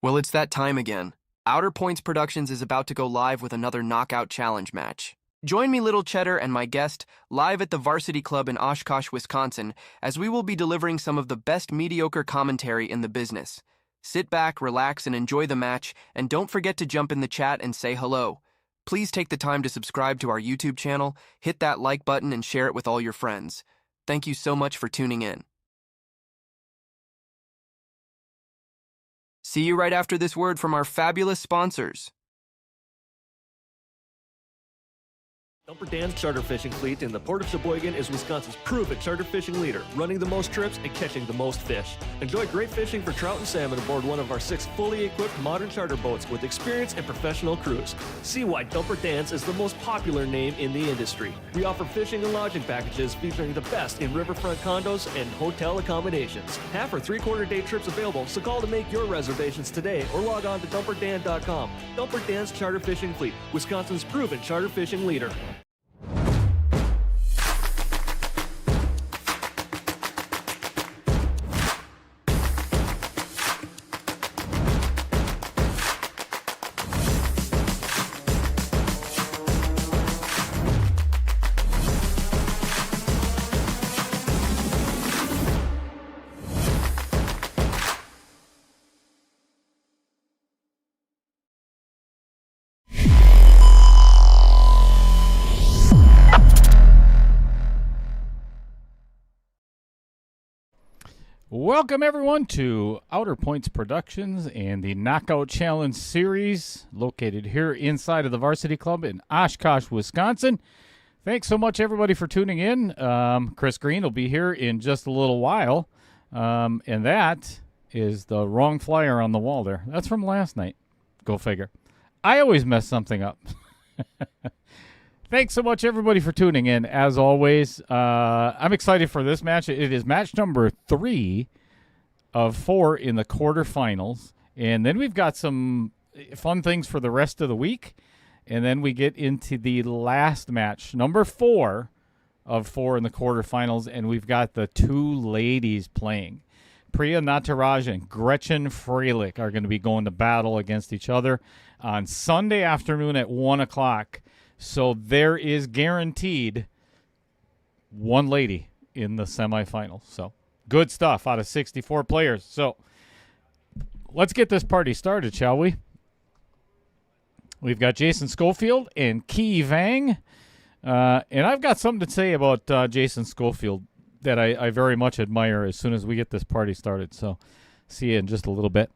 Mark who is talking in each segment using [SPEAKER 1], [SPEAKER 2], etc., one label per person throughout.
[SPEAKER 1] Well, it's that time again. Outer Points Productions is about to go live with another Knockout Challenge match. Join me, Little Cheddar, and my guest live at the Varsity Club in Oshkosh, Wisconsin, as we will be delivering some of the best mediocre commentary in the business. Sit back, relax, and enjoy the match, and don't forget to jump in the chat and say hello. Please take the time to subscribe to our YouTube channel, hit that like button, and share it with all your friends. Thank you so much for tuning in. See you right after this word from our fabulous sponsors.
[SPEAKER 2] Dumper Dan's charter fishing fleet in the Port of Sheboygan is Wisconsin's proven charter fishing leader, running the most trips and catching the most fish. Enjoy great fishing for trout and salmon aboard one of our 6 fully equipped modern charter boats with experience and professional crews. See why Dumper Dan's is the most popular name in the industry. We offer fishing and lodging packages featuring the best in riverfront condos and hotel accommodations. Half or 3/4 day trips available, so call to make your reservations today or log on to dumperdan.com. Dumper Dan's charter fishing fleet, Wisconsin's proven charter fishing leader.
[SPEAKER 3] Welcome, everyone, to Outer Points Productions and the Knockout Challenge series located here inside of the Varsity Club in Oshkosh, Wisconsin. Thanks so much, everybody, for tuning in. Chris Green will be here in just a little while, and that is the wrong flyer on the wall there. That's from last night. Go figure. I always mess something up. Thanks so much, everybody, for tuning in. As always, I'm excited for this match. It is match number 3 of 4 in the quarterfinals. And then we've got some fun things for the rest of the week. And then we get into the last match, number 4 of 4 in the quarterfinals. And we've got the 2 ladies playing. Priya Nataraj and Gretchen Freilich are going to be going to battle against each other on Sunday afternoon at 1 o'clock. So there is guaranteed 1 lady in the semifinals. So good stuff out of 64 players. So let's get this party started, shall we? We've got Jason Scofield and Kee Vang. And I've got something to say about Jason Scofield that I very much admire as soon as we get this party started. So see you in just a little bit.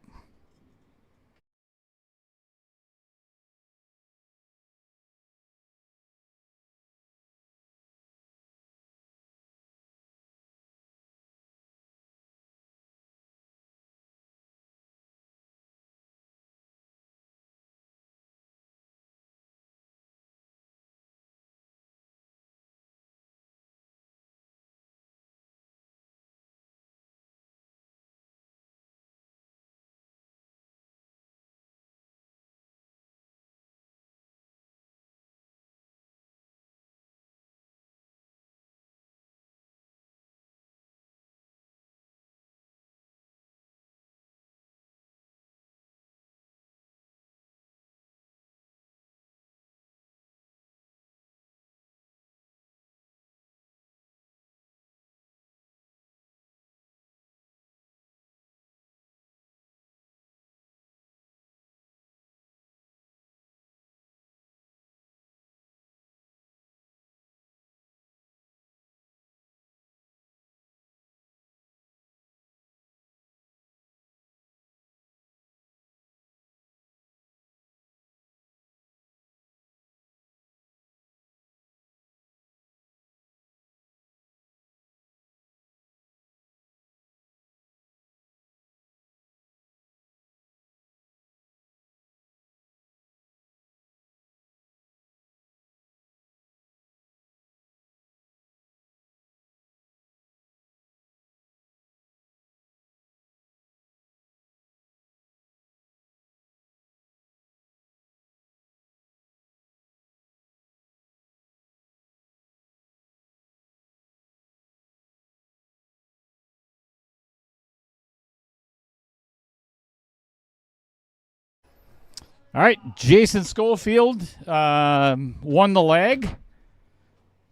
[SPEAKER 3] All right, Jason Scofield won the leg.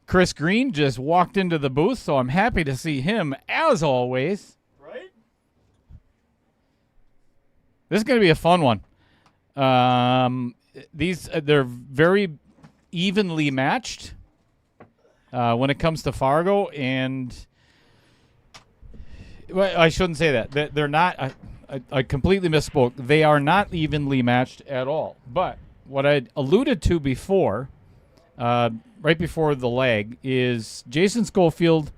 [SPEAKER 3] Chris Green just walked into the booth, so I'm happy to see him as always. Right? This is going to be a fun one. They're very evenly matched when it comes to Fargo, and well, I shouldn't say that. They're not. I completely misspoke. They are not evenly matched at all. But what I alluded to before, right before the leg, is Jason Scofield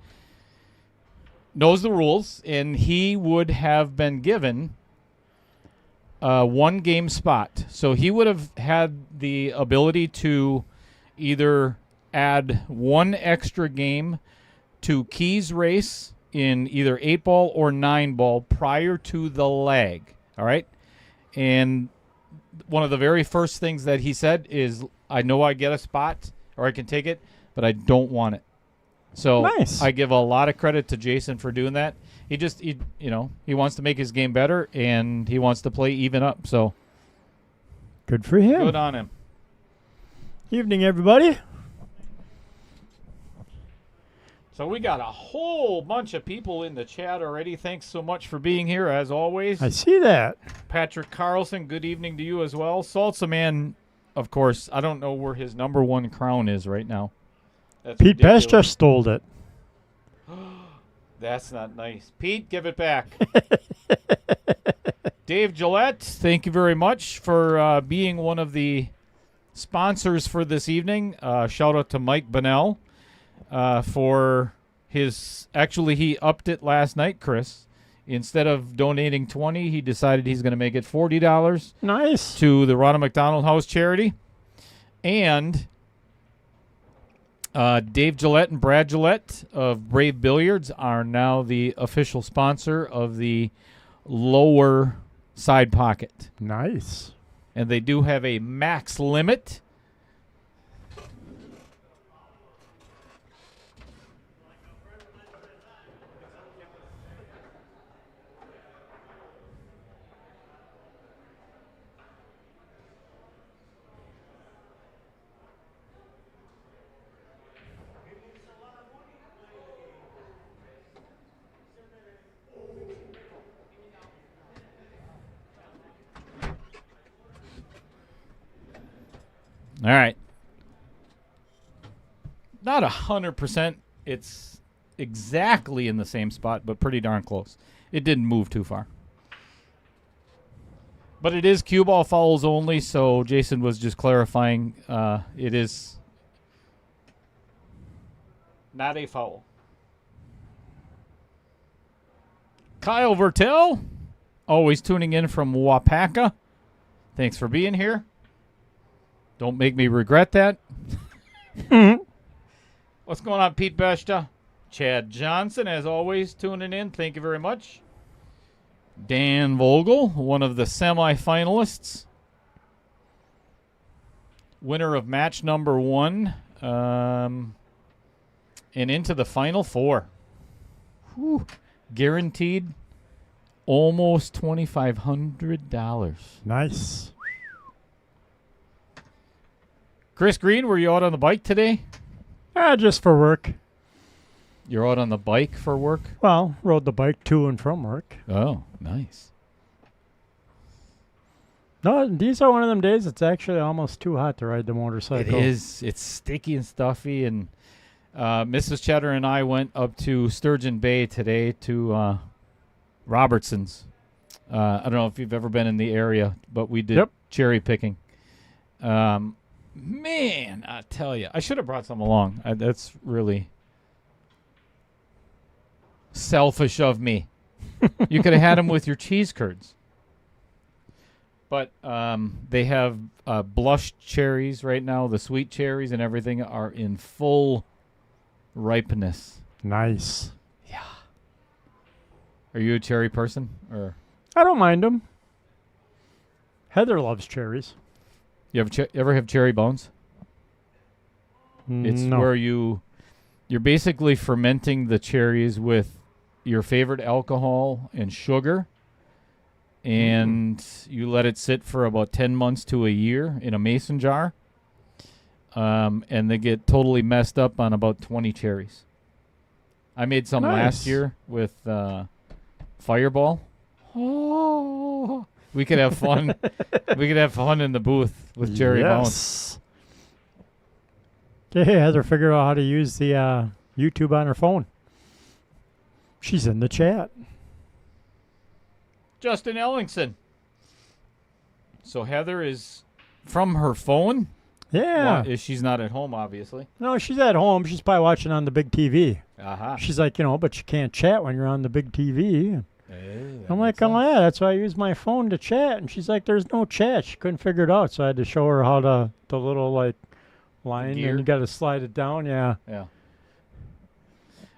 [SPEAKER 3] knows the rules, and he would have been given a one-game spot. So he would have had the ability to either add one extra game to Kee's race in either 8-ball or 9-ball prior to the leg. All right? And one of the very first things that he said is, I know I get a spot or I can take it, but I don't want it. So
[SPEAKER 4] nice.
[SPEAKER 3] I give a lot of credit to Jason for doing that. He wants to make his game better, and he wants to play even up. So
[SPEAKER 4] good for him.
[SPEAKER 3] Good on him.
[SPEAKER 4] Evening, everybody.
[SPEAKER 3] So we got a whole bunch of people in the chat already. Thanks so much for being here, as always.
[SPEAKER 4] I see that.
[SPEAKER 3] Patrick Carlson, good evening to you as well. Salsa Man, of course, I don't know where his number one crown is right now. That's
[SPEAKER 4] Pete
[SPEAKER 3] ridiculous.
[SPEAKER 4] Best just stole it.
[SPEAKER 3] That's not nice. Pete, give it back. Dave Gillette, thank you very much for being one of the sponsors for this evening. Shout out to Mike Bonnell for his... Actually, he upped it last night, Chris. Instead of donating $20, he decided he's going to make it $40.
[SPEAKER 4] Nice.
[SPEAKER 3] To the Ronald McDonald House charity. And Dave Gillette and Brad Gillette of Brave Billiards are now the official sponsor of the lower side pocket.
[SPEAKER 4] Nice.
[SPEAKER 3] And they do have a max limit. All right. Not 100%. It's exactly in the same spot, but pretty darn close. It didn't move too far. But it is cue ball fouls only, so Jason was just clarifying it is not a foul. Kyle Vertel, always tuning in from Wapaka. Thanks for being here. Don't make me regret that. What's going on, Pete Besta? Chad Johnson, as always, tuning in. Thank you very much. Dan Vogel, one of the semifinalists. Winner of match number 1. And into the final 4. Whew. Guaranteed almost $2,500.
[SPEAKER 4] Nice.
[SPEAKER 3] Chris Green, were you out on the bike today?
[SPEAKER 4] Just for work.
[SPEAKER 3] You're out on the bike for work?
[SPEAKER 4] Well, rode the bike to and from work.
[SPEAKER 3] Oh, nice.
[SPEAKER 4] No, these are one of them days it's actually almost too hot to ride the motorcycle.
[SPEAKER 3] It is. It's sticky and stuffy. And Mrs. Cheddar and I went up to Sturgeon Bay today to Robertson's. I don't know if you've ever been in the area, but we did cherry picking. Man, I tell you, I should have brought some along. That's really selfish of me. You could have had them with your cheese curds. But they have blush cherries right now. The sweet cherries and everything are in full ripeness.
[SPEAKER 4] Nice.
[SPEAKER 3] Yeah. Are you a cherry person? Or
[SPEAKER 4] I don't mind them. Heather loves cherries.
[SPEAKER 3] you ever have cherry bones? It's
[SPEAKER 4] no.
[SPEAKER 3] where you're basically fermenting the cherries with your favorite alcohol and sugar, and you let it sit for about 10 months to a year in a mason jar, and they get totally messed up on about 20 cherries. I made some last year with Fireball. Oh, we could have fun. We could have fun in the booth with Jerry Bones.
[SPEAKER 4] Okay, Heather figured out how to use the YouTube on her phone. She's in the chat.
[SPEAKER 3] Justin Ellingson. So Heather is from her phone?
[SPEAKER 4] Yeah.
[SPEAKER 3] Well, she's not at home, obviously.
[SPEAKER 4] No, she's at home. She's probably watching on the big TV.
[SPEAKER 3] Aha.
[SPEAKER 4] She's like, but you can't chat when you're on the big TV. I'm like, oh, yeah, that's why I use my phone to chat. And she's like, there's no chat. She couldn't figure it out, so I had to show her how the little, line, and you got to slide it down. Yeah.
[SPEAKER 3] Yeah.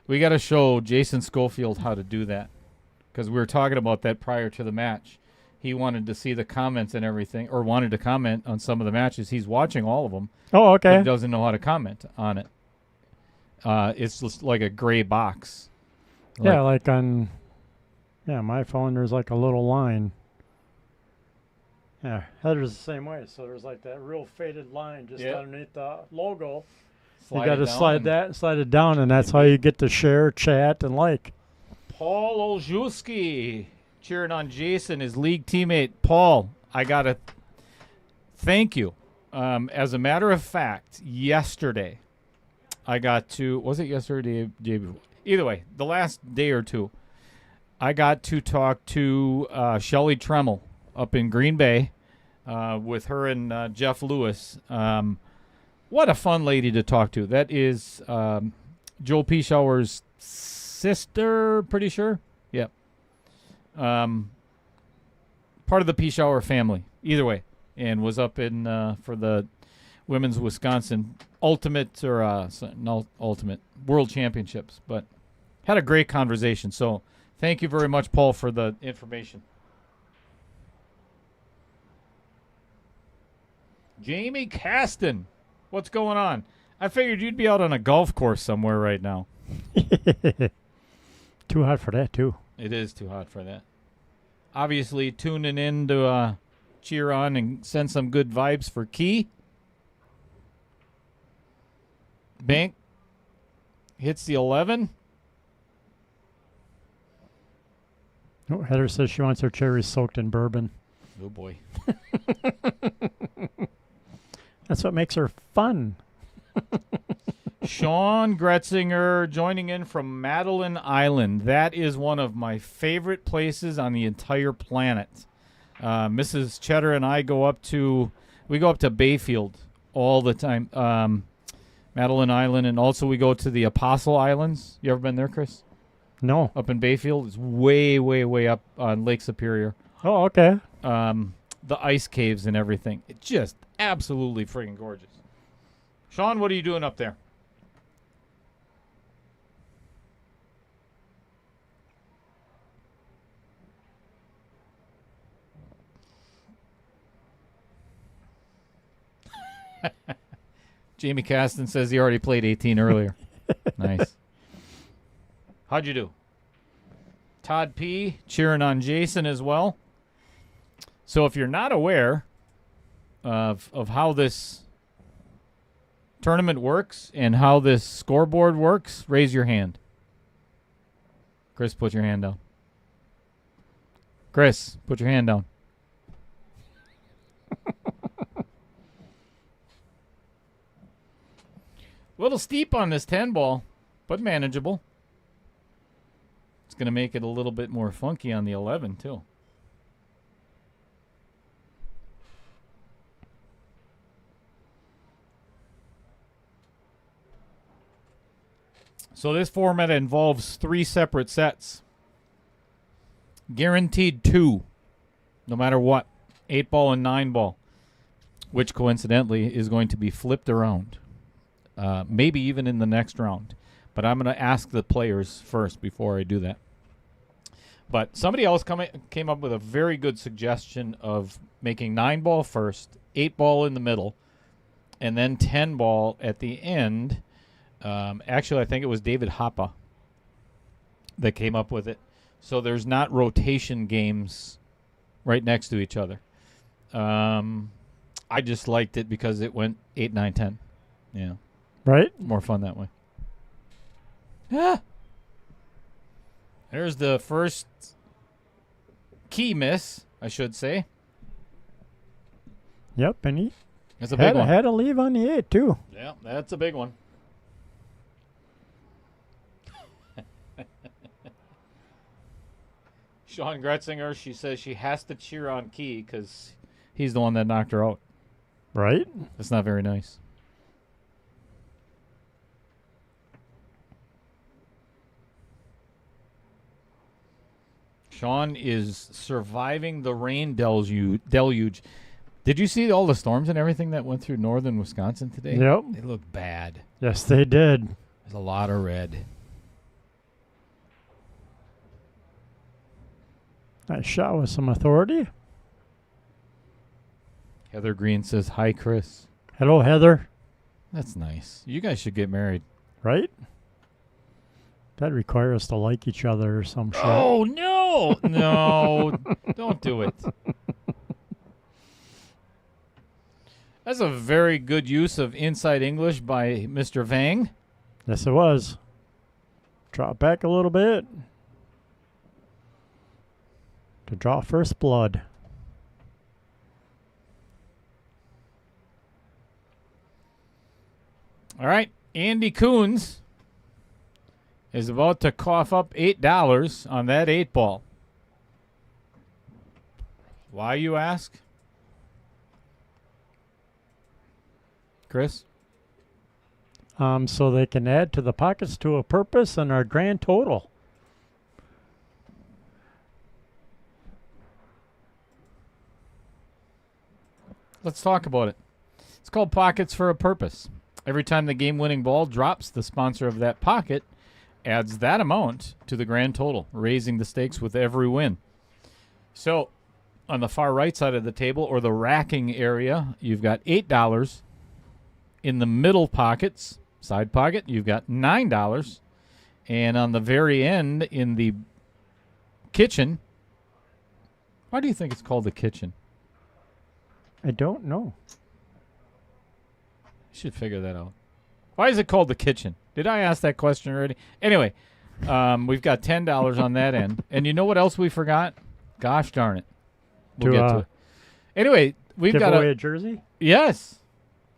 [SPEAKER 3] We got to show Jason Scofield how to do that, because we were talking about that prior to the match. He wanted to see the comments and everything, or wanted to comment on some of the matches. He's watching all of them.
[SPEAKER 4] Oh, okay.
[SPEAKER 3] But he doesn't know how to comment on it. It's just like a gray box.
[SPEAKER 4] Yeah, like on my phone, there's like a little line. Yeah, Heather's the same way. So there's like that real faded line just underneath the logo. You got to slide that and slide it down, and that's how you get to share, chat, and like.
[SPEAKER 3] Paul Olszewski cheering on Jason, his league teammate. Paul, I got to thank you. As a matter of fact, yesterday, I got to, was it yesterday or the day before? Either way, the last day or two, I got to talk to Shelley Tremmel up in Green Bay with her and Jeff Lewis. What a fun lady to talk to. That is Joe Pischauer's sister, pretty sure. Yep. Part of the Pischauer family, either way, and was up in for the women's Wisconsin ultimate World Championships, but had a great conversation. So thank you very much, Paul, for the information. Jamie Caston, what's going on? I figured you'd be out on a golf course somewhere right now.
[SPEAKER 4] Too hot for that, too.
[SPEAKER 3] It is too hot for that. Obviously, tuning in to cheer on and send some good vibes for Kee. Bank hits the 11.
[SPEAKER 4] Oh, Heather says she wants her cherries soaked in bourbon.
[SPEAKER 3] Oh, boy.
[SPEAKER 4] That's what makes her fun.
[SPEAKER 3] Sean Gretzinger joining in from Madeline Island. That is one of my favorite places on the entire planet. Mrs. Cheddar and I go up to Bayfield all the time. Madeline Island, and also we go to the Apostle Islands. You ever been there, Chris?
[SPEAKER 4] No.
[SPEAKER 3] Up in Bayfield? It's way, way, way up on Lake Superior.
[SPEAKER 4] Oh, okay.
[SPEAKER 3] The ice caves and everything. It's just absolutely freaking gorgeous. Sean, what are you doing up there? Jamie Caston says he already played 18 earlier. Nice. How'd you do? Todd P. cheering on Jason as well. So if you're not aware of how this tournament works and how this scoreboard works, raise your hand. Chris, put your hand down. Chris, put your hand down. A little steep on this 10 ball, but manageable. It's going to make it a little bit more funky on the 11, too. So this format involves 3 separate sets. Guaranteed 2, no matter what. 8 ball and 9 ball, which coincidentally is going to be flipped around. Maybe even in the next round. But I'm going to ask the players first before I do that. But somebody else came up with a very good suggestion of making 9 ball first, 8 ball in the middle, and then 10 ball at the end. Actually, I think it was David Hoppa that came up with it. So there's not rotation games right next to each other. I just liked it because it went 8, 9, 10. Yeah.
[SPEAKER 4] Right?
[SPEAKER 3] More fun that way. Yeah. There's the first key miss, I should say.
[SPEAKER 4] Yep, and he
[SPEAKER 3] That's a big one.
[SPEAKER 4] had to leave on the 8, too.
[SPEAKER 3] Yeah, that's a big one. Sean Gretzinger, she says she has to cheer on Key because he's the one that knocked her out.
[SPEAKER 4] Right?
[SPEAKER 3] That's not very nice. Sean is surviving the rain deluge. Did you see all the storms and everything that went through northern Wisconsin today?
[SPEAKER 4] Yep.
[SPEAKER 3] They look bad.
[SPEAKER 4] Yes, they did.
[SPEAKER 3] There's a lot of red.
[SPEAKER 4] Nice shot with some authority.
[SPEAKER 3] Heather Green says, hi, Chris.
[SPEAKER 4] Hello, Heather.
[SPEAKER 3] That's nice. You guys should get married.
[SPEAKER 4] Right? That'd require us to like each other or some shit.
[SPEAKER 3] Oh, no. No. Don't do it. That's a very good use of inside English by Mr. Vang.
[SPEAKER 4] Yes, it was. Drop back a little bit. To draw first blood.
[SPEAKER 3] All right. Andy Coons is about to cough up $8 on that 8-ball. Why, you ask? Chris?
[SPEAKER 4] So they can add to the pockets to a purpose and our grand total.
[SPEAKER 3] Let's talk about it. It's called Pockets for a Purpose. Every time the game-winning ball drops, the sponsor of that pocket adds that amount to the grand total, raising the stakes with every win. So, on the far right side of the table, or the racking area, you've got $8. In the middle pockets, side pocket, you've got $9. And on the very end, in the kitchen, why do you think it's called the kitchen?
[SPEAKER 4] I don't know.
[SPEAKER 3] You should figure that out. Why is it called the kitchen? Did I ask that question already? Anyway, we've got $10 on that end. And you know what else we forgot? Gosh darn it. We'll get to it. Anyway, we've got
[SPEAKER 4] a jersey?
[SPEAKER 3] Yes.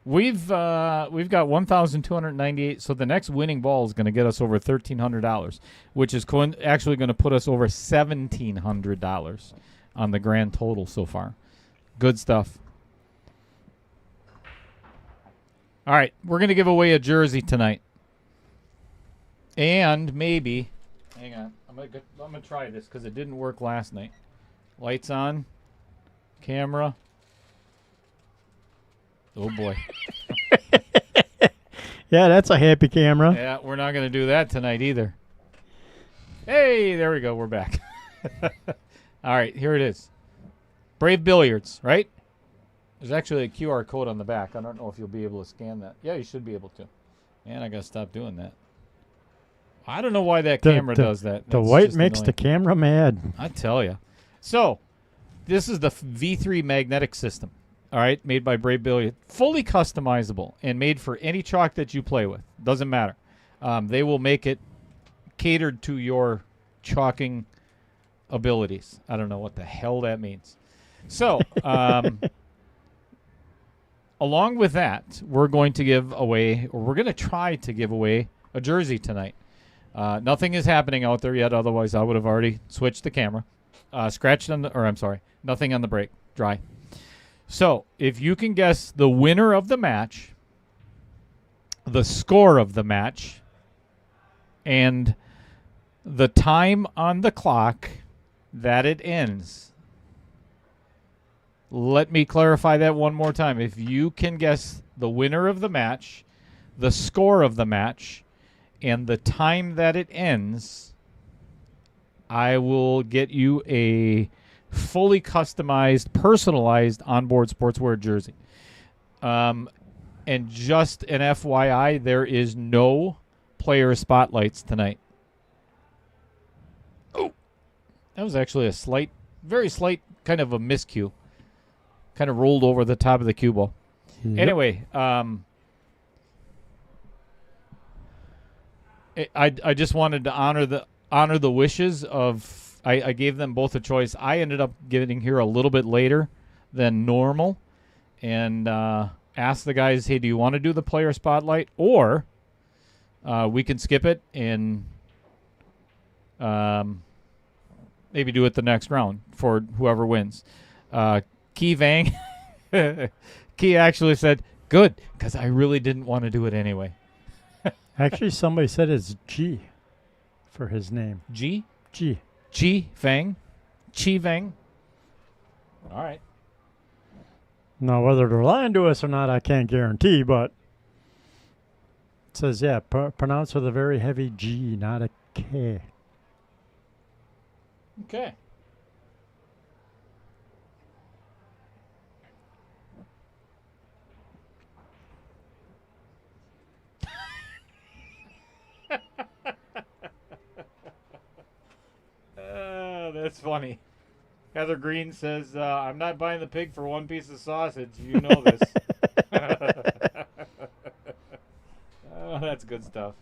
[SPEAKER 3] We've got 1,298. So the next winning ball is going to get us over $1,300, which is actually going to put us over $1,700 on the grand total so far. Good stuff. All right, we're going to give away a jersey tonight. And maybe, hang on, I'm going to try this because it didn't work last night. Lights on, camera. Oh, boy.
[SPEAKER 4] Yeah, that's a happy camera.
[SPEAKER 3] Yeah, we're not going to do that tonight either. Hey, there we go. We're back. All right, here it is. Brave Billiards, right? There's actually a QR code on the back. I don't know if you'll be able to scan that. Yeah, you should be able to. Man, I got to stop doing that. I don't know why that camera does that.
[SPEAKER 4] The
[SPEAKER 3] That's
[SPEAKER 4] white
[SPEAKER 3] just
[SPEAKER 4] makes
[SPEAKER 3] annoying.
[SPEAKER 4] the camera mad.
[SPEAKER 3] I tell you. So, this is the V3 magnetic system, all right, made by Brave Billiards. Fully customizable and made for any chalk that you play with. Doesn't matter. They will make it catered to your chalking abilities. I don't know what the hell that means. So, along with that, we're going to give away, or we're going to try to give away a jersey tonight. Nothing is happening out there yet. Otherwise, I would have already switched the camera. Scratched on the, or I'm sorry, nothing on the break. Dry. So, if you can guess the winner of the match, the score of the match, and the time on the clock that it ends. Let me clarify that one more time. If you can guess the winner of the match, the score of the match, and the time that it ends, I will get you a fully customized, personalized onboard sportswear jersey. And just an FYI, there is no player spotlights tonight. Oh, that was actually a very slight kind of a miscue. Kind of rolled over the top of the cue ball.
[SPEAKER 4] Yep.
[SPEAKER 3] Anyway, I just wanted to honor the wishes of. I gave them both a choice. I ended up getting here a little bit later than normal, and asked the guys, "Hey, do you want to do the player spotlight, or we can skip it and maybe do it the next round for whoever wins?" Kee Vang, Kee actually said, "Good, because I really didn't want to do it anyway."
[SPEAKER 4] Actually, somebody said it's G for his name.
[SPEAKER 3] G?
[SPEAKER 4] G.
[SPEAKER 3] Kee Vang? Kee Vang? All right.
[SPEAKER 4] Now, whether they're lying to us or not, I can't guarantee, but it says, yeah, pronounced with a very heavy G, not a K.
[SPEAKER 3] Okay. That's funny. Heather Green says, "I'm not buying the pig for one piece of sausage. You know this." Oh, that's good stuff.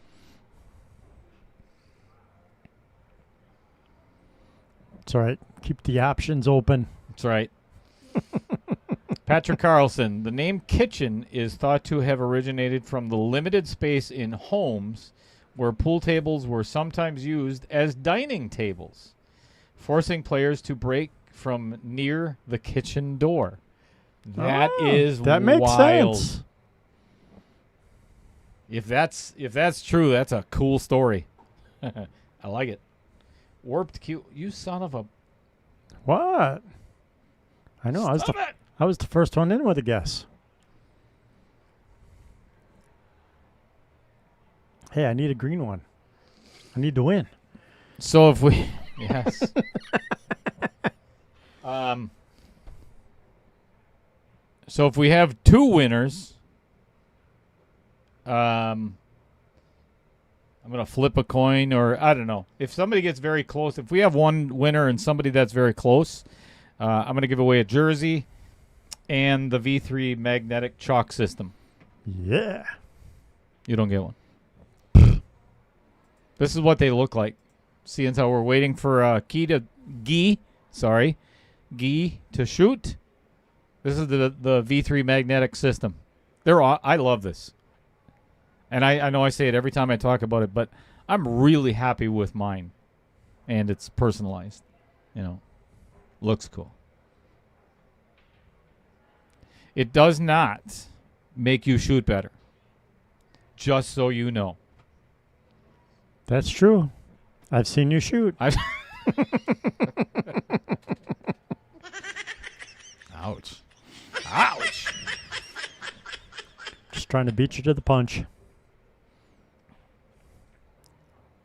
[SPEAKER 4] It's all right. Keep the options open.
[SPEAKER 3] That's right. Patrick Carlson, the name kitchen is thought to have originated from the limited space in homes where pool tables were sometimes used as dining tables, forcing players to break from near the kitchen door. That
[SPEAKER 4] makes
[SPEAKER 3] wild.
[SPEAKER 4] sense.
[SPEAKER 3] If that's true, that's a cool story. I like it. Warped Q, you son of a...
[SPEAKER 4] What? I know. I was the first one in with a guess. Hey, I need a green one. I need to win.
[SPEAKER 3] So if we... Yes. So if we have two winners, I'm going to flip a coin, or I don't know. If somebody gets very close, if we have one winner and somebody that's very close, I'm going to give away a jersey and the V3 magnetic chalk system.
[SPEAKER 4] Yeah.
[SPEAKER 3] You don't get one. This is what they look like. Seeing how we're waiting for Gee to shoot. This is the V3 magnetic system. I love this. And I know I say it every time I talk about it, but I'm really happy with mine. And it's personalized. You know, looks cool. It does not make you shoot better. Just so you know.
[SPEAKER 4] That's true. I've seen you shoot.
[SPEAKER 3] Ouch. Ouch.
[SPEAKER 4] Just trying to beat you to the punch.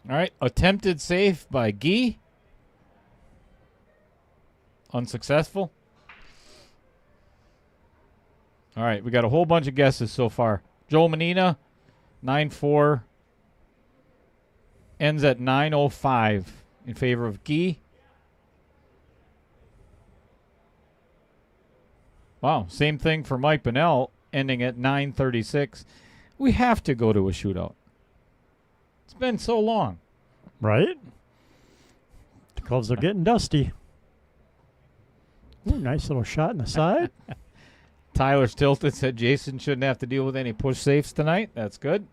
[SPEAKER 3] All right. Attempted safe by Gee. Unsuccessful. All right. We got a whole bunch of guesses so far. Joel Menina, 9-4. Ends at 9:05 in favor of Gee. Wow, same thing for Mike Bonnell, ending at 9:36. We have to go to a shootout. It's been so long.
[SPEAKER 4] Right? The gloves are getting dusty. Ooh, nice little shot in the side.
[SPEAKER 3] Tyler Stilton said Jason shouldn't have to deal with any push safes tonight. That's good.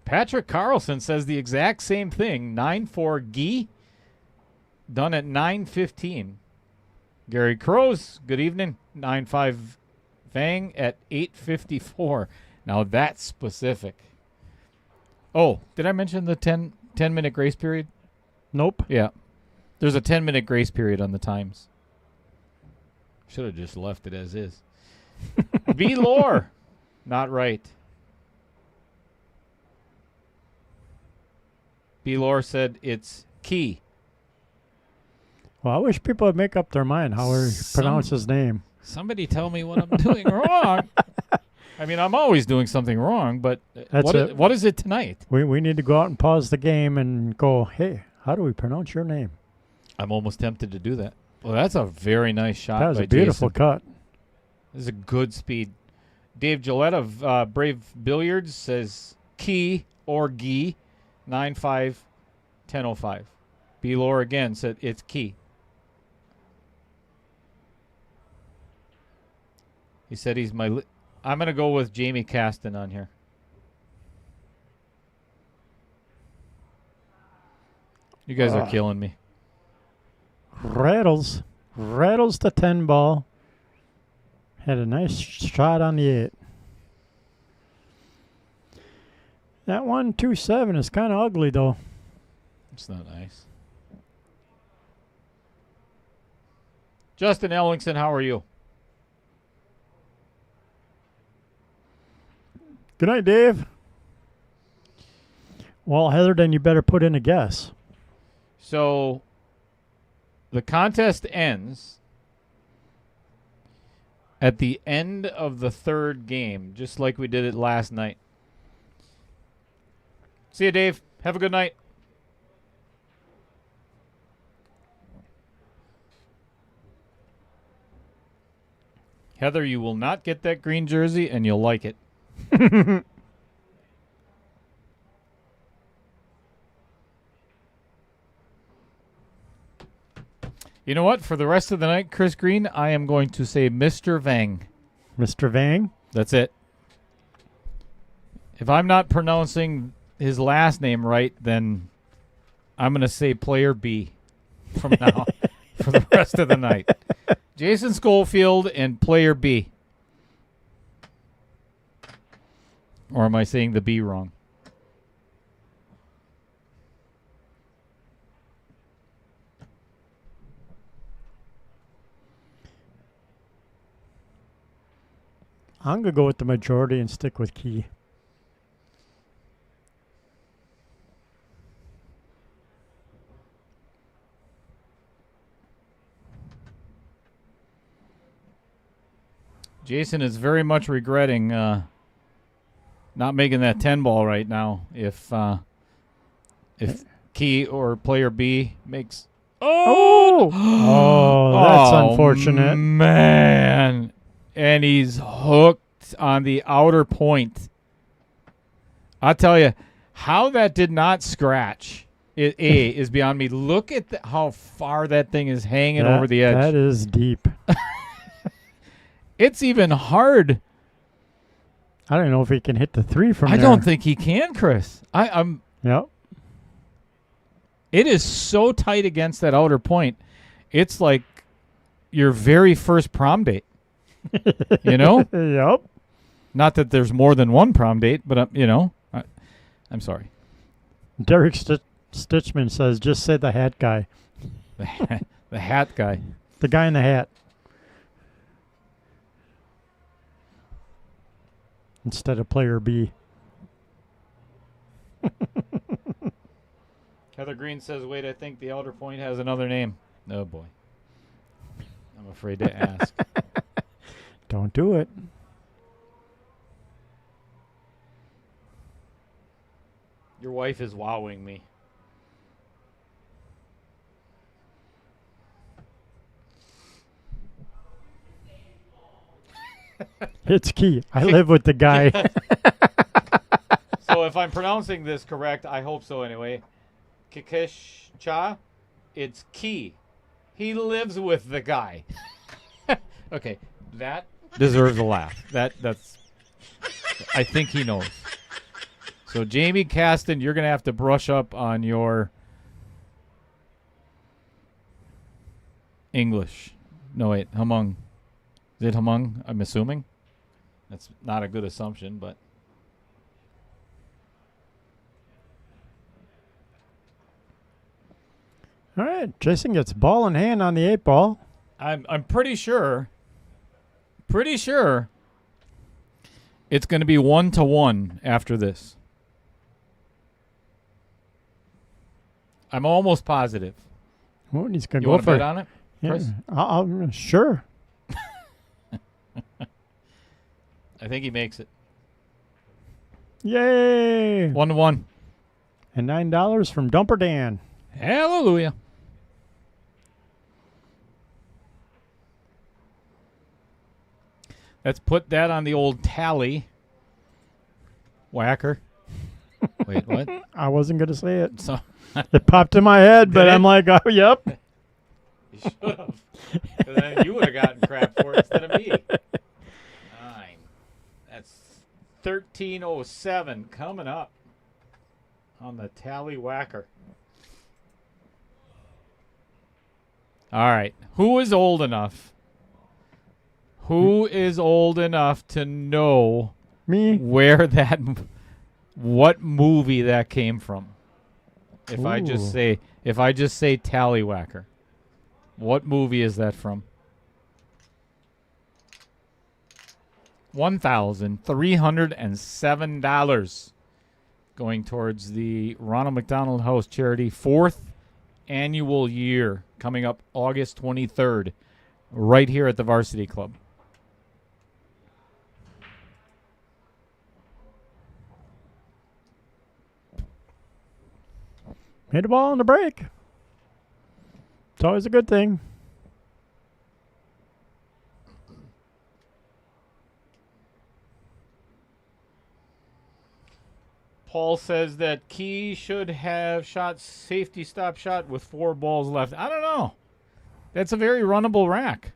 [SPEAKER 3] Patrick Carlson says the exact same thing. 9-4 Gee. Done at 9:15. Gary Crows, good evening. 9-5 Vang at 8:54. Now that's specific. Oh, did I mention the 10-minute grace period?
[SPEAKER 4] Nope.
[SPEAKER 3] Yeah. There's a 10-minute grace period on the times. Should have just left it as is. B. Lore. Not right. B. Lore said it's Key.
[SPEAKER 4] Well, I wish people would make up their mind how we pronounce his name.
[SPEAKER 3] Somebody tell me what I'm doing wrong. I mean, I'm always doing something wrong, but
[SPEAKER 4] That's it.
[SPEAKER 3] What is it tonight?
[SPEAKER 4] We need to go out and pause the game and go, hey, how do we pronounce your name?
[SPEAKER 3] I'm almost tempted to do that. Well, that's a very nice shot.
[SPEAKER 4] That was
[SPEAKER 3] by
[SPEAKER 4] a beautiful
[SPEAKER 3] Jason.
[SPEAKER 4] cut.
[SPEAKER 3] This is a good speed. Dave Gillette of Brave Billiards says Key or Gee, 9-5-10-05. B. Lore again said it's Key. He said he's my... I'm going to go with Jamie Caston on here. You guys are killing me.
[SPEAKER 4] Rattles the 10 ball. Had a nice shot on the 8. That 1-2-7 is kind of ugly, though.
[SPEAKER 3] It's not nice. Justin Ellingson, how are you?
[SPEAKER 4] Good night, Dave. Well, Heather, then you better put in a guess.
[SPEAKER 3] So, the contest ends at the end of the third game, just like we did it last night. See you, Dave. Have a good night. Heather, you will not get that green jersey, and you'll like it. You know what? For the rest of the night, Chris Green, I am going to say Mr. Vang.
[SPEAKER 4] Mr. Vang?
[SPEAKER 3] That's it. If I'm not pronouncing his last name right, then I'm going to say player B from now for the rest of the night. Jason Scofield and player B. Or am I saying the B wrong?
[SPEAKER 4] I'm going to go with the majority and stick with Key.
[SPEAKER 3] Jason is very much regretting not making that 10 ball right now. If Key or player B makes...
[SPEAKER 4] Oh, that's unfortunate.
[SPEAKER 3] Man. And he's hooked on the outer point. I'll tell you, how that did not scratch is beyond me. Look at how far that thing is hanging over the edge.
[SPEAKER 4] That is deep.
[SPEAKER 3] It's even hard.
[SPEAKER 4] I don't know if he can hit the 3 from there.
[SPEAKER 3] I don't think he can, Chris.
[SPEAKER 4] Yep.
[SPEAKER 3] It is so tight against that outer point. It's like your very first prom date. You know?
[SPEAKER 4] Yep.
[SPEAKER 3] Not that there's more than one prom date, but, I'm sorry.
[SPEAKER 4] Derek Stitchman says, just say the hat guy.
[SPEAKER 3] The hat guy.
[SPEAKER 4] The guy in the hat. Instead of player B.
[SPEAKER 3] Heather Green says, wait, I think the outer point has another name. Oh, boy. I'm afraid to ask.
[SPEAKER 4] Don't do it.
[SPEAKER 3] Your wife is wowing me.
[SPEAKER 4] It's Key. I live with the guy.
[SPEAKER 3] So if I'm pronouncing this correct, I hope so anyway. Kikesh Cha, it's Key. He lives with the guy. Okay, that deserves a laugh. That's I think he knows. So Jamie Caston, you're going to have to brush up on your English. No, wait, Hmong. Is it Hmong, I'm assuming? That's not a good assumption, but...
[SPEAKER 4] All right, Jason gets ball in hand on the 8 ball.
[SPEAKER 3] I'm pretty sure it's going to be 1-1 after this. I'm almost positive.
[SPEAKER 4] Oh, he's going to
[SPEAKER 3] You
[SPEAKER 4] go
[SPEAKER 3] want to
[SPEAKER 4] for
[SPEAKER 3] bet on it, Chris?
[SPEAKER 4] Yeah, sure.
[SPEAKER 3] I think he makes it.
[SPEAKER 4] Yay!
[SPEAKER 3] 1-1.
[SPEAKER 4] And $9 from Dumper Dan.
[SPEAKER 3] Hallelujah. Let's put that on the old tally. Whacker. Wait, what?
[SPEAKER 4] I wasn't going to say it.
[SPEAKER 3] So
[SPEAKER 4] It popped in my head, but
[SPEAKER 3] Did
[SPEAKER 4] I'm like, oh, yep.
[SPEAKER 3] you should have. Then you would have gotten crap for it instead of me. 9. That's 1307 coming up on the tally whacker. All right. Who is old enough? Who is old enough to know
[SPEAKER 4] Me?
[SPEAKER 3] where that, what movie that came from? If I just say Tallywhacker, what movie is that from? $1,307 going towards the Ronald McDonald House Charity 4th annual year coming up August 23rd, right here at the Varsity Club.
[SPEAKER 4] Hit a ball on the break. It's always a good thing.
[SPEAKER 3] Paul says that Key should have shot safety stop shot with 4 balls left. I don't know. That's a very runnable rack.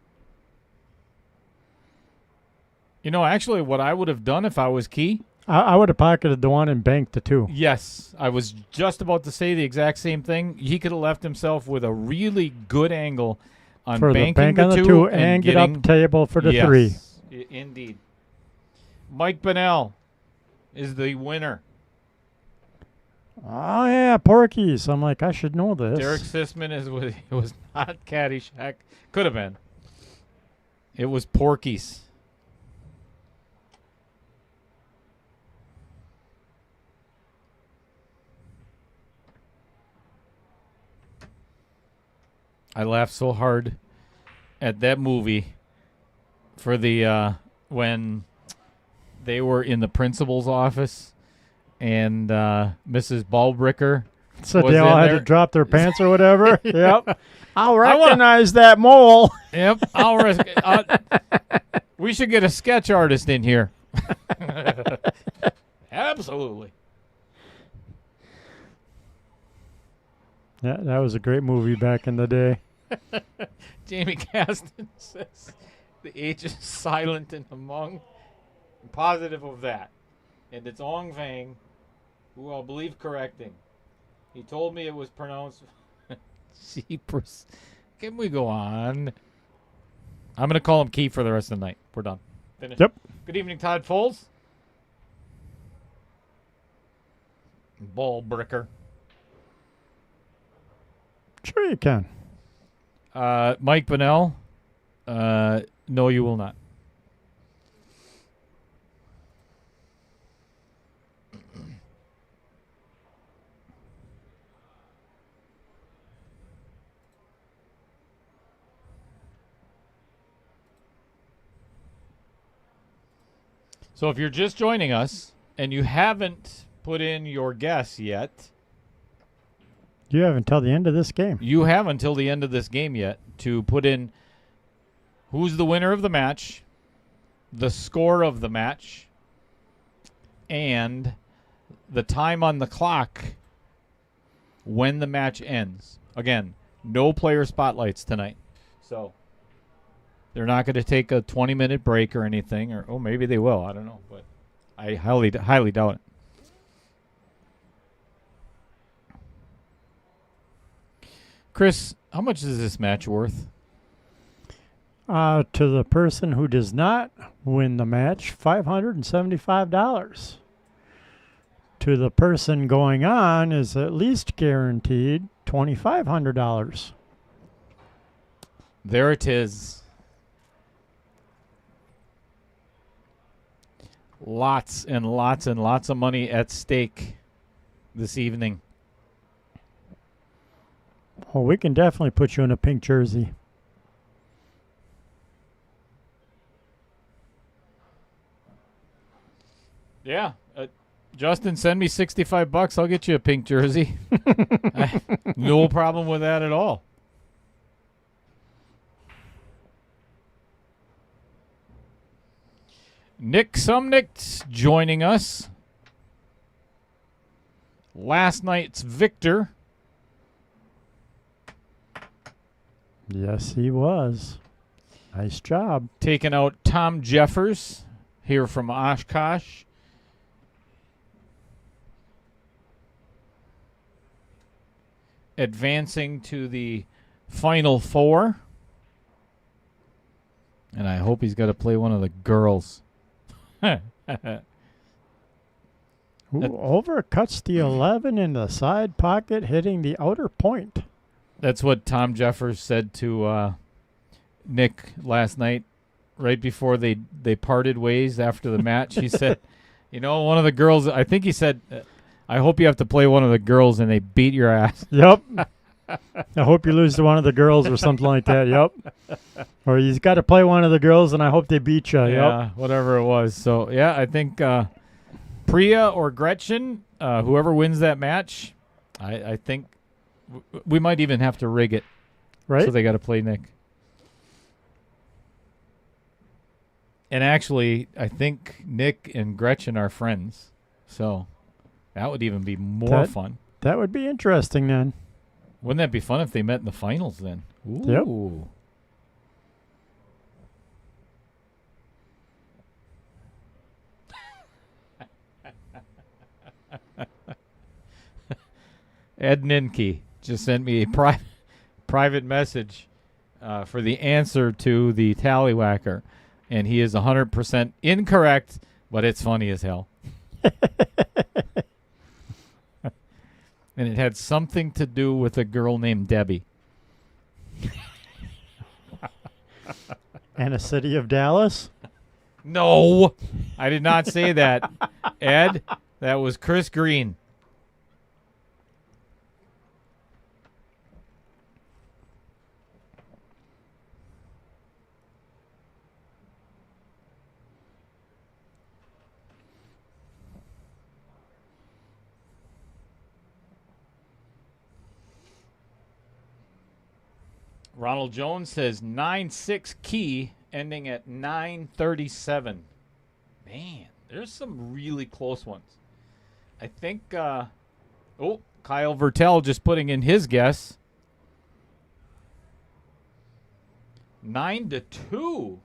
[SPEAKER 3] You know, actually, what I would have done if I was Key.
[SPEAKER 4] I would have pocketed the 1 and banked the 2.
[SPEAKER 3] Yes, I was just about to say the exact same thing. He could have left himself with a really good angle on
[SPEAKER 4] For the
[SPEAKER 3] banking
[SPEAKER 4] bank on the 2 and get up table for the 3.
[SPEAKER 3] Indeed. Mike Bonnell is the winner.
[SPEAKER 4] Oh, yeah, Porky's. I'm like, I should know this.
[SPEAKER 3] Derek Sisman was not Caddyshack. Could have been. It was Porky's. I laughed so hard at that movie for the when they were in the principal's office and Mrs. Ballbricker.
[SPEAKER 4] So
[SPEAKER 3] was
[SPEAKER 4] they all
[SPEAKER 3] in
[SPEAKER 4] had
[SPEAKER 3] there.
[SPEAKER 4] to drop their pants or whatever. Yep. I'll recognize that mole.
[SPEAKER 3] Yep. We should get a sketch artist in here. Absolutely.
[SPEAKER 4] Yeah, that was a great movie back in the day.
[SPEAKER 3] Jamie Caston says the age is silent in Hmong. I'm positive of that. And it's Ong Vang, who I'll believe correcting. He told me it was pronounced Jeepers. Can we go on? I'm going to call him Key for the rest of the night. We're done. Finished.
[SPEAKER 4] Yep.
[SPEAKER 3] Good evening, Todd Foles. Ball bricker.
[SPEAKER 4] Sure you can.
[SPEAKER 3] Mike Bonnell. No, you will not. So if you're just joining us and you haven't put in your guess yet,
[SPEAKER 4] You have until the end of this game.
[SPEAKER 3] you have until the end of this game yet to put in who's the winner of the match, the score of the match, and the time on the clock when the match ends. Again, no player spotlights tonight. So they're not going to take a 20-minute break or anything, or maybe they will. I don't know, but I highly doubt it. Chris, how much is this match worth?
[SPEAKER 4] To the person who does not win the match, $575. To the person going on is at least guaranteed $2,500.
[SPEAKER 3] There it is. Lots and lots and lots of money at stake this evening.
[SPEAKER 4] Well, we can definitely put you in a pink jersey.
[SPEAKER 3] Yeah. Justin, send me $65. I'll get you a pink jersey. No problem with that at all. Nick Sumnick's joining us. Last night's victor.
[SPEAKER 4] Yes, he was. Nice job.
[SPEAKER 3] Taking out Tom Jeffers here from Oshkosh. Advancing to the Final Four. And I hope he's got to play one of the girls.
[SPEAKER 4] Over cuts the 11 in the side pocket, hitting the outer point.
[SPEAKER 3] That's what Tom Jeffers said to Nick last night, right before they parted ways after the match. He said, one of the girls, I think he said, I hope you have to play one of the girls and they beat your ass.
[SPEAKER 4] Yep. I hope you lose to one of the girls or something like that. Yep. Or he's got to play one of the girls and I hope they beat you.
[SPEAKER 3] Yeah,
[SPEAKER 4] Yep.
[SPEAKER 3] whatever it was. So, yeah, I think Priya or Gretchen, whoever wins that match, I think we might even have to rig it.
[SPEAKER 4] Right.
[SPEAKER 3] So they got to play Nick. And actually, I think Nick and Gretchen are friends. So that would even be more fun.
[SPEAKER 4] That would be interesting then.
[SPEAKER 3] Wouldn't that be fun if they met in the finals then? Ooh. Yep. Ed Ninke just sent me a private message for the answer to the Tallywhacker. And he is 100% incorrect, but it's funny as hell. And it had something to do with a girl named Debbie.
[SPEAKER 4] And a city of Dallas?
[SPEAKER 3] No, I did not say that. Ed, that was Chris Green. Ronald Jones says 9-6 Key, ending at 9:37. Man, there's some really close ones. I think, Kyle Vertel just putting in his guess. 9-2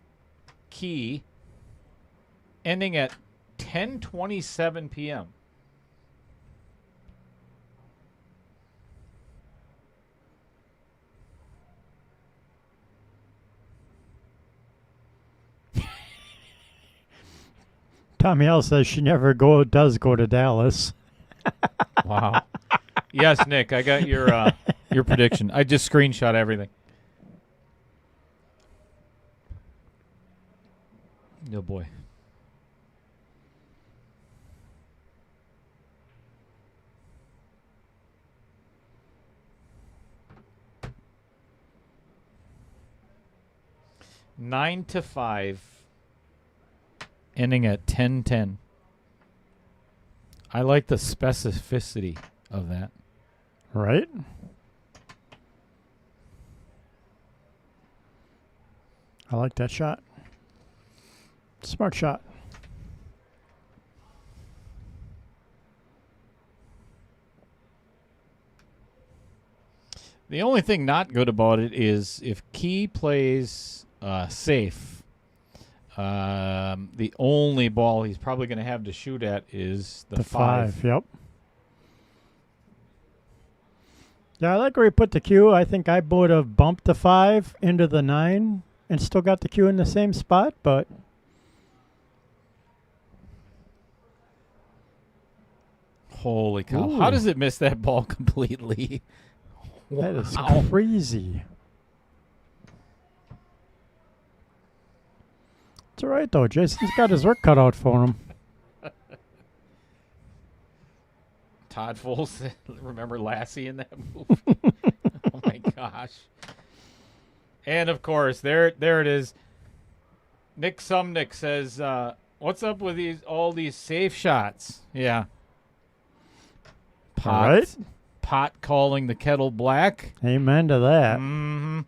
[SPEAKER 3] Key, ending at 10:27 p.m.
[SPEAKER 4] Tommy L says she never does go to Dallas.
[SPEAKER 3] Wow. Yes, Nick, I got your prediction. I just screenshot everything. Oh boy. Nine to 5. Ending at 10:10. I like the specificity of that.
[SPEAKER 4] Right? I like that shot. Smart shot.
[SPEAKER 3] The only thing not good about it is if Key plays safe, the only ball he's probably going to have to shoot at is the 5.
[SPEAKER 4] Yep. Yeah, I like where he put the cue. I think I would have bumped the 5 into the 9 and still got the cue in the same spot, but
[SPEAKER 3] holy cow.
[SPEAKER 4] Ooh.
[SPEAKER 3] How does it miss that ball completely?
[SPEAKER 4] that is
[SPEAKER 3] Wow.
[SPEAKER 4] crazy. It's all right, though. Jason's got his work cut out for him.
[SPEAKER 3] Todd Foles, remember Lassie in that move? Oh, my gosh. And, of course, there it is. Nick Sumnick says What's up with all these safe shots? Yeah.
[SPEAKER 4] All right.
[SPEAKER 3] Pot calling the kettle black.
[SPEAKER 4] Amen to that.
[SPEAKER 3] Mm-hmm.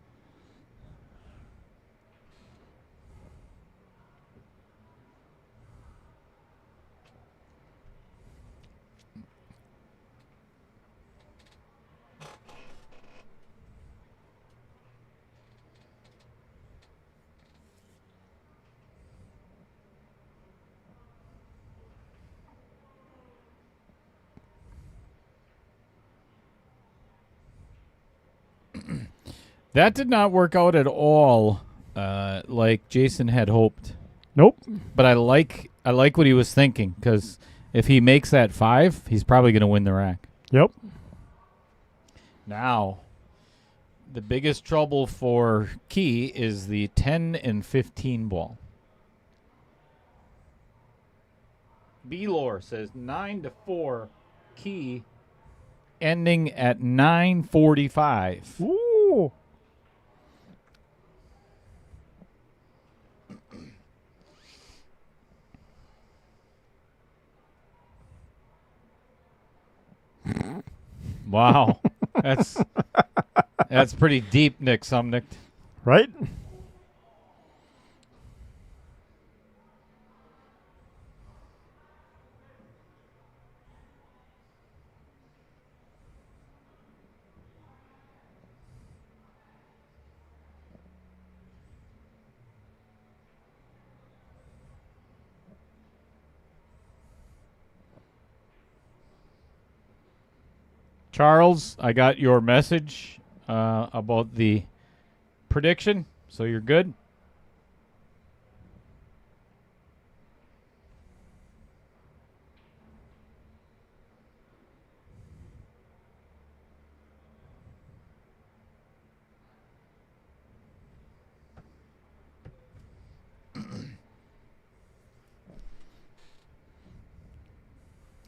[SPEAKER 3] That did not work out at all like Jason had hoped.
[SPEAKER 4] Nope.
[SPEAKER 3] But I like what he was thinking, because if he makes that 5, he's probably going to win the rack.
[SPEAKER 4] Yep.
[SPEAKER 3] Now, the biggest trouble for Kee is the 10 and 15 ball. Belor says 9-4, Kee ending at 9:45.
[SPEAKER 4] Ooh.
[SPEAKER 3] Wow. That's pretty deep, Nick Sumnick.
[SPEAKER 4] Right?
[SPEAKER 3] Charles, I got your message about the prediction, so you're good.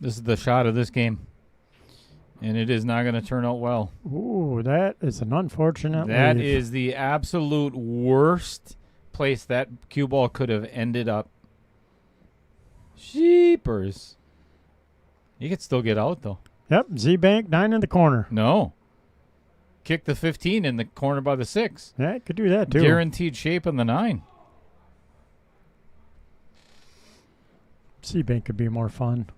[SPEAKER 3] This is the shot of this game. And it is not going to turn out well.
[SPEAKER 4] Ooh, that is an unfortunate
[SPEAKER 3] That
[SPEAKER 4] leave.
[SPEAKER 3] is the absolute worst place that cue ball could have ended up. Sheepers. You could still get out, though.
[SPEAKER 4] Yep, Z-Bank, 9 in the corner.
[SPEAKER 3] No. Kick the 15 in the corner by the 6.
[SPEAKER 4] Yeah, it could do that, too.
[SPEAKER 3] Guaranteed shape on the 9.
[SPEAKER 4] Z-Bank could be more fun.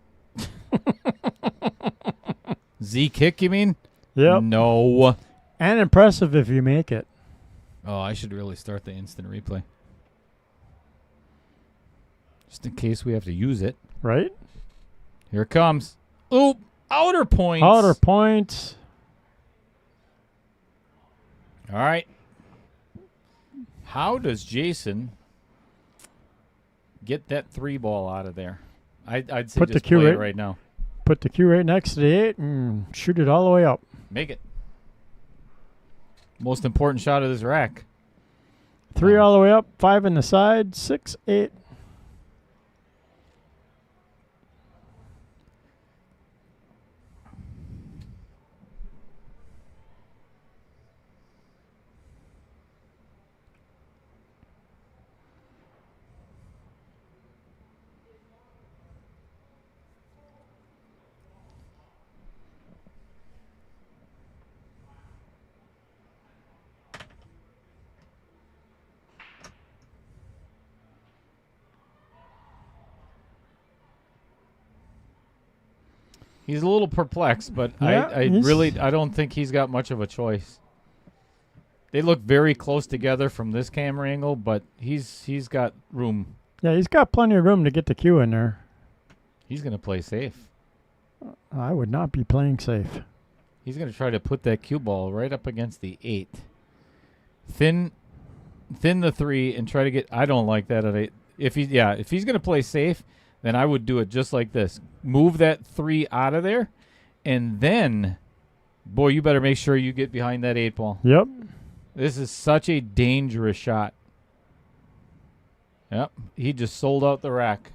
[SPEAKER 3] Z kick, you mean?
[SPEAKER 4] Yep.
[SPEAKER 3] No.
[SPEAKER 4] And impressive if you make it.
[SPEAKER 3] Oh, I should really start the instant replay. Just in case we have to use it.
[SPEAKER 4] Right?
[SPEAKER 3] Here it comes. Oop. Outer points.
[SPEAKER 4] Outer points.
[SPEAKER 3] All right. How does Jason get that 3 ball out of there? I'd say
[SPEAKER 4] Put the
[SPEAKER 3] just
[SPEAKER 4] cue
[SPEAKER 3] play it
[SPEAKER 4] right-
[SPEAKER 3] right now.
[SPEAKER 4] Put the cue right next to the 8 and shoot it all the way up.
[SPEAKER 3] Make it. Most important shot of this rack.
[SPEAKER 4] 3 all the way up, 5 in the side, 6, 8.
[SPEAKER 3] He's a little perplexed, but
[SPEAKER 4] Yeah,
[SPEAKER 3] I don't think he's got much of a choice. They look very close together from this camera angle, but he's got room.
[SPEAKER 4] Yeah, he's got plenty of room to get the cue in there.
[SPEAKER 3] He's going to play safe.
[SPEAKER 4] I would not be playing safe.
[SPEAKER 3] He's going to try to put that cue ball right up against the 8. Thin the 3 and try to get. I don't like that at 8. If he's going to play safe, then I would do it just like this. Move that 3 out of there, and then, boy, you better make sure you get behind that 8 ball.
[SPEAKER 4] Yep.
[SPEAKER 3] This is such a dangerous shot. Yep, he just sold out the rack.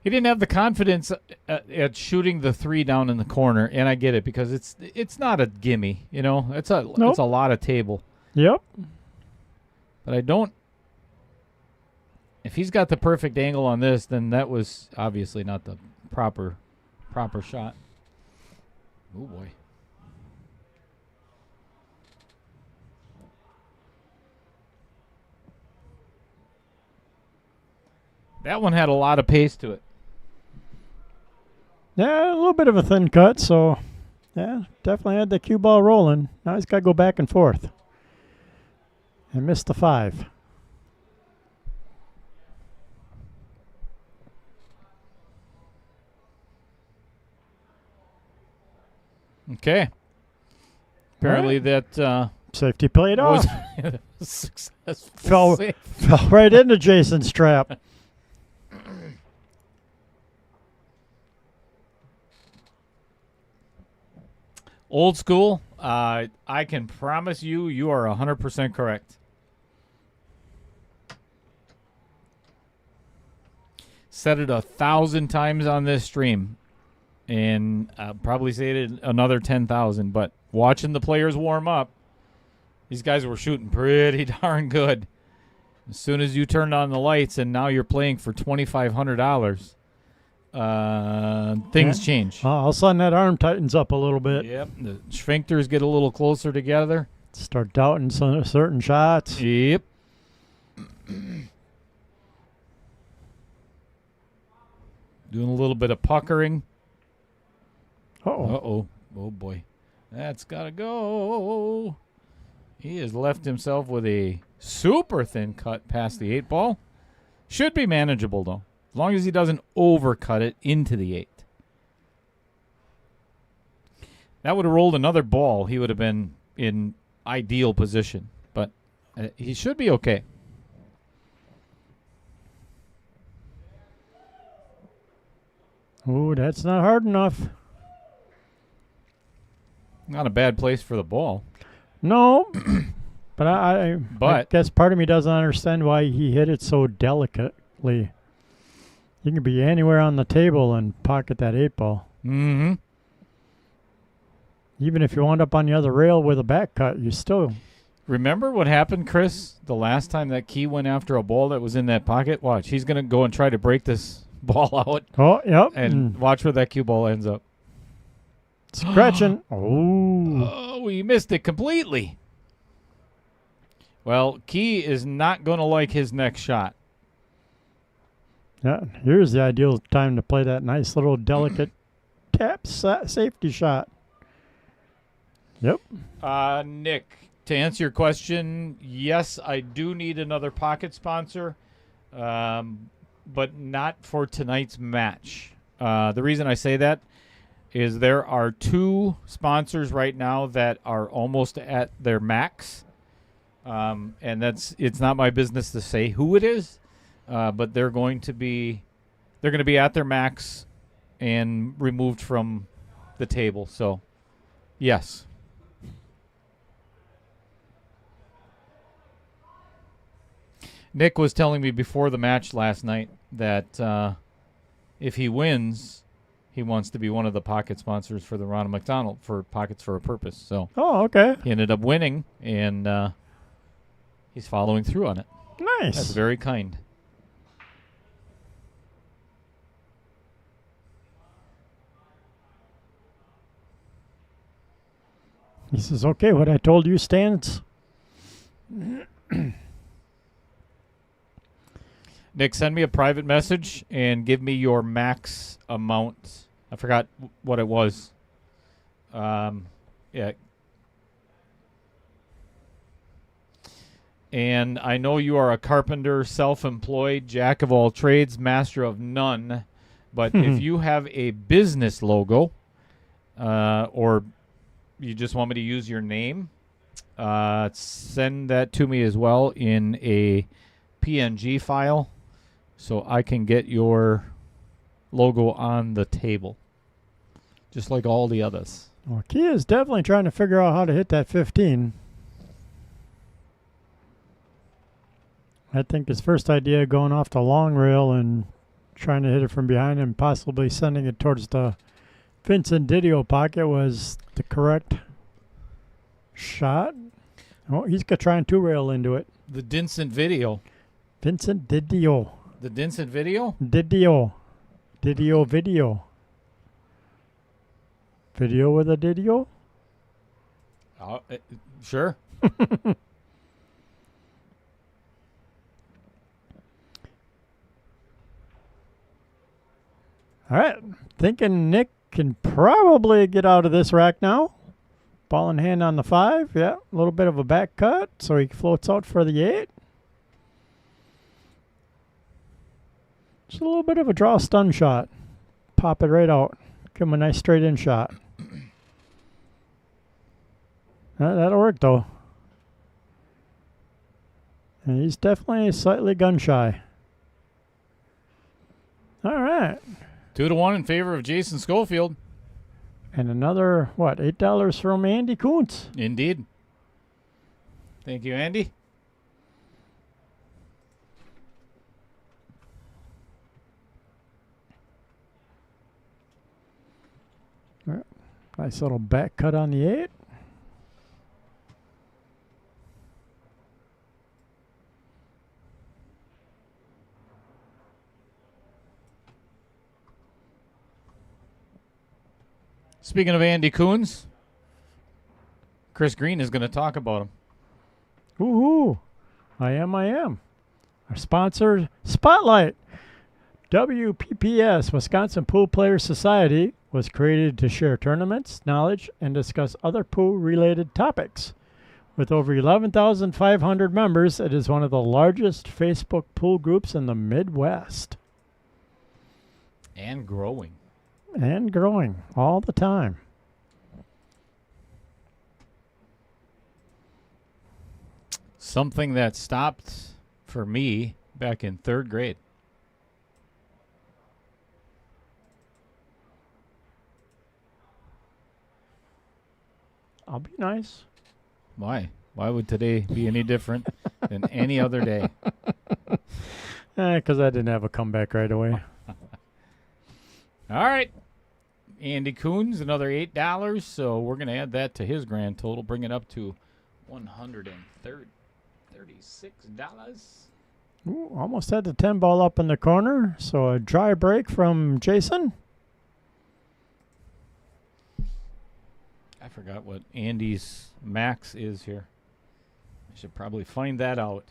[SPEAKER 3] He didn't have the confidence at shooting the 3 down in the corner, and I get it because it's not a gimme, you know. It's a lot of table.
[SPEAKER 4] Yep.
[SPEAKER 3] But I don't. If he's got the perfect angle on this, then that was obviously not the proper shot. Oh boy. That one had a lot of pace to it.
[SPEAKER 4] Yeah, a little bit of a thin cut, so yeah, definitely had the cue ball rolling. Now he's got to go back and forth. And missed the 5.
[SPEAKER 3] Okay. Apparently that
[SPEAKER 4] safety played
[SPEAKER 3] was
[SPEAKER 4] off.
[SPEAKER 3] successful.
[SPEAKER 4] Fell right into Jason's trap.
[SPEAKER 3] Old school, I can promise you are 100% correct. Said it 1,000 times on this stream, and I'll probably say it another 10,000, but watching the players warm up, these guys were shooting pretty darn good. As soon as you turned on the lights and now you're playing for $2,500, things change.
[SPEAKER 4] All of a sudden that arm tightens up a little bit.
[SPEAKER 3] Yep, the sphincters get a little closer together.
[SPEAKER 4] Start doubting some certain shots.
[SPEAKER 3] Yep. Doing a little bit of puckering.
[SPEAKER 4] Uh-oh.
[SPEAKER 3] Oh, boy. That's got to go. He has left himself with a super thin cut past the 8 ball. Should be manageable, though, as long as he doesn't overcut it into the 8. That would have rolled another ball. He would have been in ideal position, but he should be okay.
[SPEAKER 4] Oh, that's not hard enough.
[SPEAKER 3] Not a bad place for the ball.
[SPEAKER 4] No, but I guess part of me doesn't understand why he hit it so delicately. You can be anywhere on the table and pocket that 8 ball.
[SPEAKER 3] Mm-hmm.
[SPEAKER 4] Even if you wound up on the other rail with a back cut, you still...
[SPEAKER 3] Remember what happened, Chris, the last time that Kee went after a ball that was in that pocket? Watch, he's going to go and try to break this ball out.
[SPEAKER 4] Oh, yep.
[SPEAKER 3] And watch where that cue ball ends up.
[SPEAKER 4] Scratching. Oh,
[SPEAKER 3] he missed it completely. Well, Kee is not going to like his next shot.
[SPEAKER 4] Yeah, here's the ideal time to play that nice little delicate tap safety shot. Yep.
[SPEAKER 3] Nick, to answer your question, yes, I do need another pocket sponsor, but not for tonight's match. The reason I say that is there are 2 sponsors right now that are almost at their max, and it's not my business to say who it is, but they're going to be at their max and removed from the table. So, yes. Nick was telling me before the match last night that if he wins, he wants to be one of the pocket sponsors for the Ronald McDonald for Pockets for a Purpose. So,
[SPEAKER 4] okay.
[SPEAKER 3] He ended up winning, and he's following through on it.
[SPEAKER 4] Nice.
[SPEAKER 3] That's very kind.
[SPEAKER 4] He says, okay, what I told you stands.
[SPEAKER 3] Nick, send me a private message and give me your max amount. I forgot what it was. Yeah. And I know you are a carpenter, self-employed, jack of all trades, master of none. But if you have a business logo, or you just want me to use your name, send that to me as well in a PNG file so I can get your logo on the table, just like all the others.
[SPEAKER 4] Well, Kee is definitely trying to figure out how to hit that 15. I think his first idea going off the long rail and trying to hit it from behind and possibly sending it towards the Vincent Didio pocket was the correct shot. Oh, he's got trying to rail into it.
[SPEAKER 3] The Vincent video.
[SPEAKER 4] Vincent Didio.
[SPEAKER 3] The Vincent video?
[SPEAKER 4] Didio. Didio video. Video with a Didio?
[SPEAKER 3] Sure.
[SPEAKER 4] All right. Thinking Nick can probably get out of this rack now. Ball in hand on the 5. Yeah, a little bit of a back cut, so he floats out for the 8. Just a little bit of a draw stun shot. Pop it right out. Give him a nice straight in shot. That'll work, though. And he's definitely slightly gun shy. All right.
[SPEAKER 3] 2-1 in favor of Jason Scofield.
[SPEAKER 4] And another, what, $8 from Andy Kuntz.
[SPEAKER 3] Indeed. Thank you, Andy.
[SPEAKER 4] All right. Nice little back cut on the 8.
[SPEAKER 3] Speaking of Andy Coons, Chris Green is going to talk about him.
[SPEAKER 4] Woohoo! I am. Our sponsor, Spotlight. WPPS, Wisconsin Pool Players Society, was created to share tournaments, knowledge, and discuss other pool-related topics. With over 11,500 members, it is one of the largest Facebook pool groups in the Midwest.
[SPEAKER 3] And growing.
[SPEAKER 4] And growing all the time.
[SPEAKER 3] Something that stopped for me back in 3rd grade.
[SPEAKER 4] I'll be nice.
[SPEAKER 3] Why? Why would today be any different than any other day?
[SPEAKER 4] Because I didn't have a comeback right away.
[SPEAKER 3] All right. Andy Coons, another $8. So we're going to add that to his grand total, bring it up to $136.
[SPEAKER 4] Ooh, almost had the 10 ball up in the corner. So a dry break from Jason.
[SPEAKER 3] I forgot what Andy's max is here. I should probably find that out.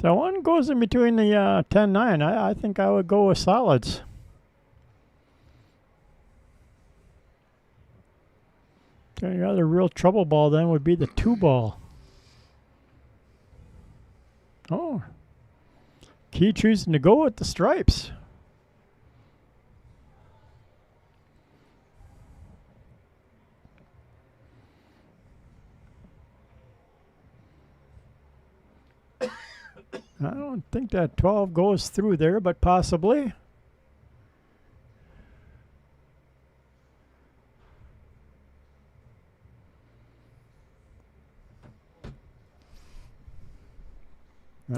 [SPEAKER 4] That one goes in between the 10-9. I think I would go with solids. The only other real trouble ball then would be the 2 ball. Oh. Key choosing to go with the stripes. I don't think that 12 goes through there, but possibly.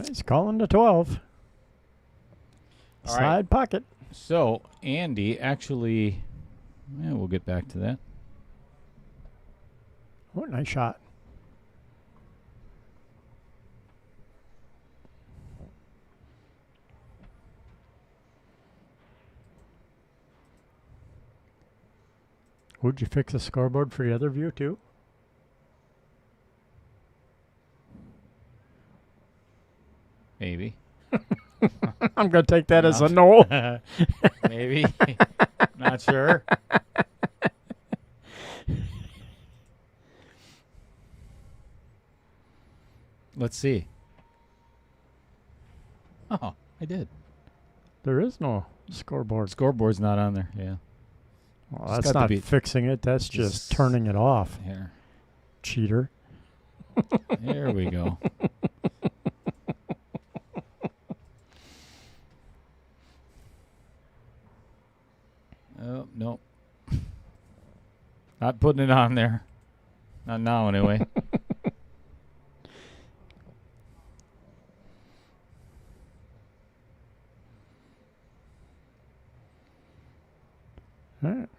[SPEAKER 4] He's calling the 12.
[SPEAKER 3] All
[SPEAKER 4] Side
[SPEAKER 3] right.
[SPEAKER 4] pocket.
[SPEAKER 3] So Andy actually, we'll get back to that.
[SPEAKER 4] Oh, nice shot. Would you fix the scoreboard for the other view too?
[SPEAKER 3] Maybe.
[SPEAKER 4] I'm going to take that as a no.
[SPEAKER 3] Maybe. Not sure. Let's see. Oh, I did.
[SPEAKER 4] There is no scoreboard.
[SPEAKER 3] Scoreboard's not on there. Yeah.
[SPEAKER 4] Well,
[SPEAKER 3] It's
[SPEAKER 4] that's
[SPEAKER 3] got to
[SPEAKER 4] not
[SPEAKER 3] be-
[SPEAKER 4] fixing it. That's just turning it off.
[SPEAKER 3] Here.
[SPEAKER 4] Cheater.
[SPEAKER 3] There we go. Not putting it on there. Not now, anyway.
[SPEAKER 4] All right.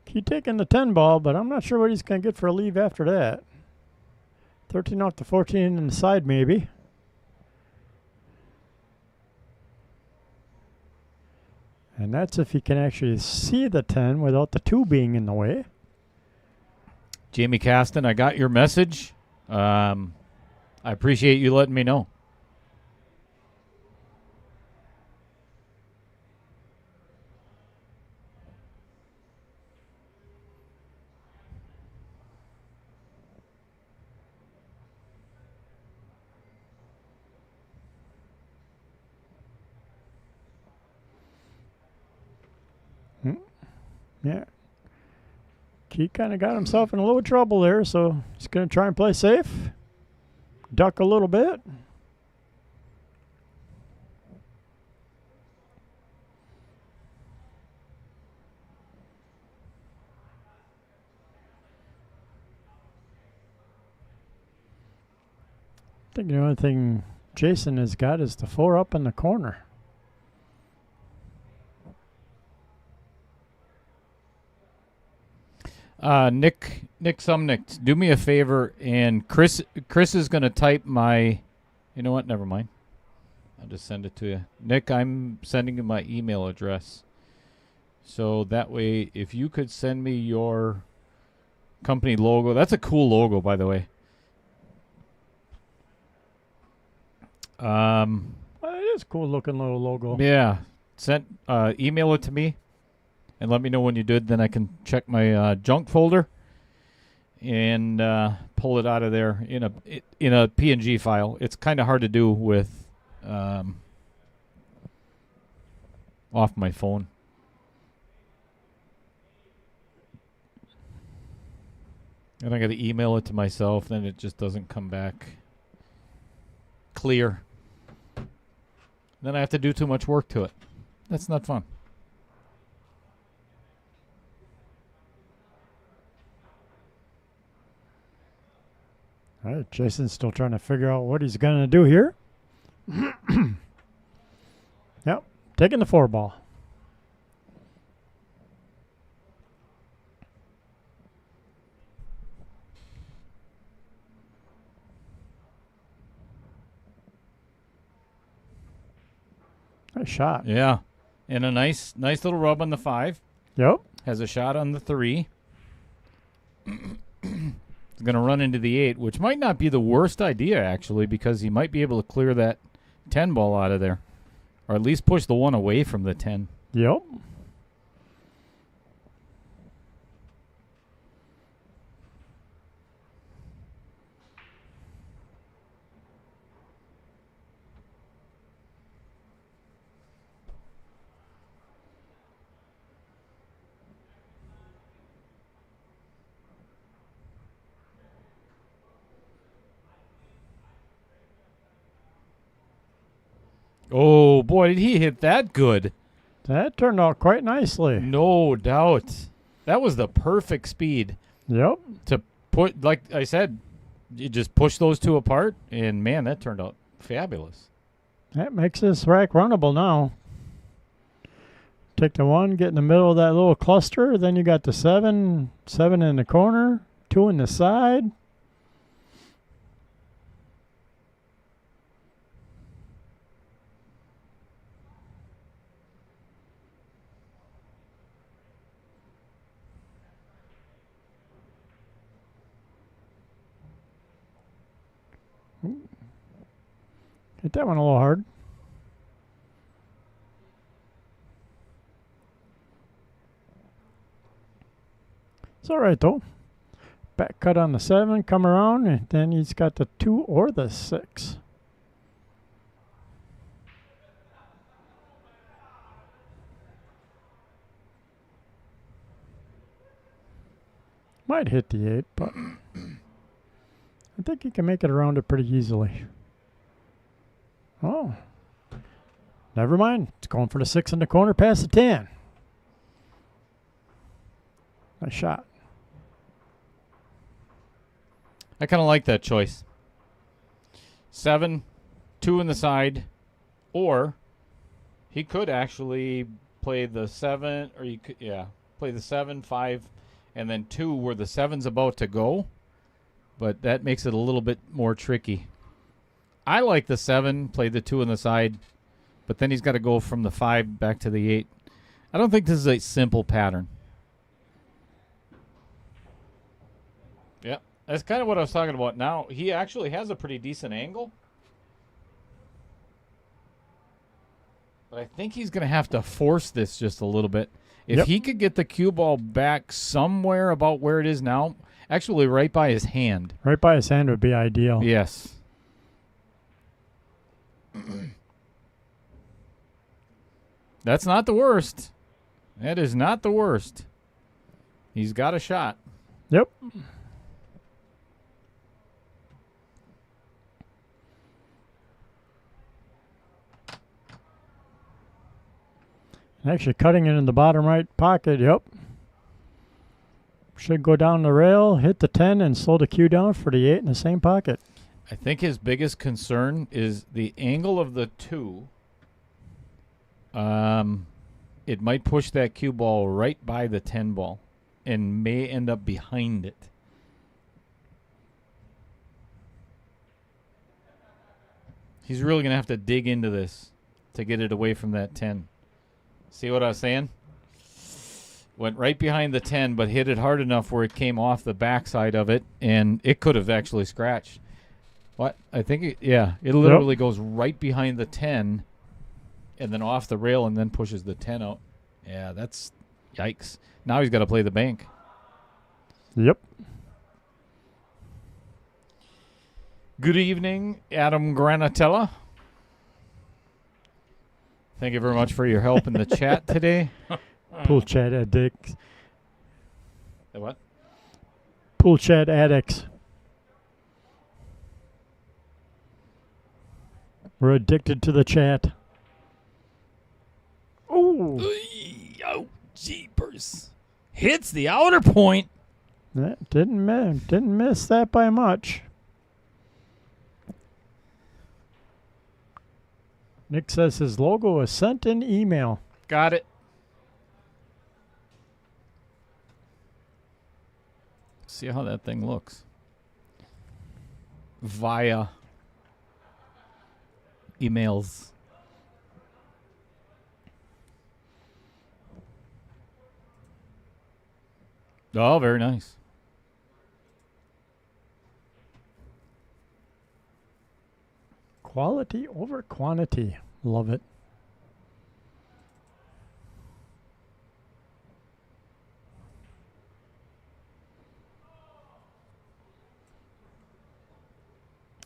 [SPEAKER 4] Keep taking the 10 ball, but I'm not sure what he's going to get for a leave after that. 13 off the 14 in the side, maybe. And that's if he can actually see the 10 without the 2 being in the way.
[SPEAKER 3] Jamie Caston, I got your message. I appreciate you letting me know.
[SPEAKER 4] Yeah. He kind of got himself in a little trouble there, so he's going to try and play safe. Duck a little bit. I think the only thing Jason has got is the 4 up in the corner.
[SPEAKER 3] Nick Sumnick, do me a favor, and Chris is going to type my, you know what, never mind. I'll just send it to you. Nick, I'm sending you my email address. So that way, if you could send me your company logo. That's a cool logo, by the way.
[SPEAKER 4] It is a cool looking little logo.
[SPEAKER 3] Yeah. Email it to me. And let me know when you did. Then I can check my junk folder and pull it out of there in a PNG file. It's kind of hard to do with off my phone. And I got to email it to myself. Then it just doesn't come back clear. Then I have to do too much work to it. That's not fun.
[SPEAKER 4] All right, Jason's still trying to figure out what he's going to do here. Yep, taking the 4 ball. Nice shot.
[SPEAKER 3] Yeah. And a nice little rub on the 5.
[SPEAKER 4] Yep.
[SPEAKER 3] Has a shot on the 3. He's going to run into the 8, which might not be the worst idea, actually, because he might be able to clear that 10 ball out of there. Or at least push the 1 away from the 10.
[SPEAKER 4] Yep.
[SPEAKER 3] Oh, boy, did he hit that good.
[SPEAKER 4] That turned out quite nicely.
[SPEAKER 3] No doubt. That was the perfect speed.
[SPEAKER 4] Yep.
[SPEAKER 3] To put, like I said, you just push those 2 apart, and, man, that turned out fabulous.
[SPEAKER 4] That makes this rack runnable now. Take the 1, get in the middle of that little cluster, then you got the 7 in the corner, 2 in the side. Hit that one a little hard. It's all right, though. Back cut on the 7, come around, and then he's got the 2 or the 6. Might hit the 8, but I think he can make it around it pretty easily. Oh, never mind. It's going for the 6 in the corner past the 10. Nice shot.
[SPEAKER 3] I kind of like that choice. 7, 2 in the side, or he could actually play the 7, or you could, play the 7, 5, and then 2 where the 7's about to go. But that makes it a little bit more tricky. I like the 7, play the 2 in the side, but then he's got to go from the 5 back to the 8. I don't think this is a simple pattern. Yeah, that's kind of what I was talking about. Now, he actually has a pretty decent angle. But I think he's going to have to force this just a little bit. If he could get the cue ball back somewhere about where it is now, actually right by his hand.
[SPEAKER 4] Right by his hand would be ideal.
[SPEAKER 3] Yes. That's not the worst. That is not the worst. He's got a shot.
[SPEAKER 4] Yep. Actually cutting it in the bottom right pocket, yep. Should go down the rail, hit the 10, and slow the cue down for the 8 in the same pocket.
[SPEAKER 3] I think his biggest concern is the angle of the 2. It might push that cue ball right by the 10 ball and may end up behind it. He's really going to have to dig into this to get it away from that 10. See what I was saying? Went right behind the 10, but hit it hard enough where it came off the backside of it, and it could have actually scratched. What? I think, it literally goes right behind the 10 and then off the rail and then pushes the 10 out. Yeah, that's yikes. Now he's got to play the bank.
[SPEAKER 4] Yep.
[SPEAKER 3] Good evening, Adam Granatella. Thank you very much for your help in the chat today.
[SPEAKER 4] Pool chat addicts.
[SPEAKER 3] The what?
[SPEAKER 4] Pool chat addicts. We're addicted to the chat. Oh,
[SPEAKER 3] jeepers. Hits the outer point.
[SPEAKER 4] That didn't miss that by much. Nick says his logo was sent in email.
[SPEAKER 3] Got it. See how that thing looks. Via emails. Oh, very nice.
[SPEAKER 4] Quality over quantity. Love it.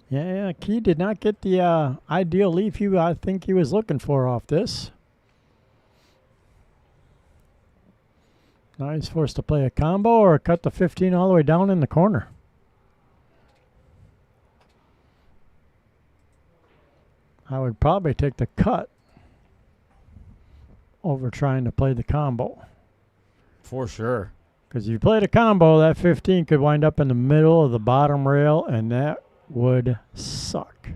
[SPEAKER 4] Yeah, Kee did not get the ideal leaf I think he was looking for off this. Now he's forced to play a combo or cut the 15 all the way down in the corner. I would probably take the cut over trying to play the combo.
[SPEAKER 3] For sure.
[SPEAKER 4] Because if you played a combo, that 15 could wind up in the middle of the bottom rail, and that would suck.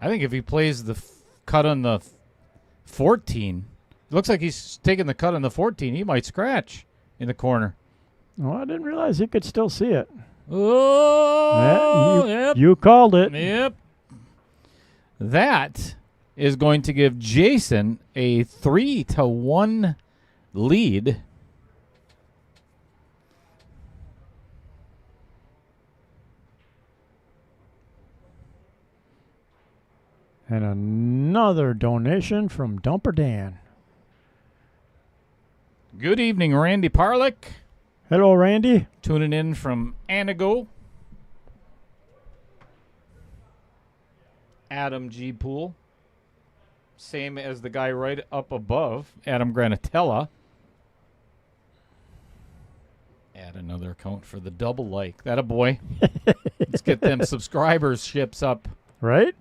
[SPEAKER 3] I think if he plays the cut on the 14, it looks like he's taking the cut on the 14. He might scratch in the corner.
[SPEAKER 4] Oh, I didn't realize he could still see it.
[SPEAKER 3] Oh,
[SPEAKER 4] yeah, you called it.
[SPEAKER 3] Yep. That is going to give Jason a 3-1 lead.
[SPEAKER 4] And another donation from Dumper Dan.
[SPEAKER 3] Good evening, Randy Parlick.
[SPEAKER 4] Hello, Randy.
[SPEAKER 3] Tuning in from Anago. Adam G. Poole. Same as the guy right up above, Adam Granatella. Add another account for the double like. That a boy. Let's get them subscribers ships up.
[SPEAKER 4] Right?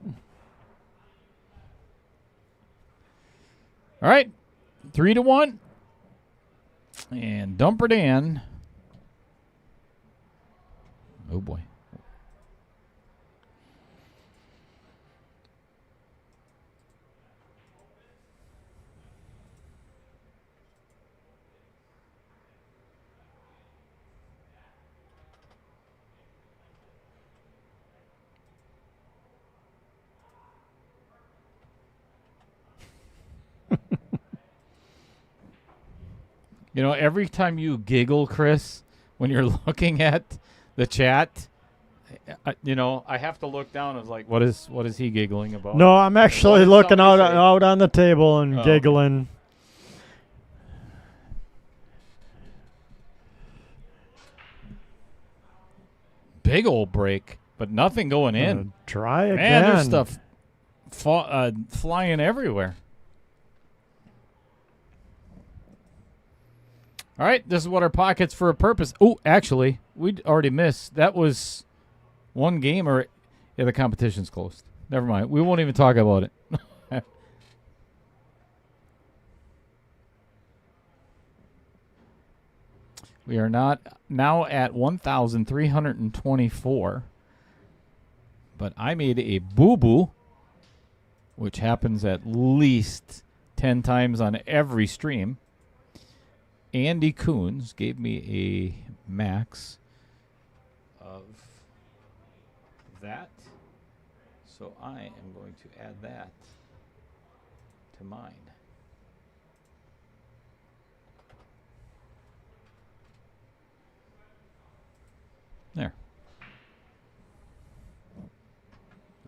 [SPEAKER 3] All right. 3-1. And Dumper Dan. Oh, boy. You know, every time you giggle, Chris, when you're looking at the chat, I have to look down. I was like, what is he giggling about?
[SPEAKER 4] No, I'm actually looking
[SPEAKER 3] somebody say?
[SPEAKER 4] out on the table and
[SPEAKER 3] Oh.
[SPEAKER 4] giggling.
[SPEAKER 3] Big old break, but nothing going in.
[SPEAKER 4] Try again.
[SPEAKER 3] Man, there's stuff flying everywhere. All right, this is what our pockets for a purpose. Oh, actually, we'd already missed. That was one game, or the competition's closed. Never mind. We won't even talk about it. We are now at 1,324. But I made a boo-boo, which happens at least 10 times on every stream. Andy Coons gave me a max of that. So I am going to add that to mine. There.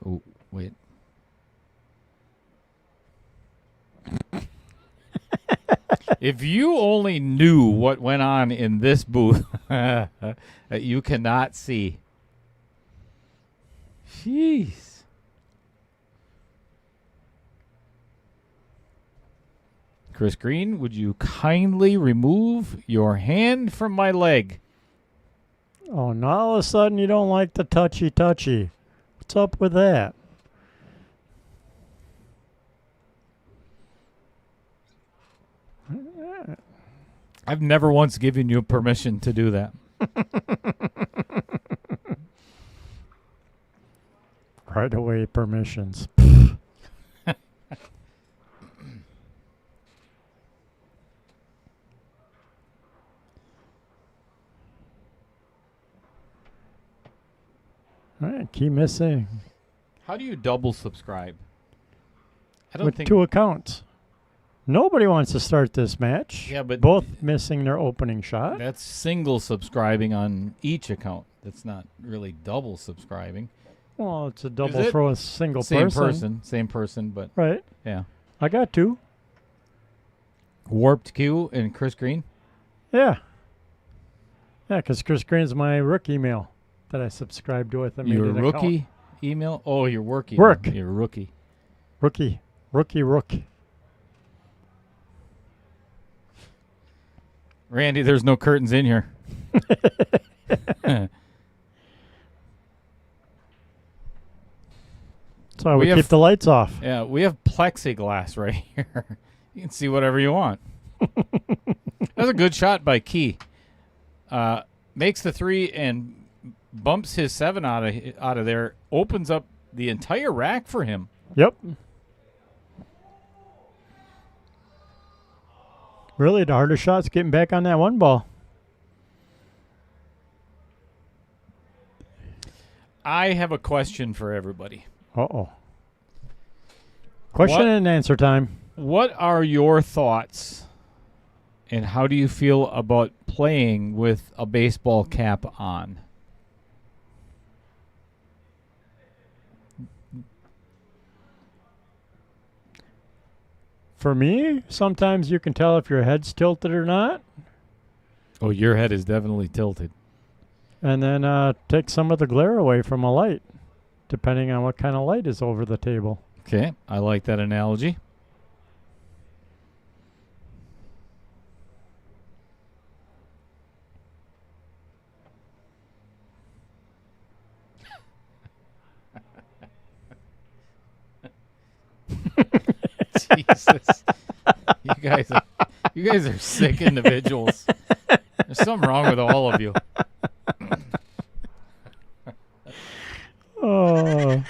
[SPEAKER 3] Oh, wait. If you only knew what went on in this booth that you cannot see. Jeez. Chris Green, would you kindly remove your hand from my leg?
[SPEAKER 4] Oh, now all of a sudden you don't like the touchy. What's up with that?
[SPEAKER 3] I've never once given you permission to do that.
[SPEAKER 4] Right away permissions. All right, keep missing.
[SPEAKER 3] How do you double subscribe? I don't
[SPEAKER 4] With
[SPEAKER 3] think
[SPEAKER 4] 2 accounts. Nobody wants to start this match.
[SPEAKER 3] Yeah, but
[SPEAKER 4] both missing their opening shot.
[SPEAKER 3] that's single subscribing on each account. That's not really double subscribing.
[SPEAKER 4] Well, it's a double
[SPEAKER 3] it?
[SPEAKER 4] for a single
[SPEAKER 3] Same person, but
[SPEAKER 4] Right.
[SPEAKER 3] yeah.
[SPEAKER 4] I got 2.
[SPEAKER 3] Warped Q and Chris Green.
[SPEAKER 4] Yeah. Yeah, because Chris Green's my work email that I subscribed to with.
[SPEAKER 3] Your rookie email? Oh, your work email.
[SPEAKER 4] Work.
[SPEAKER 3] Your rookie.
[SPEAKER 4] Rookie.
[SPEAKER 3] Randy, there's no curtains in here.
[SPEAKER 4] That's why we
[SPEAKER 3] have-
[SPEAKER 4] keep the lights off.
[SPEAKER 3] Yeah, we have plexiglass right here. You can see whatever you want. That's a good shot by Kee. Makes the 3 and bumps his 7 out of there. Opens up the entire rack for him.
[SPEAKER 4] Yep. Really, the hardest shot's getting back on that 1 ball.
[SPEAKER 3] I have a question for everybody.
[SPEAKER 4] Uh-oh. Question and answer time.
[SPEAKER 3] What are your thoughts and how do you feel about playing with a baseball cap on?
[SPEAKER 4] For me, sometimes you can tell if your head's tilted or not.
[SPEAKER 3] Oh, your head is definitely tilted.
[SPEAKER 4] And then take some of the glare away from a light, depending on what kind of light is over the table.
[SPEAKER 3] Okay, I like that analogy. Jesus. You guys are sick individuals. There's something wrong with all of you.
[SPEAKER 4] Oh.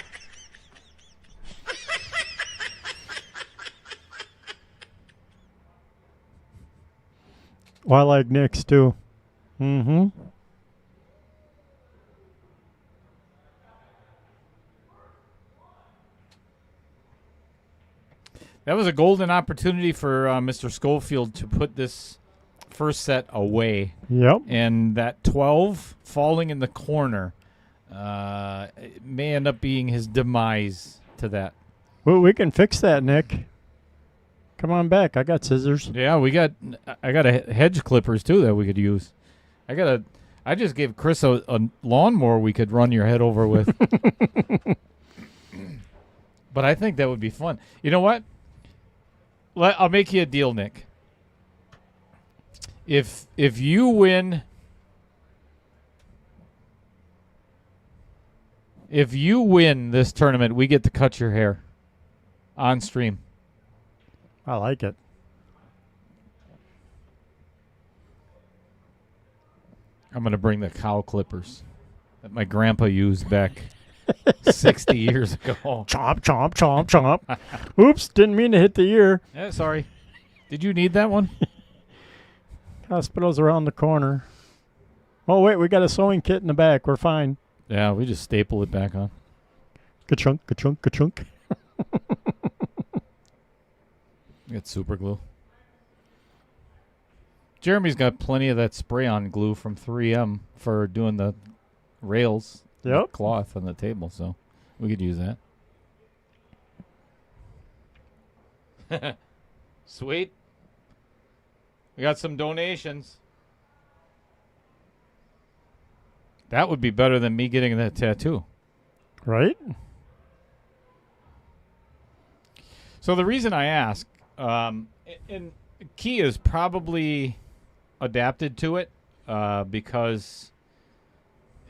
[SPEAKER 4] Well, I like Nick's too. Mm-hmm.
[SPEAKER 3] That was a golden opportunity for Mr. Scofield to put this first set away.
[SPEAKER 4] Yep.
[SPEAKER 3] And that 12 falling in the corner it may end up being his demise to that.
[SPEAKER 4] Well, we can fix that, Nick. Come on back. I got scissors.
[SPEAKER 3] Yeah, I got a hedge clippers too that we could use. I just gave Chris a lawnmower we could run your head over with. But I think that would be fun. You know what? I'll make you a deal, Nick. If you win, this tournament, we get to cut your hair on stream.
[SPEAKER 4] I like it.
[SPEAKER 3] I'm going to bring the cow clippers that my grandpa used back 60 years ago.
[SPEAKER 4] Chomp, chomp, chomp, chomp. Oops, didn't mean to hit the ear.
[SPEAKER 3] Yeah, sorry. Did you need that one?
[SPEAKER 4] Hospital's around the corner. Oh, wait, we got a sewing kit in the back. We're fine.
[SPEAKER 3] Yeah, we just staple it back on.
[SPEAKER 4] Ka-chunk, ka-chunk, ka-chunk.
[SPEAKER 3] Get super glue. Jeremy's got plenty of that spray-on glue from 3M for doing the rails,
[SPEAKER 4] Yep.
[SPEAKER 3] cloth on the table, so we could use that. Sweet. We got some donations. That would be better than me getting that tattoo.
[SPEAKER 4] Right?
[SPEAKER 3] So the reason I ask, and Kee is probably adapted to it because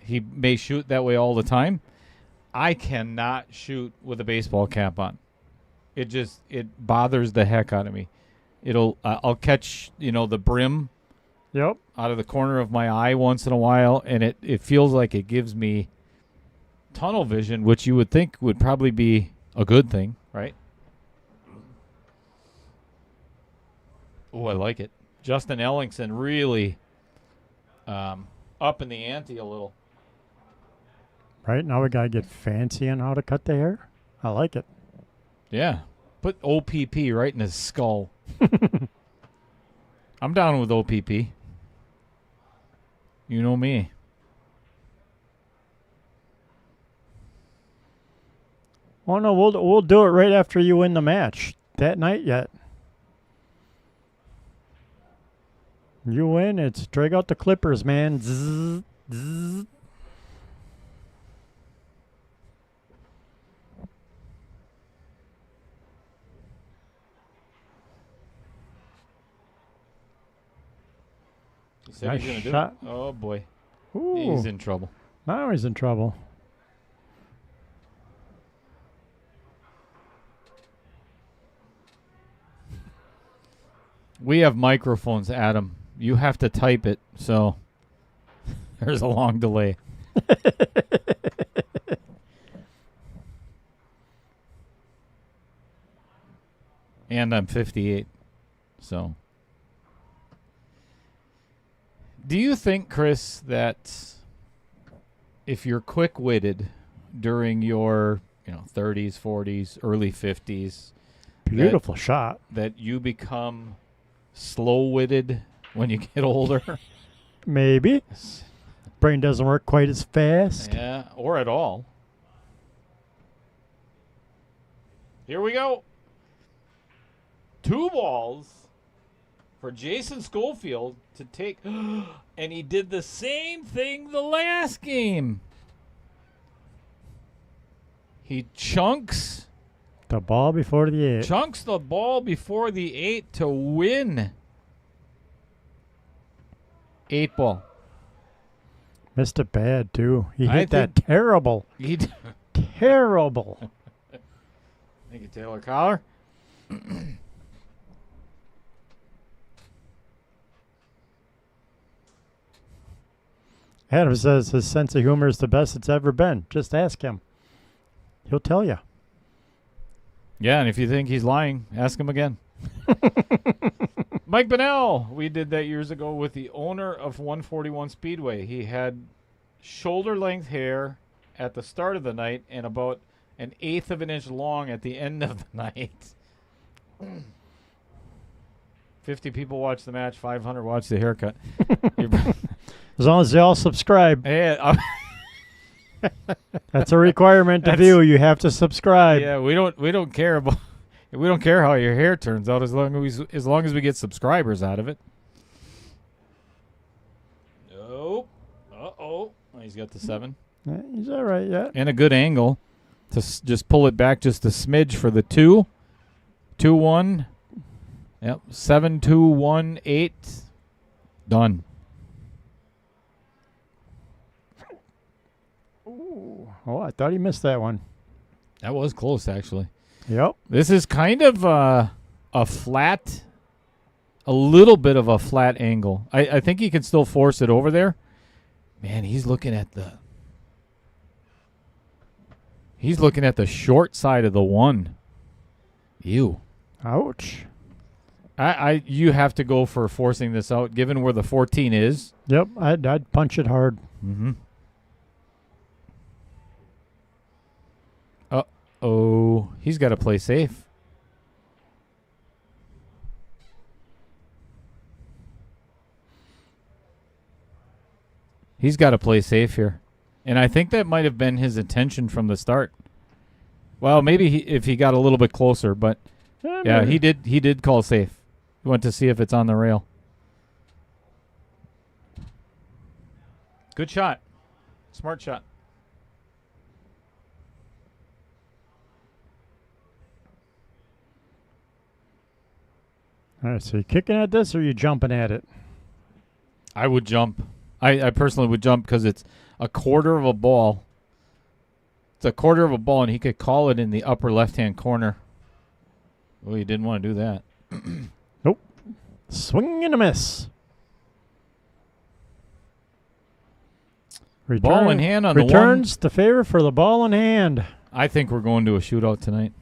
[SPEAKER 3] he may shoot that way all the time. I cannot shoot with a baseball cap on. It bothers the heck out of me. I'll catch the brim
[SPEAKER 4] Yep.
[SPEAKER 3] out of the corner of my eye once in a while, and it feels like it gives me tunnel vision, which you would think would probably be a good thing, right? Oh, I like it. Justin Ellingson really up in the ante a little.
[SPEAKER 4] Right, now we got to get fancy on how to cut the hair. I like it.
[SPEAKER 3] Yeah. Put OPP right in his skull. I'm down with OPP. You know me.
[SPEAKER 4] Oh, no, we'll do it right after you win the match. That night yet. You win, it's drag out the clippers, man. Zzz, zzz.
[SPEAKER 3] He said
[SPEAKER 4] Nice
[SPEAKER 3] he's gonna do
[SPEAKER 4] shot.
[SPEAKER 3] it. Oh boy,
[SPEAKER 4] Ooh,
[SPEAKER 3] he's in trouble.
[SPEAKER 4] now he's in trouble.
[SPEAKER 3] We have microphones, Adam. You have to type it, so there's a long delay. And I'm 58, so. Do you think, Chris, that if you're quick-witted during your 30s, 40s, early 50s,
[SPEAKER 4] Beautiful shot.
[SPEAKER 3] that you become slow-witted when you get older?
[SPEAKER 4] Maybe. Brain doesn't work quite as fast.
[SPEAKER 3] Yeah, or at all. Here we go. 2 balls for Jason Scofield to take. And he did the same thing the last game. He chunks
[SPEAKER 4] The ball before the 8.
[SPEAKER 3] the ball before the 8 to win. 8 ball.
[SPEAKER 4] Missed it bad, too. He
[SPEAKER 3] I
[SPEAKER 4] hit that terrible.
[SPEAKER 3] He
[SPEAKER 4] Terrible.
[SPEAKER 3] Thank you, Taylor Collar.
[SPEAKER 4] Adam says his sense of humor is the best it's ever been. Just ask him. He'll tell you.
[SPEAKER 3] Yeah, and if you think he's lying, ask him again. Mike Bennell. We did that years ago with the owner of 141 Speedway. He had shoulder-length hair at the start of the night and about an eighth of an inch long at the end of the night. 50 people watched the match, 500 watched the haircut.
[SPEAKER 4] As long as they all subscribe.
[SPEAKER 3] Yeah,
[SPEAKER 4] That's a requirement to view. You have to subscribe.
[SPEAKER 3] yeah, we don't care about we don't care how your hair turns out as long as we get subscribers out of it. Nope. Uh-oh. He's got the 7.
[SPEAKER 4] Yeah, he's all right, yeah.
[SPEAKER 3] And a good angle to just pull it back just a smidge for the 2. 2-1. Yep. 7-2-1-8. Done.
[SPEAKER 4] Ooh. Oh, I thought he missed that one.
[SPEAKER 3] That was close, actually.
[SPEAKER 4] Yep.
[SPEAKER 3] This is kind of a little bit of a flat angle. I think he can still force it over there. Man, he's looking at the short side of the 1. Ew.
[SPEAKER 4] Ouch.
[SPEAKER 3] You have to go for forcing this out, given where the 14 is.
[SPEAKER 4] Yep, I'd punch it hard.
[SPEAKER 3] Mm-hmm. Uh-oh. He's got to play safe. He's got to play safe here. And I think that might have been his intention from the start. Well, maybe if he got a little bit closer, but yeah, he did call safe. He went to see if it's on the rail. Good shot. Smart shot.
[SPEAKER 4] All right, so you kicking at this or you jumping at it?
[SPEAKER 3] I would jump. I personally would jump because it's a quarter of a ball. It's a quarter of a ball, and he could call it in the upper left-hand corner. Oh, he didn't want to do that.
[SPEAKER 4] Nope. Swing and a miss.
[SPEAKER 3] Ball in hand on the 1.
[SPEAKER 4] Returns the favor for the ball in hand.
[SPEAKER 3] I think we're going to a shootout tonight,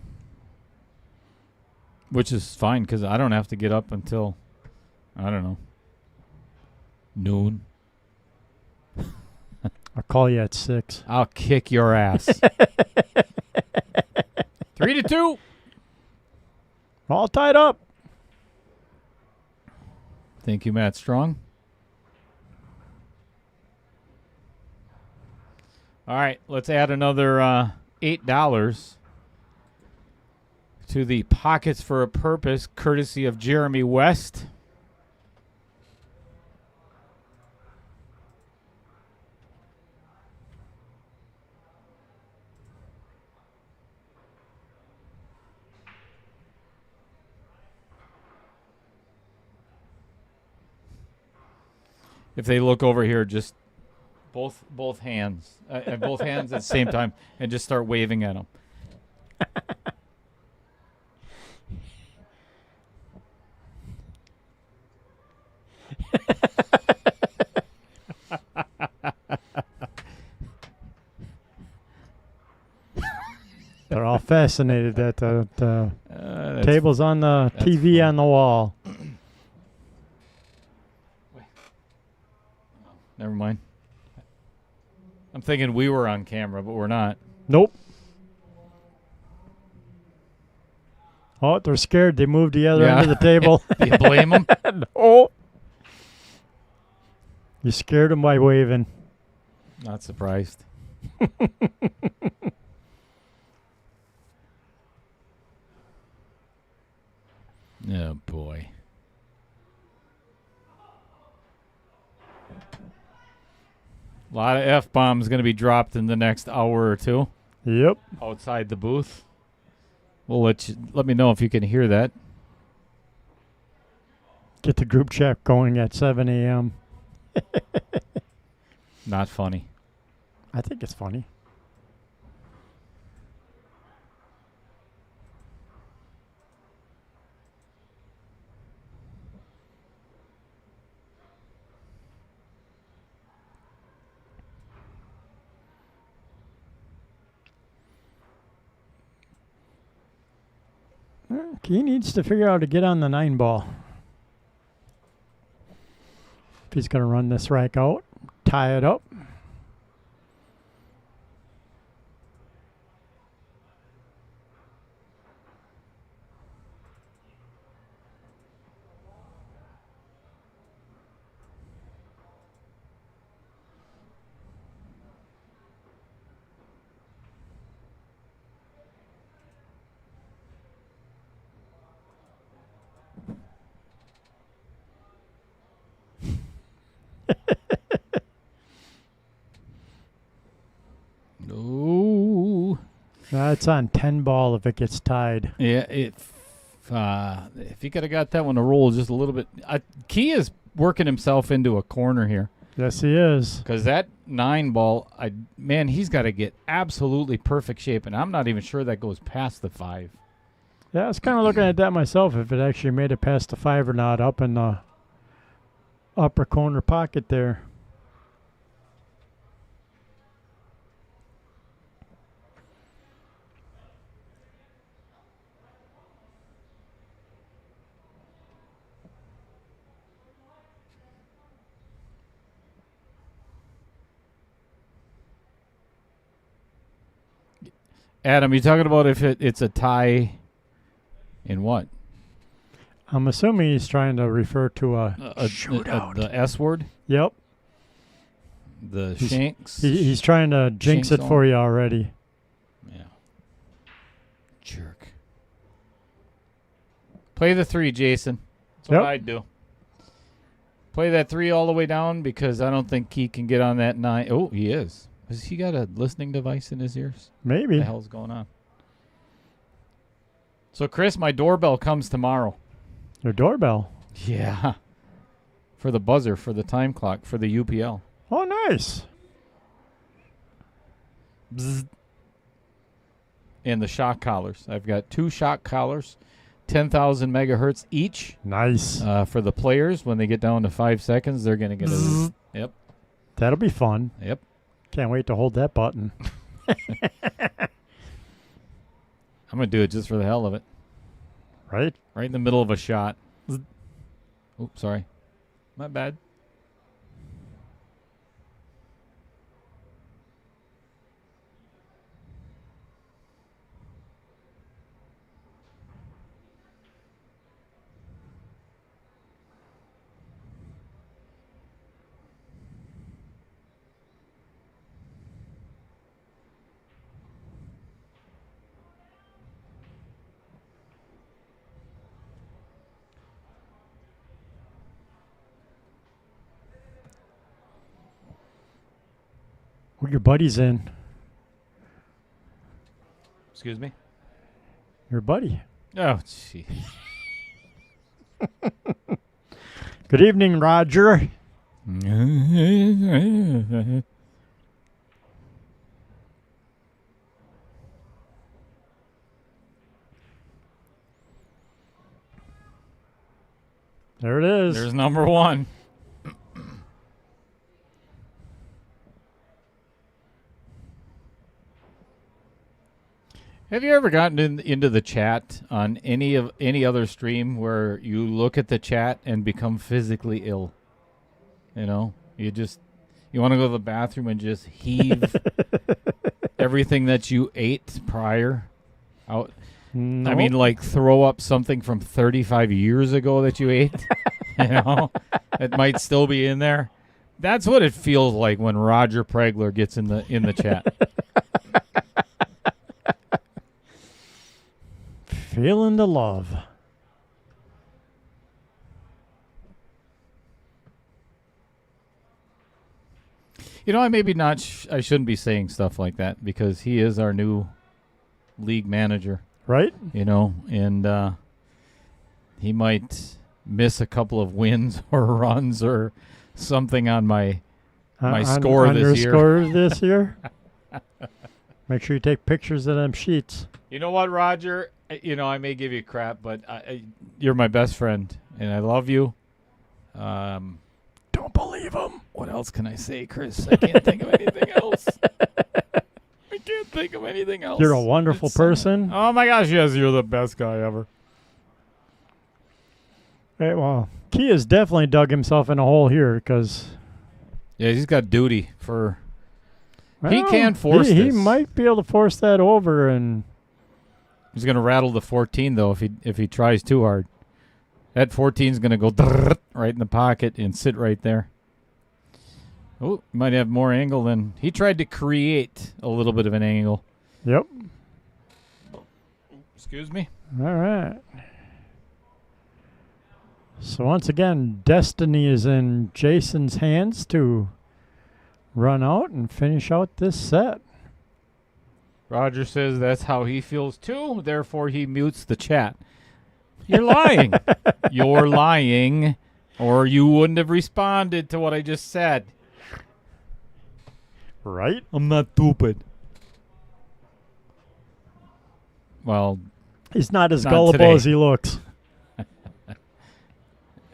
[SPEAKER 3] which is fine because I don't have to get up until, I don't know, noon.
[SPEAKER 4] I'll call you at 6.
[SPEAKER 3] I'll kick your ass. 3-2.
[SPEAKER 4] All tied up.
[SPEAKER 3] Thank you, Matt Strong. All right, let's add another $8 to the Pockets for a Purpose, courtesy of Jeremy West. If they look over here, just both hands, both hands at the same time, and just start waving at them.
[SPEAKER 4] They're all fascinated that the table's on the TV
[SPEAKER 3] funny.
[SPEAKER 4] on the wall.
[SPEAKER 3] Never mind. I'm thinking we were on camera, but we're not.
[SPEAKER 4] Nope. Oh, they're scared. They moved the other end of the table.
[SPEAKER 3] Do you blame them?
[SPEAKER 4] No. You scared them by waving.
[SPEAKER 3] Not surprised. Oh, boy. A lot of F-bombs going to be dropped in the next hour or two
[SPEAKER 4] Yep.
[SPEAKER 3] outside the booth. We'll let me know if you can hear that.
[SPEAKER 4] Get the group chat going at 7 a.m.
[SPEAKER 3] Not funny.
[SPEAKER 4] I think it's funny. Kee needs to figure out how to get on the 9 ball. If he's going to run this rack out, tie it up.
[SPEAKER 3] No.
[SPEAKER 4] It's on 10 ball if it gets tied.
[SPEAKER 3] Yeah, if he could have got that one to roll just a little bit. Kee is working himself into a corner here.
[SPEAKER 4] Yes, he is.
[SPEAKER 3] Because that 9 ball, man, he's got to get absolutely perfect shape, and I'm not even sure that goes past the 5.
[SPEAKER 4] Yeah, I was kind of looking at that myself, if it actually made it past the 5 or not, up in the upper corner pocket there.
[SPEAKER 3] Adam, you talking about if it's a tie in what?
[SPEAKER 4] I'm assuming he's trying to refer to a shootout.
[SPEAKER 3] The S word?
[SPEAKER 4] Yep.
[SPEAKER 3] The shanks?
[SPEAKER 4] He's trying to jinx it for you already.
[SPEAKER 3] Yeah. Jerk. Play the 3, Jason. That's what I'd do. Play that 3 all the way down because I don't think he can get on that 9. Oh, he is. Has he got a listening device in his ears?
[SPEAKER 4] Maybe.
[SPEAKER 3] What the hell's going on? So, Chris, my doorbell comes tomorrow.
[SPEAKER 4] Your doorbell?
[SPEAKER 3] Yeah. For the buzzer, for the time clock, for the UPL.
[SPEAKER 4] Oh, nice.
[SPEAKER 3] Bzz. And the shock collars. I've got 2 shock collars, 10,000 megahertz each.
[SPEAKER 4] Nice.
[SPEAKER 3] For the players, when they get down to 5 seconds, they're going to get a... Yep.
[SPEAKER 4] That'll be fun.
[SPEAKER 3] Yep.
[SPEAKER 4] Can't wait to hold that button.
[SPEAKER 3] I'm going to do it just for the hell of it.
[SPEAKER 4] Right?
[SPEAKER 3] Right in the middle of a shot. Oops, sorry. My bad.
[SPEAKER 4] Who your buddy's in?
[SPEAKER 3] Excuse me?
[SPEAKER 4] Your buddy.
[SPEAKER 3] Oh, gee.
[SPEAKER 4] Good evening, Roger. There it is.
[SPEAKER 3] There's number 1. Have you ever gotten into the chat on any other stream where you look at the chat and become physically ill? You know, you want to go to the bathroom and just heave everything that you ate prior out.
[SPEAKER 4] Nope.
[SPEAKER 3] I mean, like throw up something from 35 years ago that you ate. You know, it might still be in there. That's what it feels like when Roger Pregler gets in the chat.
[SPEAKER 4] Feeling the love.
[SPEAKER 3] You know, I maybe not. I shouldn't be saying stuff like that because he is our new league manager,
[SPEAKER 4] right?
[SPEAKER 3] You know, and he might miss a couple of wins or runs or something on my score
[SPEAKER 4] on
[SPEAKER 3] this
[SPEAKER 4] your
[SPEAKER 3] year.
[SPEAKER 4] Score this year. Make sure you take pictures of them sheets.
[SPEAKER 3] You know what, Roger? You know, I may give you crap, but you're my best friend, and I love you.
[SPEAKER 4] Don't believe him.
[SPEAKER 3] What else can I say, Chris? I can't think of anything else. I can't think of anything else.
[SPEAKER 4] You're a wonderful person.
[SPEAKER 3] Oh, my gosh, yes, you're the best guy ever.
[SPEAKER 4] Okay, well, Key has definitely dug himself in a hole here because
[SPEAKER 3] Yeah, he's got duty for. He can force
[SPEAKER 4] He
[SPEAKER 3] this.
[SPEAKER 4] might be able to force that over, and
[SPEAKER 3] He's going to rattle the 14 though if he tries too hard. That 14 is going to go right in the pocket and sit right there. Oh, might have more angle than he tried to create a little bit of an angle.
[SPEAKER 4] yep.
[SPEAKER 3] Excuse me.
[SPEAKER 4] All right. So once again, destiny is in Jason's hands to run out and finish out this set.
[SPEAKER 3] Roger says that's how he feels too, therefore he mutes the chat. You're lying. You're lying, or you wouldn't have responded to what I just said.
[SPEAKER 4] Right?
[SPEAKER 3] I'm not stupid. Well,
[SPEAKER 4] He's not as
[SPEAKER 3] Not
[SPEAKER 4] gullible
[SPEAKER 3] today.
[SPEAKER 4] as he looks.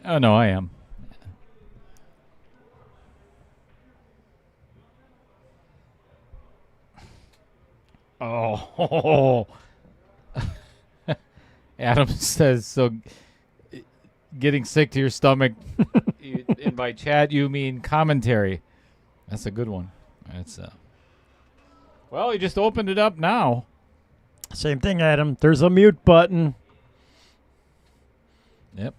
[SPEAKER 3] oh no, I am. Oh. Adam says, so getting sick to your stomach, and by chat you mean commentary. That's a good one. That's well, you just opened it up now.
[SPEAKER 4] Same thing, Adam. There's a mute button.
[SPEAKER 3] Yep.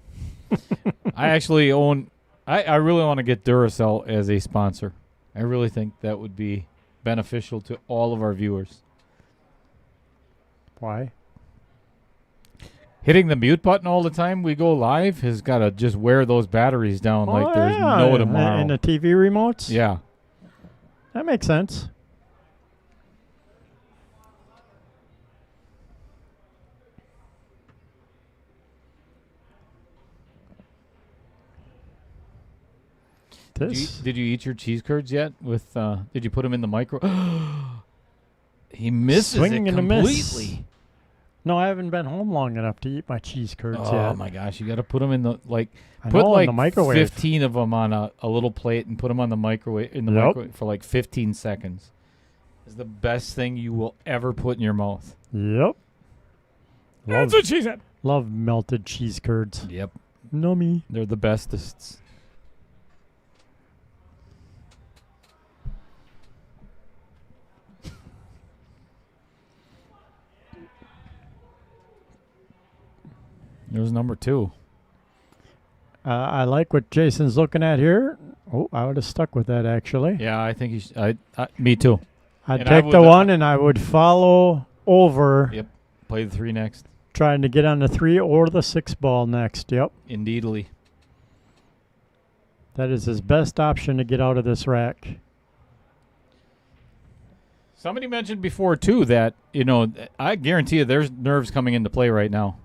[SPEAKER 3] I actually own. I really want to get Duracell as a sponsor. I really think that would be beneficial to all of our viewers.
[SPEAKER 4] Why?
[SPEAKER 3] Hitting the mute button all the time we go live has got to just wear those batteries down like there's no tomorrow.
[SPEAKER 4] And the TV remotes?
[SPEAKER 3] Yeah.
[SPEAKER 4] That makes sense.
[SPEAKER 3] Did you eat your cheese curds yet? With did you put them in the micro? He misses
[SPEAKER 4] Swing
[SPEAKER 3] it
[SPEAKER 4] and a miss.
[SPEAKER 3] completely.
[SPEAKER 4] No, I haven't been home long enough to eat my cheese curds
[SPEAKER 3] Oh
[SPEAKER 4] yet.
[SPEAKER 3] my gosh, you got to put them in the
[SPEAKER 4] I
[SPEAKER 3] put
[SPEAKER 4] know, in
[SPEAKER 3] like
[SPEAKER 4] the microwave.
[SPEAKER 3] 15 of them on a little plate and put them on the microwave microwave for like 15 seconds. It's the best thing you will ever put in your mouth.
[SPEAKER 4] Yep.
[SPEAKER 3] That's what she said.
[SPEAKER 4] Love melted cheese curds.
[SPEAKER 3] Yep,
[SPEAKER 4] Nummy.
[SPEAKER 3] they're the bestest. There's number 2.
[SPEAKER 4] I like what Jason's looking at here. Oh, I would have stuck with that, actually.
[SPEAKER 3] Yeah, I think me too.
[SPEAKER 4] I'd
[SPEAKER 3] And I
[SPEAKER 4] take the
[SPEAKER 3] would,
[SPEAKER 4] one, and I would follow over,
[SPEAKER 3] Yep. Play the 3 next.
[SPEAKER 4] trying to get on the 3 or the 6 ball next. Yep.
[SPEAKER 3] Indeedly.
[SPEAKER 4] That is his best option to get out of this rack.
[SPEAKER 3] Somebody mentioned before, too, that, I guarantee you there's nerves coming into play right now.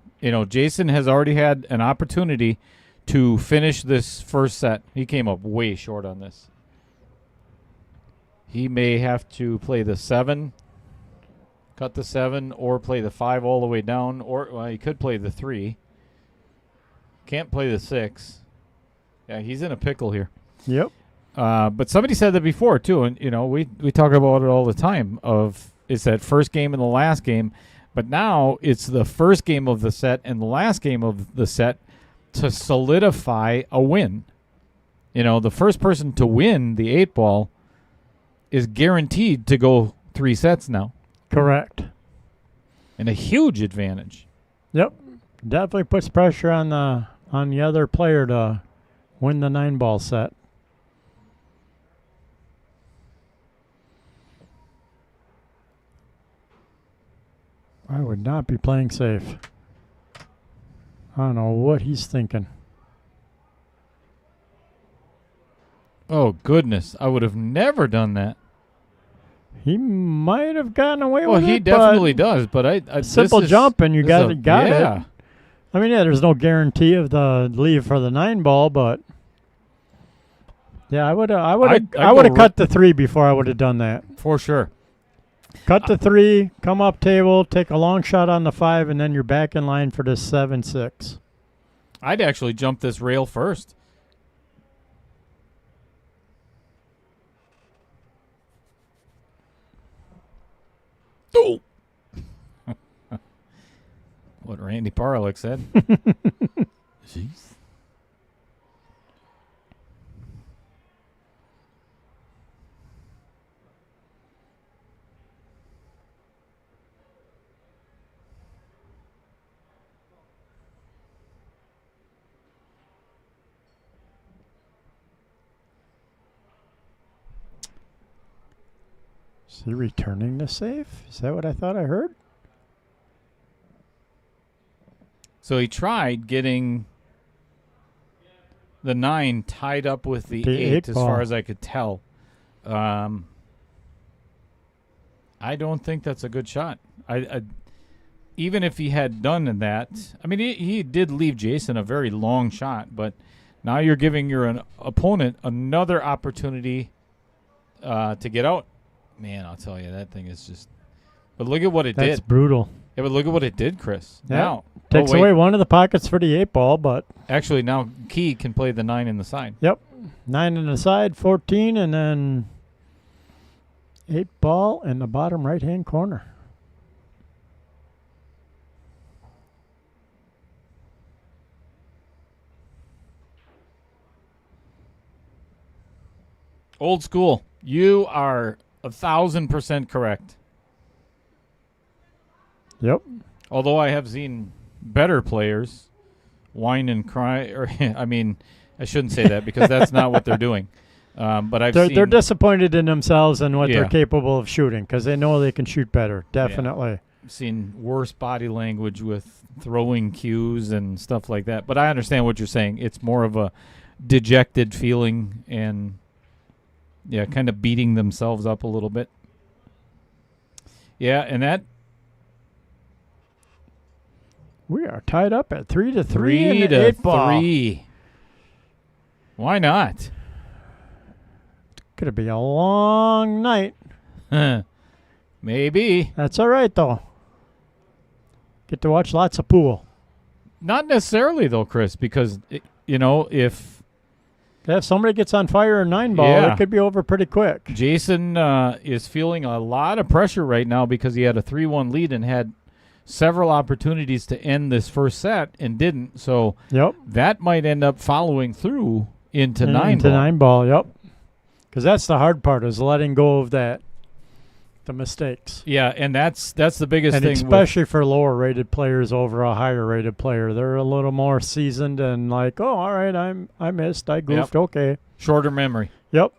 [SPEAKER 3] Jason has already had an opportunity to finish this first set. He came up way short on this. He may have to play the 7, cut the 7, or play the 5 all the way down, or he could play the 3. Can't play the 6. Yeah, he's in a pickle here.
[SPEAKER 4] Yep.
[SPEAKER 3] But somebody said that before, too, and, we talk about it all the time, it's that first game and the last game, but now it's the first game of the set and the last game of the set to solidify a win. The first person to win the 8 ball is guaranteed to go 3 sets now.
[SPEAKER 4] Correct.
[SPEAKER 3] And a huge advantage.
[SPEAKER 4] Yep. Definitely puts pressure on the other player to win the 9 ball set. I would not be playing safe. I don't know what he's thinking.
[SPEAKER 3] Oh, goodness. I would have never done that.
[SPEAKER 4] He might have gotten away
[SPEAKER 3] Well,
[SPEAKER 4] with it.
[SPEAKER 3] he definitely does, but I
[SPEAKER 4] Simple jump and you got it.
[SPEAKER 3] Yeah.
[SPEAKER 4] I mean, yeah, there's no guarantee of the leave for the 9 ball, but yeah, I would have cut the 3 before I would have done that.
[SPEAKER 3] For sure.
[SPEAKER 4] Cut the 3, come up table, take a long shot on the 5, and then you're back in line for the 7-6.
[SPEAKER 3] I'd actually jump this rail first. Oh! What Randy Parlick said. Jeez.
[SPEAKER 4] he returning the save? Is that what I thought I heard?
[SPEAKER 3] So he tried getting the 9 tied up with the 8 as
[SPEAKER 4] ball.
[SPEAKER 3] far as I could tell. I don't think that's a good shot. I even if he had done that, I mean, he did leave Jason a very long shot, but now you're giving your opponent another opportunity to get out. Man, I'll tell you, that thing is just... But look at what it did.
[SPEAKER 4] That's brutal.
[SPEAKER 3] Yeah, but look at what it did, Chris.
[SPEAKER 4] Yeah.
[SPEAKER 3] Now...
[SPEAKER 4] Takes away one of the pockets for the 8 ball, but...
[SPEAKER 3] Actually, now Kee can play the 9 in the side.
[SPEAKER 4] Yep. 9 in the side, 14, and then 8 ball in the bottom right-hand corner.
[SPEAKER 3] Old school. You are 1,000% correct.
[SPEAKER 4] Yep.
[SPEAKER 3] Although I have seen better players whine and cry, or I mean, I shouldn't say that because that's not what they're doing. But they're
[SPEAKER 4] disappointed in themselves and what
[SPEAKER 3] Yeah.
[SPEAKER 4] they're capable of shooting because they know they can shoot better. Definitely.
[SPEAKER 3] I've seen worse body language with throwing cues and stuff like that. But I understand what you're saying. It's more of a dejected feeling and, yeah, kind of beating themselves up a little bit. Yeah, and that...
[SPEAKER 4] We are tied up at 3-3
[SPEAKER 3] 3
[SPEAKER 4] in
[SPEAKER 3] to
[SPEAKER 4] the 8 ball.
[SPEAKER 3] 3. Why not?
[SPEAKER 4] Could be a long night.
[SPEAKER 3] Maybe.
[SPEAKER 4] That's all right, though. Get to watch lots of pool.
[SPEAKER 3] Not necessarily, though, Chris, because, if
[SPEAKER 4] somebody gets on fire in 9 ball,
[SPEAKER 3] Yeah.
[SPEAKER 4] it could be over pretty quick.
[SPEAKER 3] Jason is feeling a lot of pressure right now because he had a 3-1 lead and had several opportunities to end this first set and didn't. So
[SPEAKER 4] Yep.
[SPEAKER 3] that might end up following through into 9
[SPEAKER 4] Into
[SPEAKER 3] ball.
[SPEAKER 4] 9 ball, yep. Because that's the hard part is letting go of the mistakes.
[SPEAKER 3] Yeah, and that's the biggest
[SPEAKER 4] And
[SPEAKER 3] thing.
[SPEAKER 4] especially for lower rated players over a higher rated player. They're a little more seasoned and like, oh, all right, I missed, I goofed, okay.
[SPEAKER 3] Shorter memory.
[SPEAKER 4] Yep.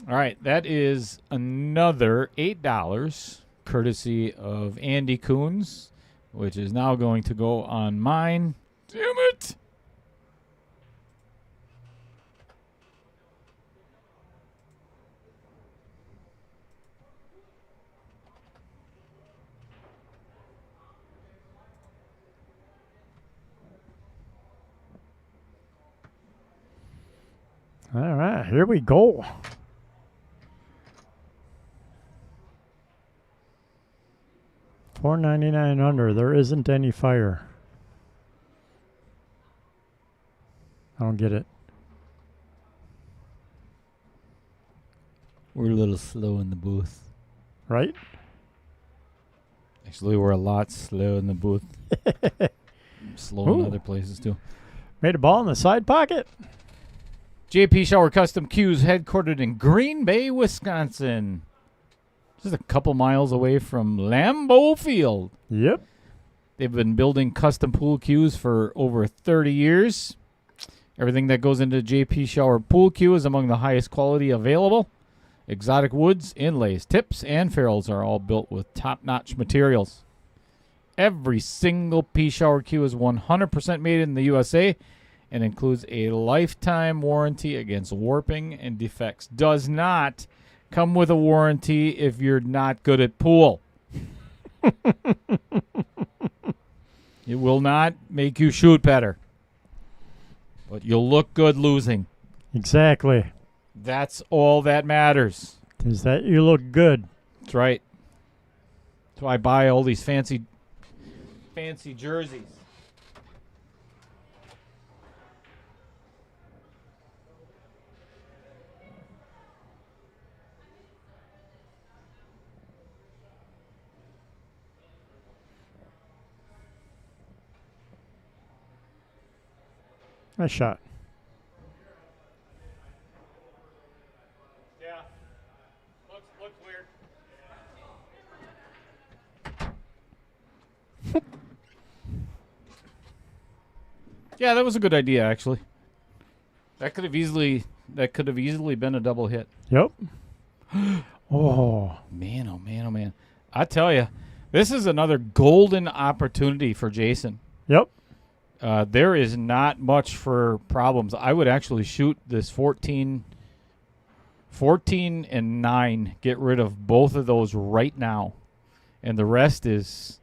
[SPEAKER 3] All right, that is another $8 courtesy of Andy Coons, which is now going to go on mine. Damn it!
[SPEAKER 4] All right, here we go. $4.99 under. There isn't any fire. I don't get it.
[SPEAKER 3] We're a little slow in the booth.
[SPEAKER 4] Right?
[SPEAKER 3] Actually, we're a lot slow in the booth. Slow in
[SPEAKER 4] Ooh.
[SPEAKER 3] other places, too.
[SPEAKER 4] Made a ball in the side pocket.
[SPEAKER 3] JP Shower Custom Cues, headquartered in Green Bay, Wisconsin. Just a couple miles away from Lambeau Field.
[SPEAKER 4] Yep.
[SPEAKER 3] They've been building custom pool cues for over 30 years. Everything that goes into JP Shower Pool Cue is among the highest quality available. Exotic woods, inlays, tips, and ferrules are all built with top-notch materials. Every single P Shower Cue is 100% made in the USA and includes a lifetime warranty against warping and defects. Does not come with a warranty if you're not good at pool. It will not make you shoot better, but you'll look good losing.
[SPEAKER 4] Exactly.
[SPEAKER 3] That's all that matters.
[SPEAKER 4] Is that you look good?
[SPEAKER 3] That's right. So I buy all these fancy jerseys.
[SPEAKER 4] Nice shot.
[SPEAKER 3] Yeah. Looks weird. Yeah, that was a good idea, actually. That could have easily That could have easily been a double hit.
[SPEAKER 4] Yep. Oh.
[SPEAKER 3] Man, oh man, oh man. I tell you, this is another golden opportunity for Jason.
[SPEAKER 4] Yep.
[SPEAKER 3] There is not much for problems. I would actually shoot this 14 and 9. Get rid of both of those right now. And the rest is,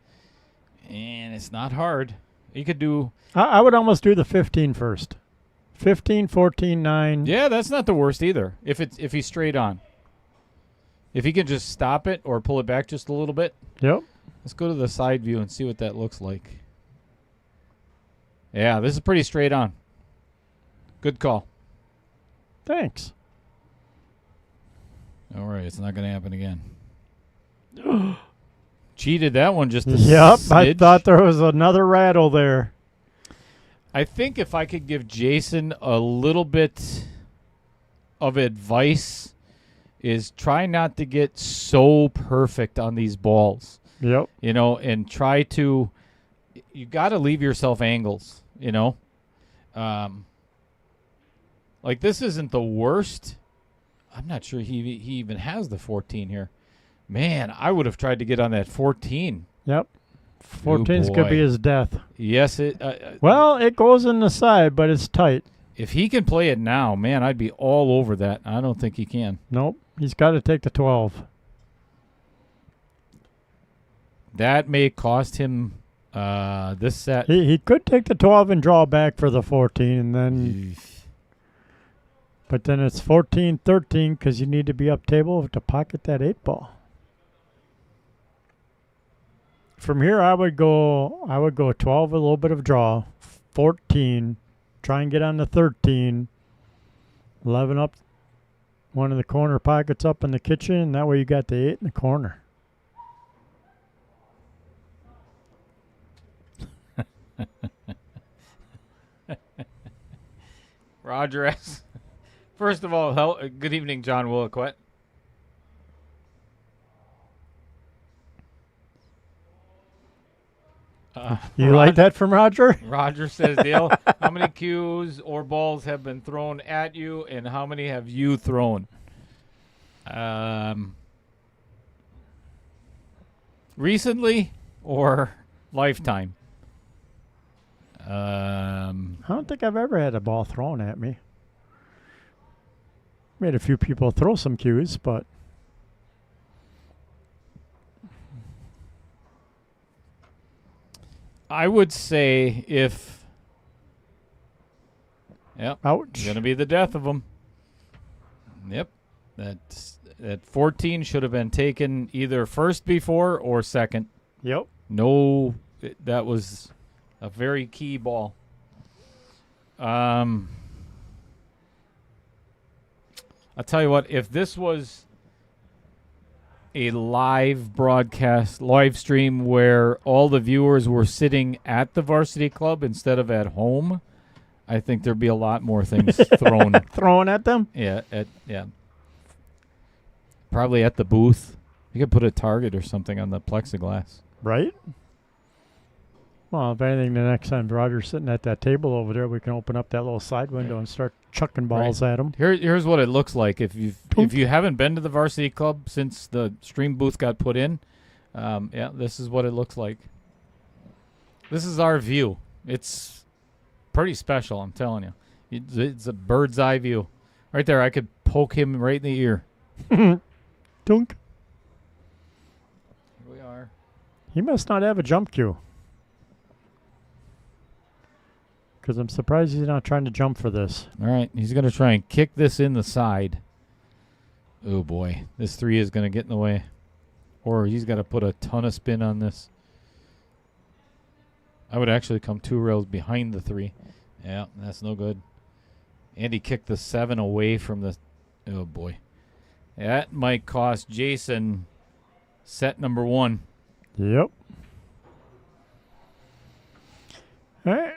[SPEAKER 3] and it's not hard. You could do.
[SPEAKER 4] I would almost do the 15 first. 15, 14, 9.
[SPEAKER 3] Yeah, that's not the worst either. If he's straight on. If he can just stop it or pull it back just a little bit.
[SPEAKER 4] Yep.
[SPEAKER 3] Let's go to the side view and see what that looks like. Yeah, this is pretty straight on. Good call.
[SPEAKER 4] Thanks.
[SPEAKER 3] All right, it's not going to happen again. Cheated that one just a
[SPEAKER 4] Yep,
[SPEAKER 3] smidge.
[SPEAKER 4] I thought there was another rattle there.
[SPEAKER 3] I think if I could give Jason a little bit of advice is try not to get so perfect on these balls.
[SPEAKER 4] Yep.
[SPEAKER 3] You know, and try to – you got to leave yourself angles, you know. Like this isn't the worst. I'm not sure he even has the 14 here. Man, I would have tried to get on that 14.
[SPEAKER 4] Yep. 14's could be his death.
[SPEAKER 3] Yes, it.
[SPEAKER 4] Well, it goes in the side, but it's tight.
[SPEAKER 3] If he can play it now, man, I'd be all over that. I don't think he can.
[SPEAKER 4] Nope. He's got to take the 12.
[SPEAKER 3] That may cost him this set.
[SPEAKER 4] He could take the 12 and draw back for the 14, and then. But then it's 14, 13 because you need to be up table to pocket that 8 ball. From here, I would go 12 with a little bit of draw, 14, try and get on the 13, 11 up one of the corner pockets up in the kitchen, and that way you got the 8 in the corner.
[SPEAKER 3] Roger S. First of all, good evening, John Williquette.
[SPEAKER 4] You like that from Roger?
[SPEAKER 3] Roger says, Dale, how many cues or balls have been thrown at you, and how many have you thrown? Recently or lifetime?
[SPEAKER 4] I don't think I've ever had a ball thrown at me. Made a few people throw some cues, but
[SPEAKER 3] I would say if, yep,
[SPEAKER 4] ouch,
[SPEAKER 3] gonna be the death of them. Yep, that 14 should have been taken either first before or second.
[SPEAKER 4] Yep.
[SPEAKER 3] No, that was a very key ball. I'll tell you what, if this was a live broadcast, live stream where all the viewers were sitting at the varsity club instead of at home, I think there'd be a lot more things thrown.
[SPEAKER 4] Thrown at them?
[SPEAKER 3] Yeah, probably at the booth. You could put a target or something on the plexiglass.
[SPEAKER 4] Right? Well, if anything, the next time Roger's sitting at that table over there, we can open up that little side window and start chucking balls at him.
[SPEAKER 3] Here's what it looks like if you haven't been to the varsity club since the stream booth got put in. Yeah, this is what it looks like. This is our view. It's pretty special, I'm telling you. It's a bird's eye view. Right there, I could poke him right in the ear.
[SPEAKER 4] Dunk.
[SPEAKER 3] Here we are.
[SPEAKER 4] He must not have a jump cue. Because I'm surprised he's not trying to jump for this.
[SPEAKER 3] All right, he's going to try and kick this in the side. Oh, boy. This 3 is going to get in the way. Or he's got to put a ton of spin on this. I would actually come 2 rails behind the 3. Yeah, that's no good. And he kicked the 7 away from the... Oh, boy. That might cost Jason set number 1.
[SPEAKER 4] Yep. All right.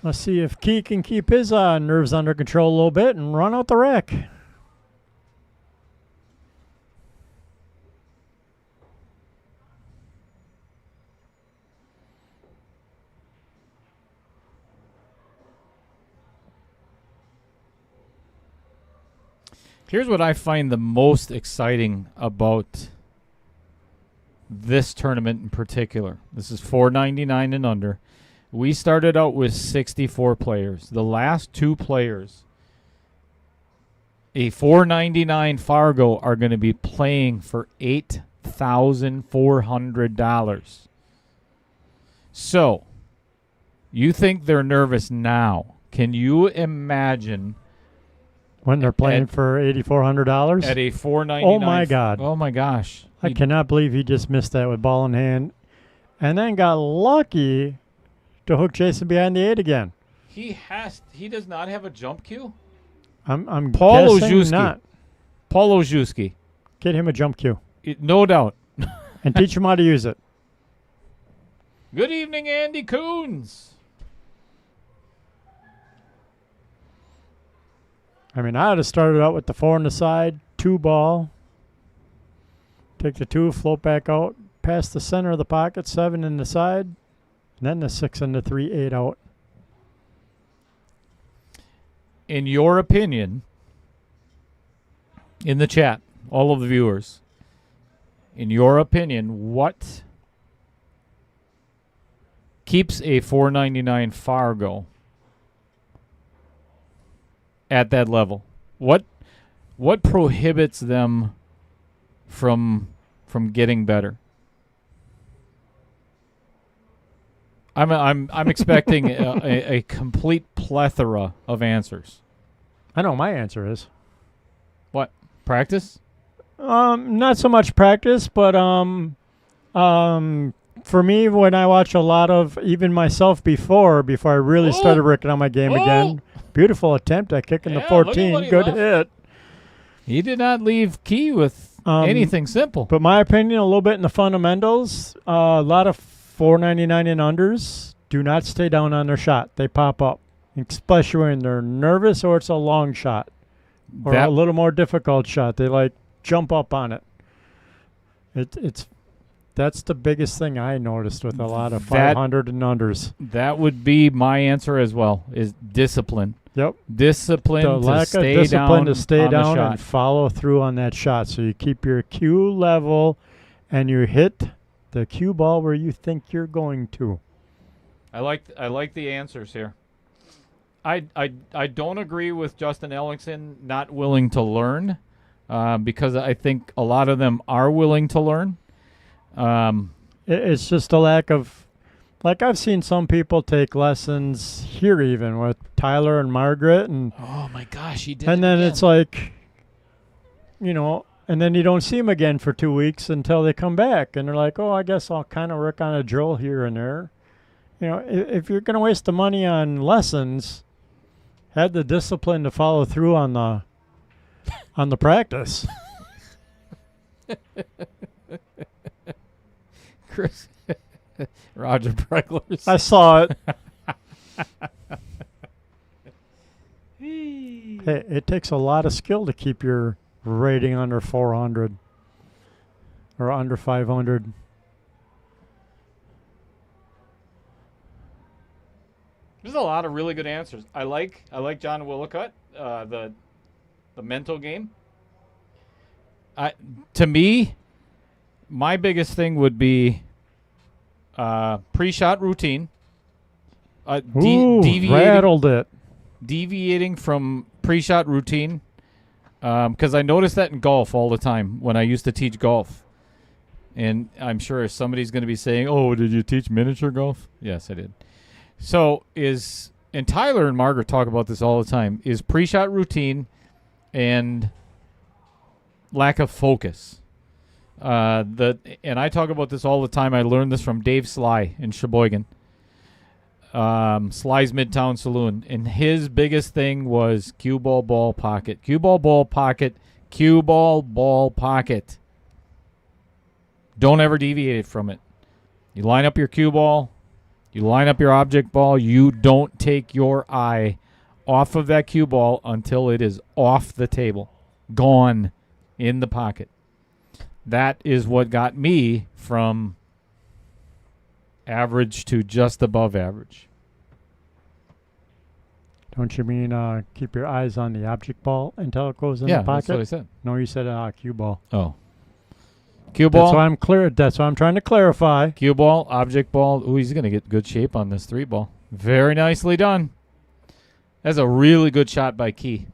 [SPEAKER 4] Let's see if Kee can keep his nerves under control a little bit and run out the rack.
[SPEAKER 3] Here's what I find the most exciting about this tournament in particular. This is $4.99 and under. We started out with 64 players. The last two players, a $4.99 Fargo, are going to be playing for $8,400. So, you think they're nervous now. Can you imagine
[SPEAKER 4] when they're playing for $8,400
[SPEAKER 3] at a $4.99?
[SPEAKER 4] Oh my God!
[SPEAKER 3] Oh my gosh!
[SPEAKER 4] I cannot believe he just missed that with ball in hand, and then got lucky to hook Jason behind the 8 again.
[SPEAKER 3] He does not have a jump cue.
[SPEAKER 4] I'm
[SPEAKER 3] Paul
[SPEAKER 4] guessing
[SPEAKER 3] Oszewski.
[SPEAKER 4] not.
[SPEAKER 3] Paul Oszewski.
[SPEAKER 4] Get him a jump cue
[SPEAKER 3] No doubt.
[SPEAKER 4] and teach him how to use it.
[SPEAKER 3] Good evening, Andy Coons.
[SPEAKER 4] I mean, I would have started out with the 4 on the side, 2 ball. Take the 2, float back out, past the center of the pocket, 7 in the side, and then the 6 and the 3, 8 out.
[SPEAKER 3] In your opinion, in the chat, all of the viewers, in your opinion, what keeps a $4.99 Fargo at that level? What prohibits them from getting better? I'm expecting a complete plethora of answers.
[SPEAKER 4] I know my answer is.
[SPEAKER 3] What? Practice?
[SPEAKER 4] Not so much practice, but for me, when I watch a lot of even myself before I really started working on my game again. Beautiful attempt at kicking the 14. Good hit.
[SPEAKER 3] He did not leave Key with anything simple.
[SPEAKER 4] But my opinion, a little bit in the fundamentals, a lot of $4.99 and unders do not stay down on their shot. They pop up, especially when they're nervous or it's a long shot or a little more difficult shot. They like jump up on it. That's the biggest thing I noticed with a lot of 500 and unders.
[SPEAKER 3] That would be my answer as well, is discipline.
[SPEAKER 4] Yep.
[SPEAKER 3] Discipline
[SPEAKER 4] the
[SPEAKER 3] to
[SPEAKER 4] lack
[SPEAKER 3] stay
[SPEAKER 4] of discipline
[SPEAKER 3] down
[SPEAKER 4] to stay
[SPEAKER 3] on the
[SPEAKER 4] down
[SPEAKER 3] shot.
[SPEAKER 4] and follow through on that shot. So you keep your cue level and you hit the cue ball where you think you're going to.
[SPEAKER 3] I like the answers here. I don't agree with Justin Ellingson not willing to learn, because I think a lot of them are willing to learn.
[SPEAKER 4] It's just a lack of, like I've seen some people take lessons here even with Tyler and Margaret, and
[SPEAKER 3] oh my gosh, he did.
[SPEAKER 4] And then
[SPEAKER 3] again.
[SPEAKER 4] it's like, and then you don't see them again for 2 weeks until they come back, and they're like, oh, I guess I'll kind of work on a drill here and there. If you're going to waste the money on lessons, have the discipline to follow through on the practice.
[SPEAKER 3] Chris, Roger Brecklers.
[SPEAKER 4] I saw it. Hey, it takes a lot of skill to keep your rating under 400 or under 500.
[SPEAKER 3] There's a lot of really good answers. I like John Willicott, the mental game. To me, my biggest thing would be pre-shot routine.
[SPEAKER 4] Rattled it.
[SPEAKER 3] Deviating from pre-shot routine, because I noticed that in golf all the time when I used to teach golf. And I'm sure somebody's going to be saying, oh, did you teach miniature golf? Yes, I did. So and Tyler and Margaret talk about this all the time, is pre-shot routine and lack of focus. And I talk about this all the time. I learned this from Dave Sly in Sheboygan. Sly's Midtown Saloon. And his biggest thing was cue ball, pocket. Cue ball, pocket. Cue ball, pocket. Don't ever deviate from it. You line up your cue ball. You line up your object ball. You don't take your eye off of that cue ball until it is off the table. Gone in the pocket. That is what got me from average to just above average.
[SPEAKER 4] Don't you mean keep your eyes on the object ball until it goes in the pocket?
[SPEAKER 3] That's what I said.
[SPEAKER 4] No, you said cue ball.
[SPEAKER 3] Oh. Cue ball.
[SPEAKER 4] That's why I'm clear. That's why I'm trying to clarify.
[SPEAKER 3] Cue ball, object ball. Ooh, he's going to get good shape on this 3 ball. Very nicely done. That's a really good shot by Kee.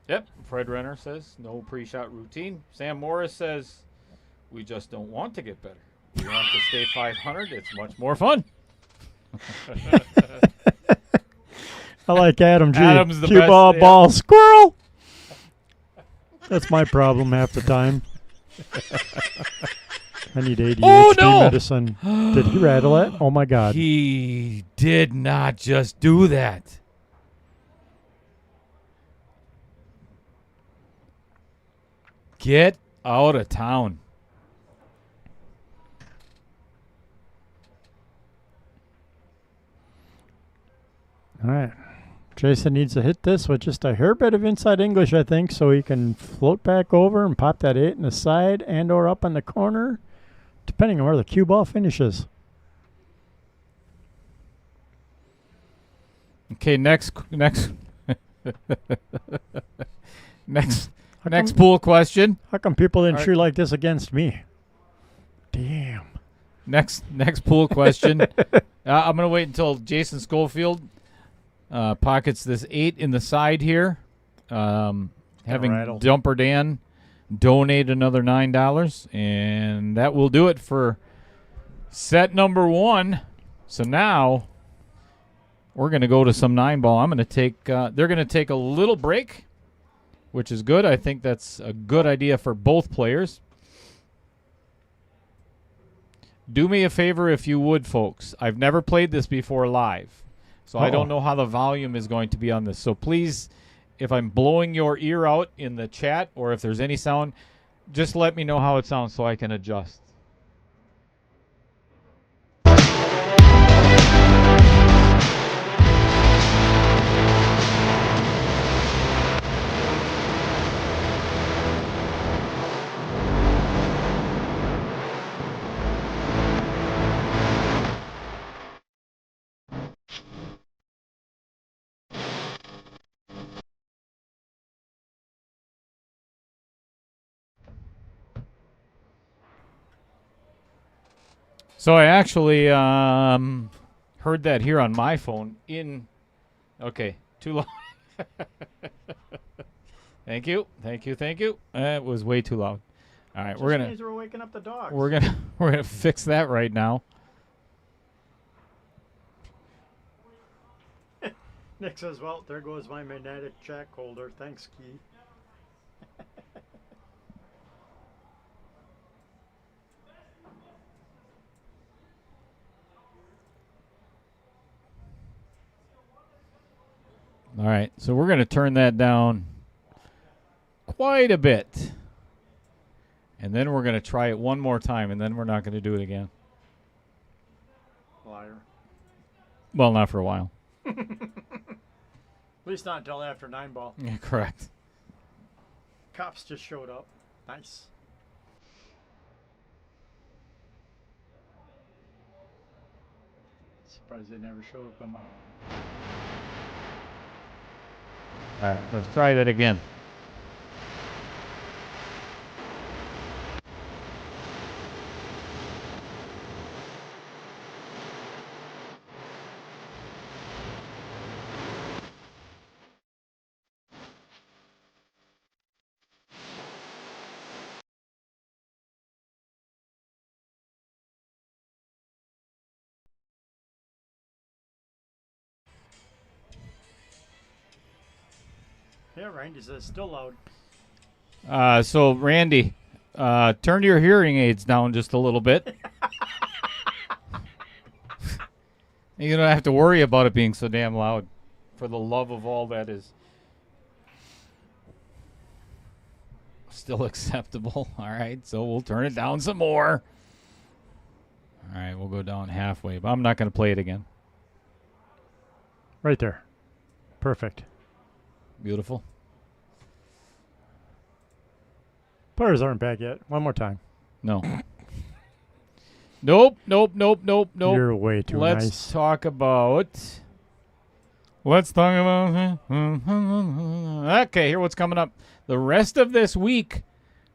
[SPEAKER 3] Yep. Fred Renner says no pre-shot routine. Sam Morris says we just don't want to get better. We want to stay 500. It's much more fun.
[SPEAKER 4] I like Adam G.
[SPEAKER 3] Adam's the
[SPEAKER 4] Cue
[SPEAKER 3] best,
[SPEAKER 4] ball,
[SPEAKER 3] yeah.
[SPEAKER 4] ball, squirrel. That's my problem half the time. I need ADHD medicine. Did he rattle it? Oh, my God.
[SPEAKER 3] He did not just do that. Get out of town.
[SPEAKER 4] All right. Jason needs to hit this with just a hair bit of inside English, I think, so he can float back over and pop that 8 in the side and or up on the corner, depending on where the cue ball finishes.
[SPEAKER 3] Okay, next pool question.
[SPEAKER 4] How come people didn't shoot like this against me? Damn.
[SPEAKER 3] Next pool question. I'm going to wait until Jason Scofield pockets this 8 in the side here. Having Dumper Dan donate another $9. And that will do it for set number 1. So now we're going to go to some 9-ball. I'm going to take they're going to take a little break, which is good. I think that's a good idea for both players. Do me a favor if you would, folks. I've never played this before live, so I don't know how the volume is going to be on this. So please, if I'm blowing your ear out in the chat or if there's any sound, just let me know how it sounds so I can adjust. So I actually heard that here on my phone okay, too loud. Thank you. It was way too loud. All right, we're
[SPEAKER 4] waking up the dogs.
[SPEAKER 3] we're gonna fix that right now.
[SPEAKER 4] Nick says, well, there goes my magnetic jack holder. Thanks, Key.
[SPEAKER 3] All right, so we're going to turn that down quite a bit. And then we're going to try it one more time, and then we're not going to do it again.
[SPEAKER 4] Liar.
[SPEAKER 3] Well, not for a while.
[SPEAKER 4] At least not until after 9-ball.
[SPEAKER 3] Yeah, correct.
[SPEAKER 4] Cops just showed up. Nice. Surprised they never showed up on my...
[SPEAKER 3] All right, let's try that again.
[SPEAKER 4] Yeah, Randy says still loud.
[SPEAKER 3] So, Randy, turn your hearing aids down just a little bit. You don't have to worry about it being so damn loud. For the love of all that is still acceptable. All right, so we'll turn it down some more. All right, we'll go down halfway, but I'm not going to play it again.
[SPEAKER 4] Right there. Perfect.
[SPEAKER 3] Beautiful.
[SPEAKER 4] Players aren't back yet. One more time.
[SPEAKER 3] No. Nope.
[SPEAKER 4] You're way too
[SPEAKER 3] Let's
[SPEAKER 4] nice.
[SPEAKER 3] talk about. Okay, here what's coming up. The rest of this week,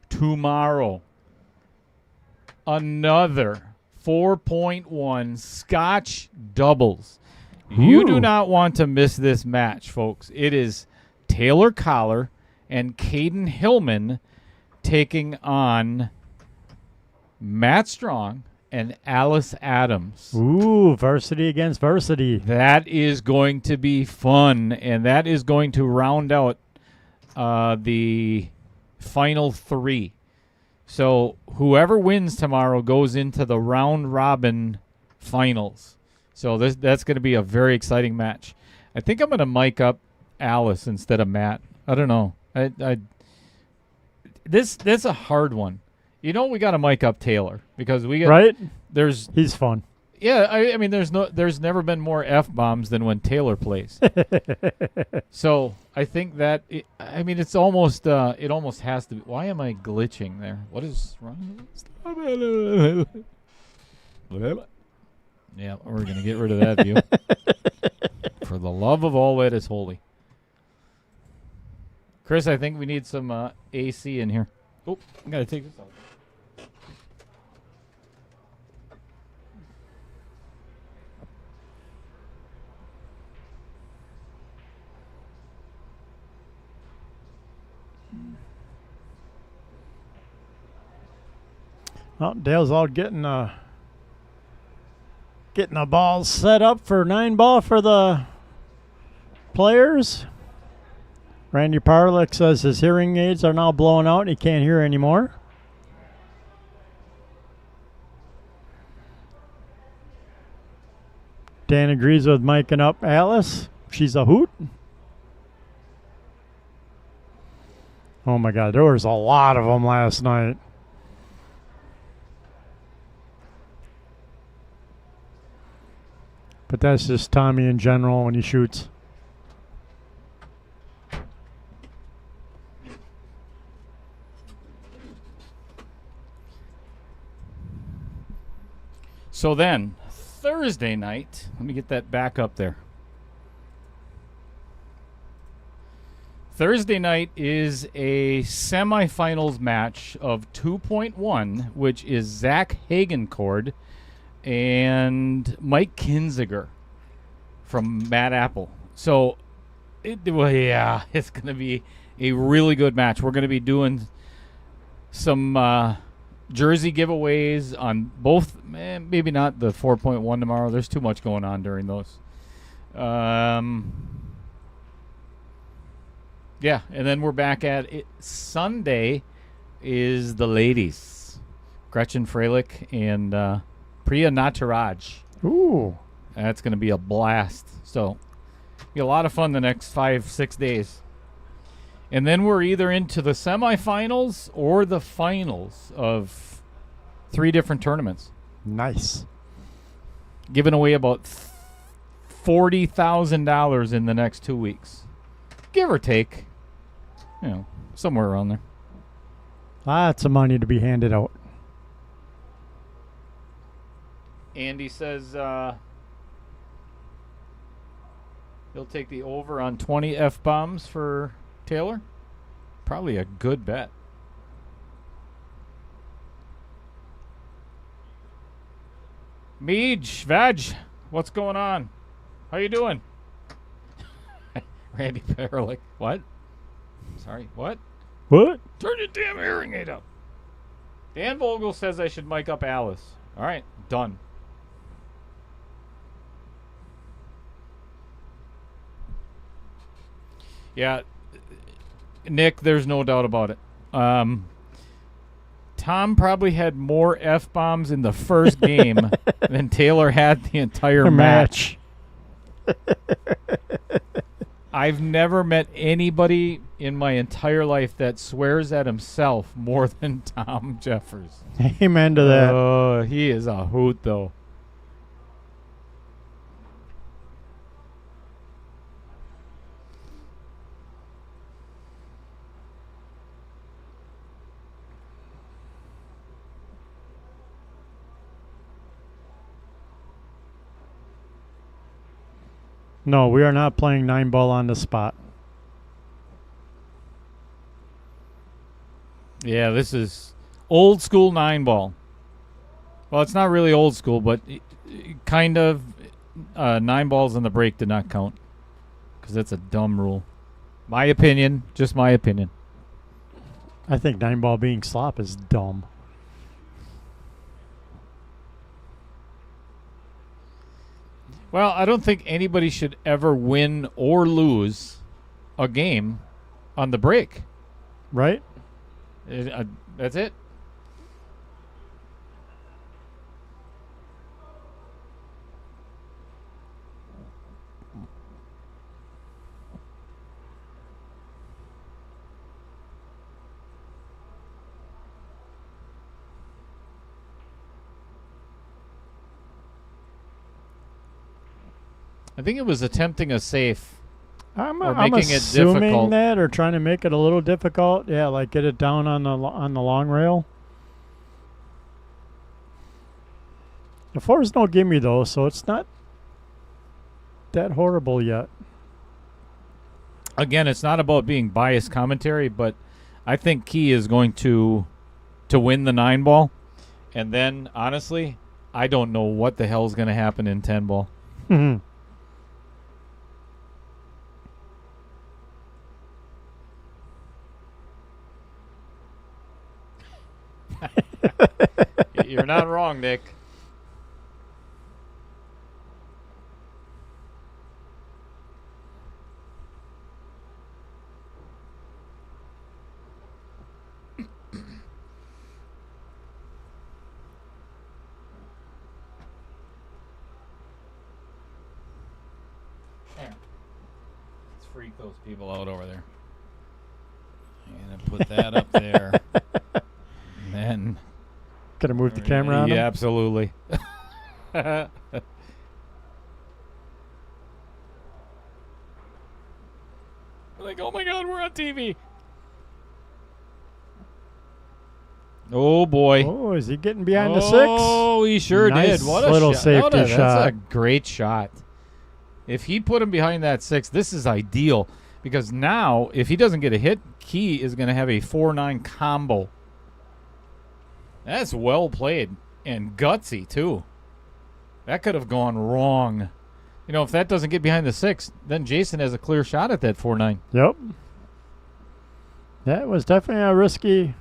[SPEAKER 3] tomorrow, another 4.1 Scotch doubles. You do
[SPEAKER 4] Ooh.
[SPEAKER 3] not want to miss this match, folks. It is Taylor Collar and Caden Hillman taking on Matt Strong and Alice Adams.
[SPEAKER 4] Ooh, varsity against varsity.
[SPEAKER 3] That is going to be fun, and that is going to round out the final three. So whoever wins tomorrow goes into the round robin finals. So that's going to be a very exciting match. I think I'm going to mic up Alice instead of Matt. I don't know. This a hard one. You know, we got to mic up Taylor because we get
[SPEAKER 4] Right?
[SPEAKER 3] there's
[SPEAKER 4] He's fun.
[SPEAKER 3] yeah. I mean there's never been more F-bombs than when Taylor plays. So I think that it's almost it almost has to be. Why am I glitching there? What is wrong? Yeah, we're gonna get rid of that view. For the love of all that is holy. Chris, I think we need some AC in here. Oh, I gotta take this out.
[SPEAKER 4] Well, Dale's out getting the balls set up for 9-ball for the players. Randy Parlick says his hearing aids are now blowing out and he can't hear anymore. Dan agrees with miking up Alice. She's a hoot. Oh my God, there was a lot of them last night. But that's just Tommy in general when he shoots.
[SPEAKER 3] So then, Thursday night, let me get that back up there. Thursday night is a semifinals match of 2.1, which is Zach Hagencord and Mike Kinziger from Mad Apple. So, it's going to be a really good match. We're going to be doing some jersey giveaways on both. Maybe not the 4.1 tomorrow. There's too much going on during those. Yeah, and then we're back at it. Sunday is the ladies. Gretchen Freilich and Priya Nataraj.
[SPEAKER 4] Ooh.
[SPEAKER 3] That's going to be a blast. So, be a lot of fun the next 5-6 days. And then we're either into the semifinals or the finals of 3 different tournaments.
[SPEAKER 4] Nice.
[SPEAKER 3] Giving away about $40,000 in the next 2 weeks. Give or take. You know, somewhere around there.
[SPEAKER 4] Lots of money to be handed out.
[SPEAKER 3] Andy says he'll take the over on 20 F-bombs for Taylor. Probably a good bet. Meej, Vag, what's going on? How you doing? Randy Perlick. What? Sorry, what?
[SPEAKER 4] What?
[SPEAKER 3] Turn your damn hearing aid up. Dan Vogel says I should mic up Alice. All right, done. Yeah, Nick, there's no doubt about it. Tom probably had more F-bombs in the first game than Taylor had the entire match. I've never met anybody in my entire life that swears at himself more than Tom Jeffers.
[SPEAKER 4] Amen to that.
[SPEAKER 3] Oh, he is a hoot, though.
[SPEAKER 4] No, we are not playing 9-ball on the spot.
[SPEAKER 3] Yeah, this is old school 9-ball. Well, it's not really old school, but kind of 9 balls on the break did not count because that's a dumb rule. My opinion, just my opinion.
[SPEAKER 4] I think 9-ball being slop is dumb.
[SPEAKER 3] Well, I don't think anybody should ever win or lose a game on the break.
[SPEAKER 4] Right?
[SPEAKER 3] That's it. I think it was attempting a safe.
[SPEAKER 4] I'm
[SPEAKER 3] making it
[SPEAKER 4] assuming
[SPEAKER 3] difficult.
[SPEAKER 4] that, or trying to make it a little difficult. Yeah, like get it down on the long rail. The 4's no gimme though, so it's not that horrible yet.
[SPEAKER 3] Again, it's not about being biased commentary, but I think Key is going to win the 9-ball, and then honestly, I don't know what the hell is going to happen in 10-ball. You're not wrong, Nick. Let's freak those people out over there. I'm going to put that up there. And then...
[SPEAKER 4] Could I move the camera on
[SPEAKER 3] Yeah,
[SPEAKER 4] him?
[SPEAKER 3] absolutely. Like, oh my God, we're on TV. Oh boy.
[SPEAKER 4] Oh, is he getting behind the 6?
[SPEAKER 3] Oh, he sure
[SPEAKER 4] Nice
[SPEAKER 3] did. What a
[SPEAKER 4] little
[SPEAKER 3] shot.
[SPEAKER 4] safety
[SPEAKER 3] That's
[SPEAKER 4] shot.
[SPEAKER 3] a great shot. If he put him behind that 6, this is ideal. Because now, if he doesn't get a hit, Key is going to have a 4-9 combo. That's well played. And gutsy, too. That could have gone wrong. You know, if that doesn't get behind the 6, then Jason has a clear shot at that 4-9.
[SPEAKER 4] Yep. That was definitely a risky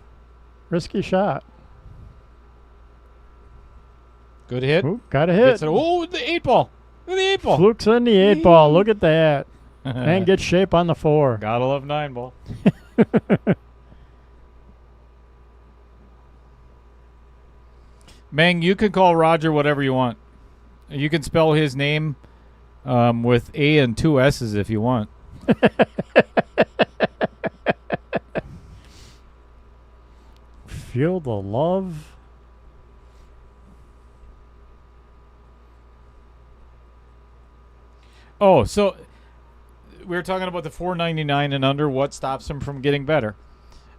[SPEAKER 4] shot.
[SPEAKER 3] Good hit.
[SPEAKER 4] Ooh, got a hit.
[SPEAKER 3] Gets it. Oh, the 8-ball. Look at the 8-ball.
[SPEAKER 4] Flukes in the 8-ball. Look at that. And get shape on the 4.
[SPEAKER 3] Gotta love 9-ball. Meng, you can call Roger whatever you want. You can spell his name with A and 2 S's if you want.
[SPEAKER 4] Feel the love.
[SPEAKER 3] Oh, so we were talking about the 499 and under. What stops him from getting better?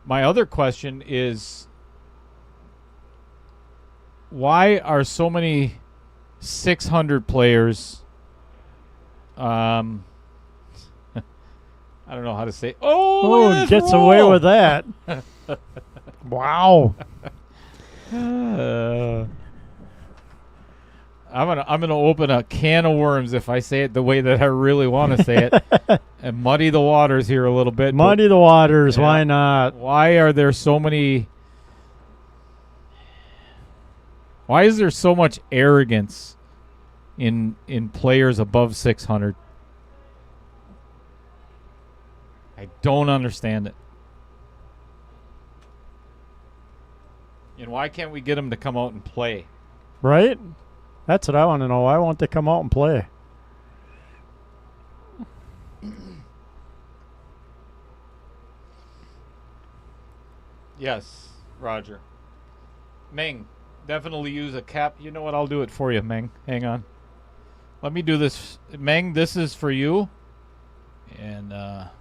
[SPEAKER 3] My other question is, why are so many 600 players? I don't know how to say. Oh, look at this
[SPEAKER 4] Gets
[SPEAKER 3] roll.
[SPEAKER 4] away with that. Wow.
[SPEAKER 3] I'm gonna open a can of worms if I say it the way that I really want to say it, and muddy the waters here a little bit.
[SPEAKER 4] Muddy the waters.
[SPEAKER 3] Yeah.
[SPEAKER 4] Why not?
[SPEAKER 3] Why are there so many? Why is there so much arrogance in players above 600? I don't understand it. And why can't we get them to come out and play?
[SPEAKER 4] Right? That's what I want to know. Why won't they come out and play?
[SPEAKER 3] Yes, Roger. Meng, definitely use a cap. You know what? I'll do it for you, Meng. Hang on. Let me do this. Meng, this is for you. And there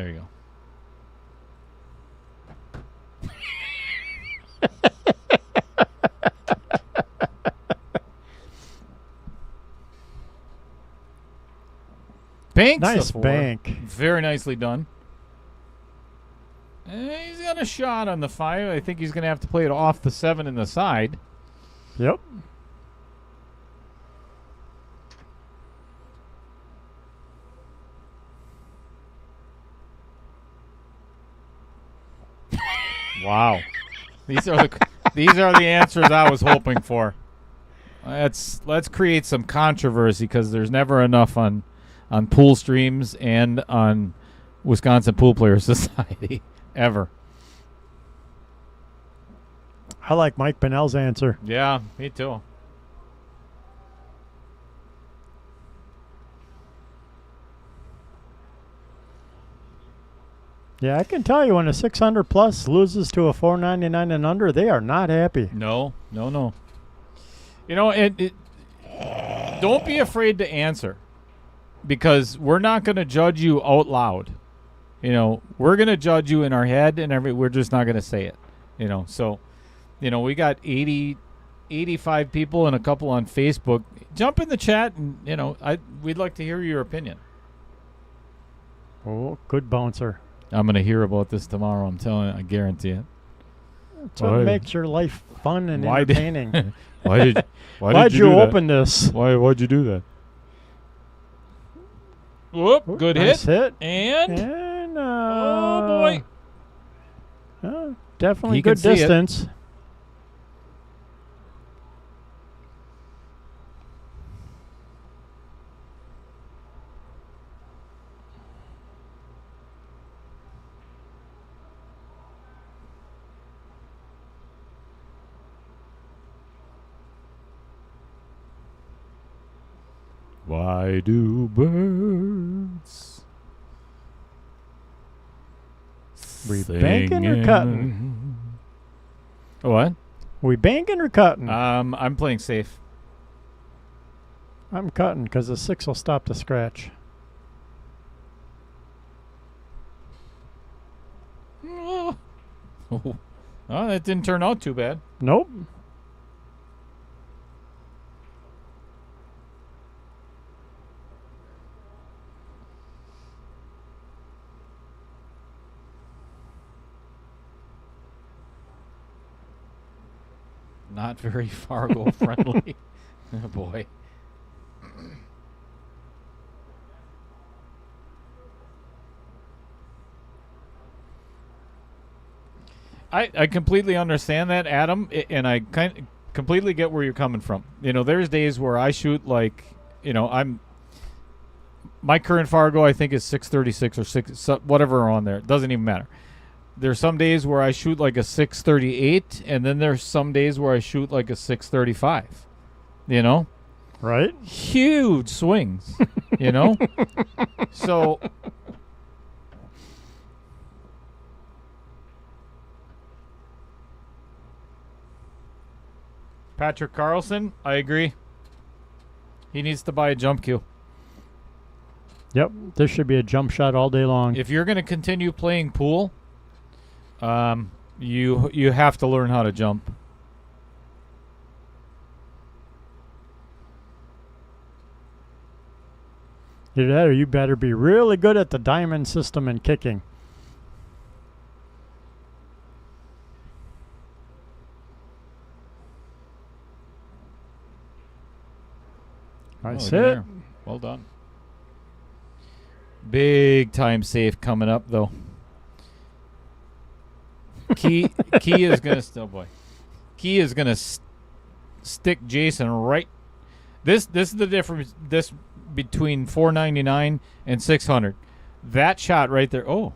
[SPEAKER 3] you go. Banks
[SPEAKER 4] Nice
[SPEAKER 3] the 4.
[SPEAKER 4] bank.
[SPEAKER 3] Very nicely done. He's got a shot on the 5. I think he's going to have to play it off the 7 in the side.
[SPEAKER 4] Yep.
[SPEAKER 3] Wow. These are the answers I was hoping for. Let's create some controversy because there's never enough on pool streams and on Wisconsin Pool Players Society ever.
[SPEAKER 4] I like Mike Pinnell's answer.
[SPEAKER 3] Yeah, me too.
[SPEAKER 4] Yeah, I can tell you when a 600 plus loses to a 499 and under, they are not happy.
[SPEAKER 3] No. You know, don't be afraid to answer because we're not going to judge you out loud. You know, we're going to judge you in our head and we're just not going to say it. You know, so, you know, we got 85 people and a couple on Facebook. Jump in the chat and, you know, we'd like to hear your opinion.
[SPEAKER 4] Oh, good bouncer.
[SPEAKER 3] I'm going to hear about this tomorrow. I'm telling you, I guarantee it.
[SPEAKER 4] That's what makes your life fun and
[SPEAKER 3] Why
[SPEAKER 4] entertaining.
[SPEAKER 3] Why'd
[SPEAKER 4] you open this?
[SPEAKER 3] Why'd you do that? Whoop, good
[SPEAKER 4] nice
[SPEAKER 3] hit.
[SPEAKER 4] hit.
[SPEAKER 3] And
[SPEAKER 4] oh,
[SPEAKER 3] boy.
[SPEAKER 4] Definitely
[SPEAKER 3] He can
[SPEAKER 4] good
[SPEAKER 3] see it.
[SPEAKER 4] distance.
[SPEAKER 3] Why do birds
[SPEAKER 4] We banking or cutting?
[SPEAKER 3] What?
[SPEAKER 4] We banking or cutting?
[SPEAKER 3] I'm playing safe.
[SPEAKER 4] I'm cutting because the 6 will stop the scratch.
[SPEAKER 3] Oh, that didn't turn out too bad.
[SPEAKER 4] Nope.
[SPEAKER 3] Not very Fargo friendly. Oh boy. I completely understand that, Adam, and I completely get where you're coming from. You know, there's days where I shoot like, you know, my current Fargo I think is 636 or 6 whatever on there. It doesn't even matter. There's some days where I shoot like a 638, and then there's some days where I shoot like a 635. You know?
[SPEAKER 4] Right?
[SPEAKER 3] Huge swings, you know? So Patrick Carlson, I agree. He needs to buy a jump cue.
[SPEAKER 4] Yep. This should be a jump shot all day long.
[SPEAKER 3] If you're going to continue playing pool, you have to learn how to jump.
[SPEAKER 4] Either that or you better be really good at the diamond system and kicking. Nice hit.
[SPEAKER 3] There. Well done. Big time save coming up, though. Kee is gonna Kee is gonna stick Jason right. This is the difference. This between 499 and 600. That shot right there. Oh,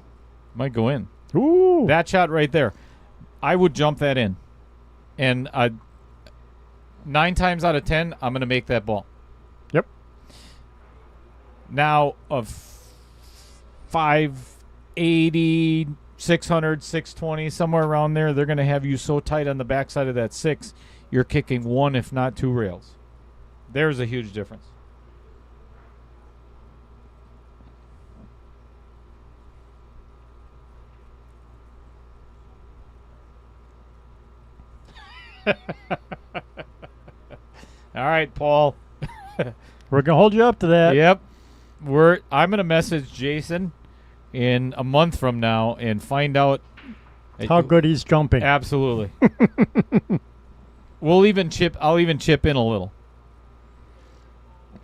[SPEAKER 3] might go in.
[SPEAKER 4] Ooh.
[SPEAKER 3] That shot right there. I would jump that in, and 9 times out of 10, I'm gonna make that ball.
[SPEAKER 4] Yep.
[SPEAKER 3] Now of 580. 600, 620, somewhere around there, they're going to have you so tight on the backside of that 6, you're kicking 1, if not 2 rails. There's a huge difference. All right, Paul.
[SPEAKER 4] We're going to hold you up to that.
[SPEAKER 3] Yep. I'm gonna message Jason in a month from now and find out
[SPEAKER 4] how good he's jumping.
[SPEAKER 3] Absolutely. I'll even chip in a little.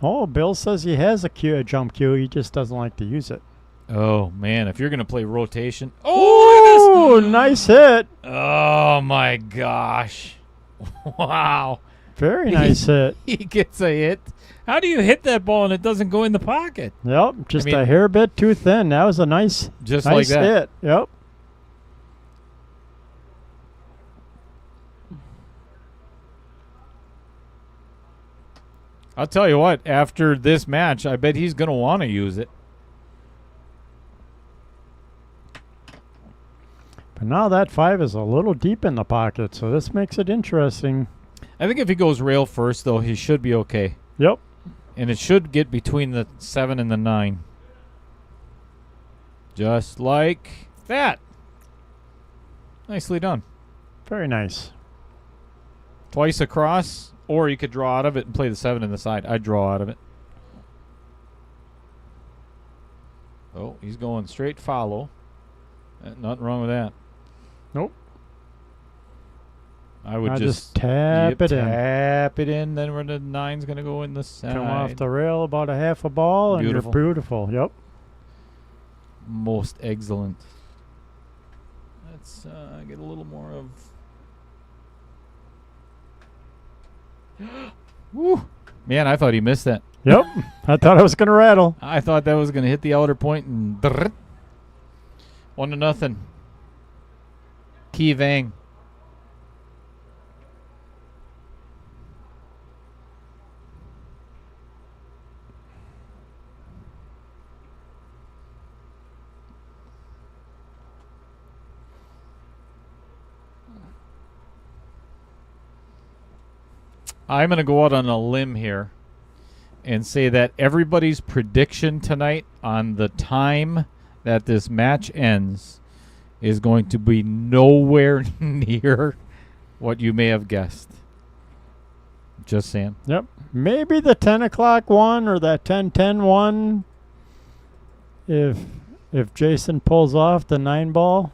[SPEAKER 4] Oh, Bill says he has a jump cue. He just doesn't like to use it.
[SPEAKER 3] Oh man, if you're gonna play rotation. Oh,
[SPEAKER 4] nice hit.
[SPEAKER 3] Oh my gosh. Wow.
[SPEAKER 4] Very nice hit.
[SPEAKER 3] He gets a hit. How do you hit that ball and it doesn't go in the pocket?
[SPEAKER 4] Yep, just a hair bit too thin. That was a nice
[SPEAKER 3] like that.
[SPEAKER 4] Hit. Yep.
[SPEAKER 3] I'll tell you what, after this match, I bet he's going to want to use it.
[SPEAKER 4] But now that 5 is a little deep in the pocket, so this makes it interesting.
[SPEAKER 3] I think if he goes rail first, though, he should be okay.
[SPEAKER 4] Yep.
[SPEAKER 3] And it should get between the 7 and the 9. Just like that. Nicely done.
[SPEAKER 4] Very nice.
[SPEAKER 3] Twice across, or you could draw out of it and play the 7 in the side. I'd draw out of it. Oh, he's going straight follow. Nothing wrong with that.
[SPEAKER 4] Nope.
[SPEAKER 3] I would
[SPEAKER 4] just tap it in.
[SPEAKER 3] Tap it in, then where the 9's going to go in the side.
[SPEAKER 4] Come off the rail about a half a ball, and you're beautiful. Yep.
[SPEAKER 3] Most excellent. Let's get a little more of... Woo! Man, I thought he missed that.
[SPEAKER 4] Yep. I thought I was going to rattle.
[SPEAKER 3] I thought that was going to hit the outer point and... 1-0. Kee Vang. I'm going to go out on a limb here and say that everybody's prediction tonight on the time that this match ends is going to be nowhere near what you may have guessed. Just saying.
[SPEAKER 4] Yep. Maybe the 10 o'clock one or that 10-10 one if Jason pulls off the 9 ball.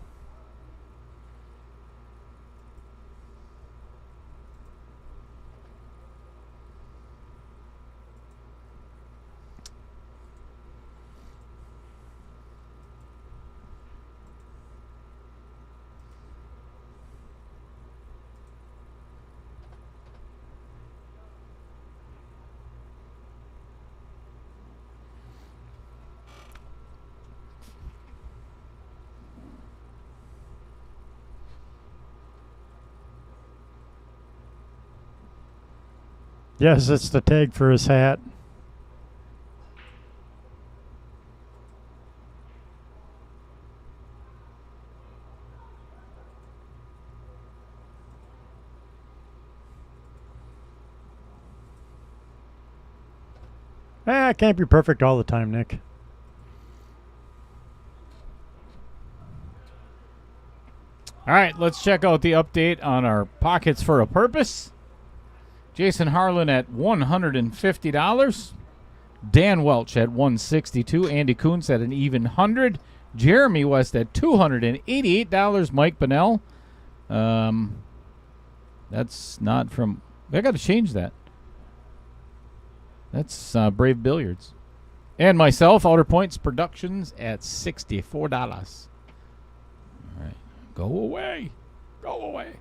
[SPEAKER 4] Yes, it's the tag for his hat. It can't be perfect all the time, Nick.
[SPEAKER 3] All right, let's check out the update on our Pockets for a Purpose. Jason Harlan at $150. Dan Welch at $162. Andy Kuntz at an even 100. Jeremy West at $288. Mike Bonnell. That's not from... I got to change that. That's Brave Billiards. And myself, Outer Points Productions at $64. All right. Go away. Go away.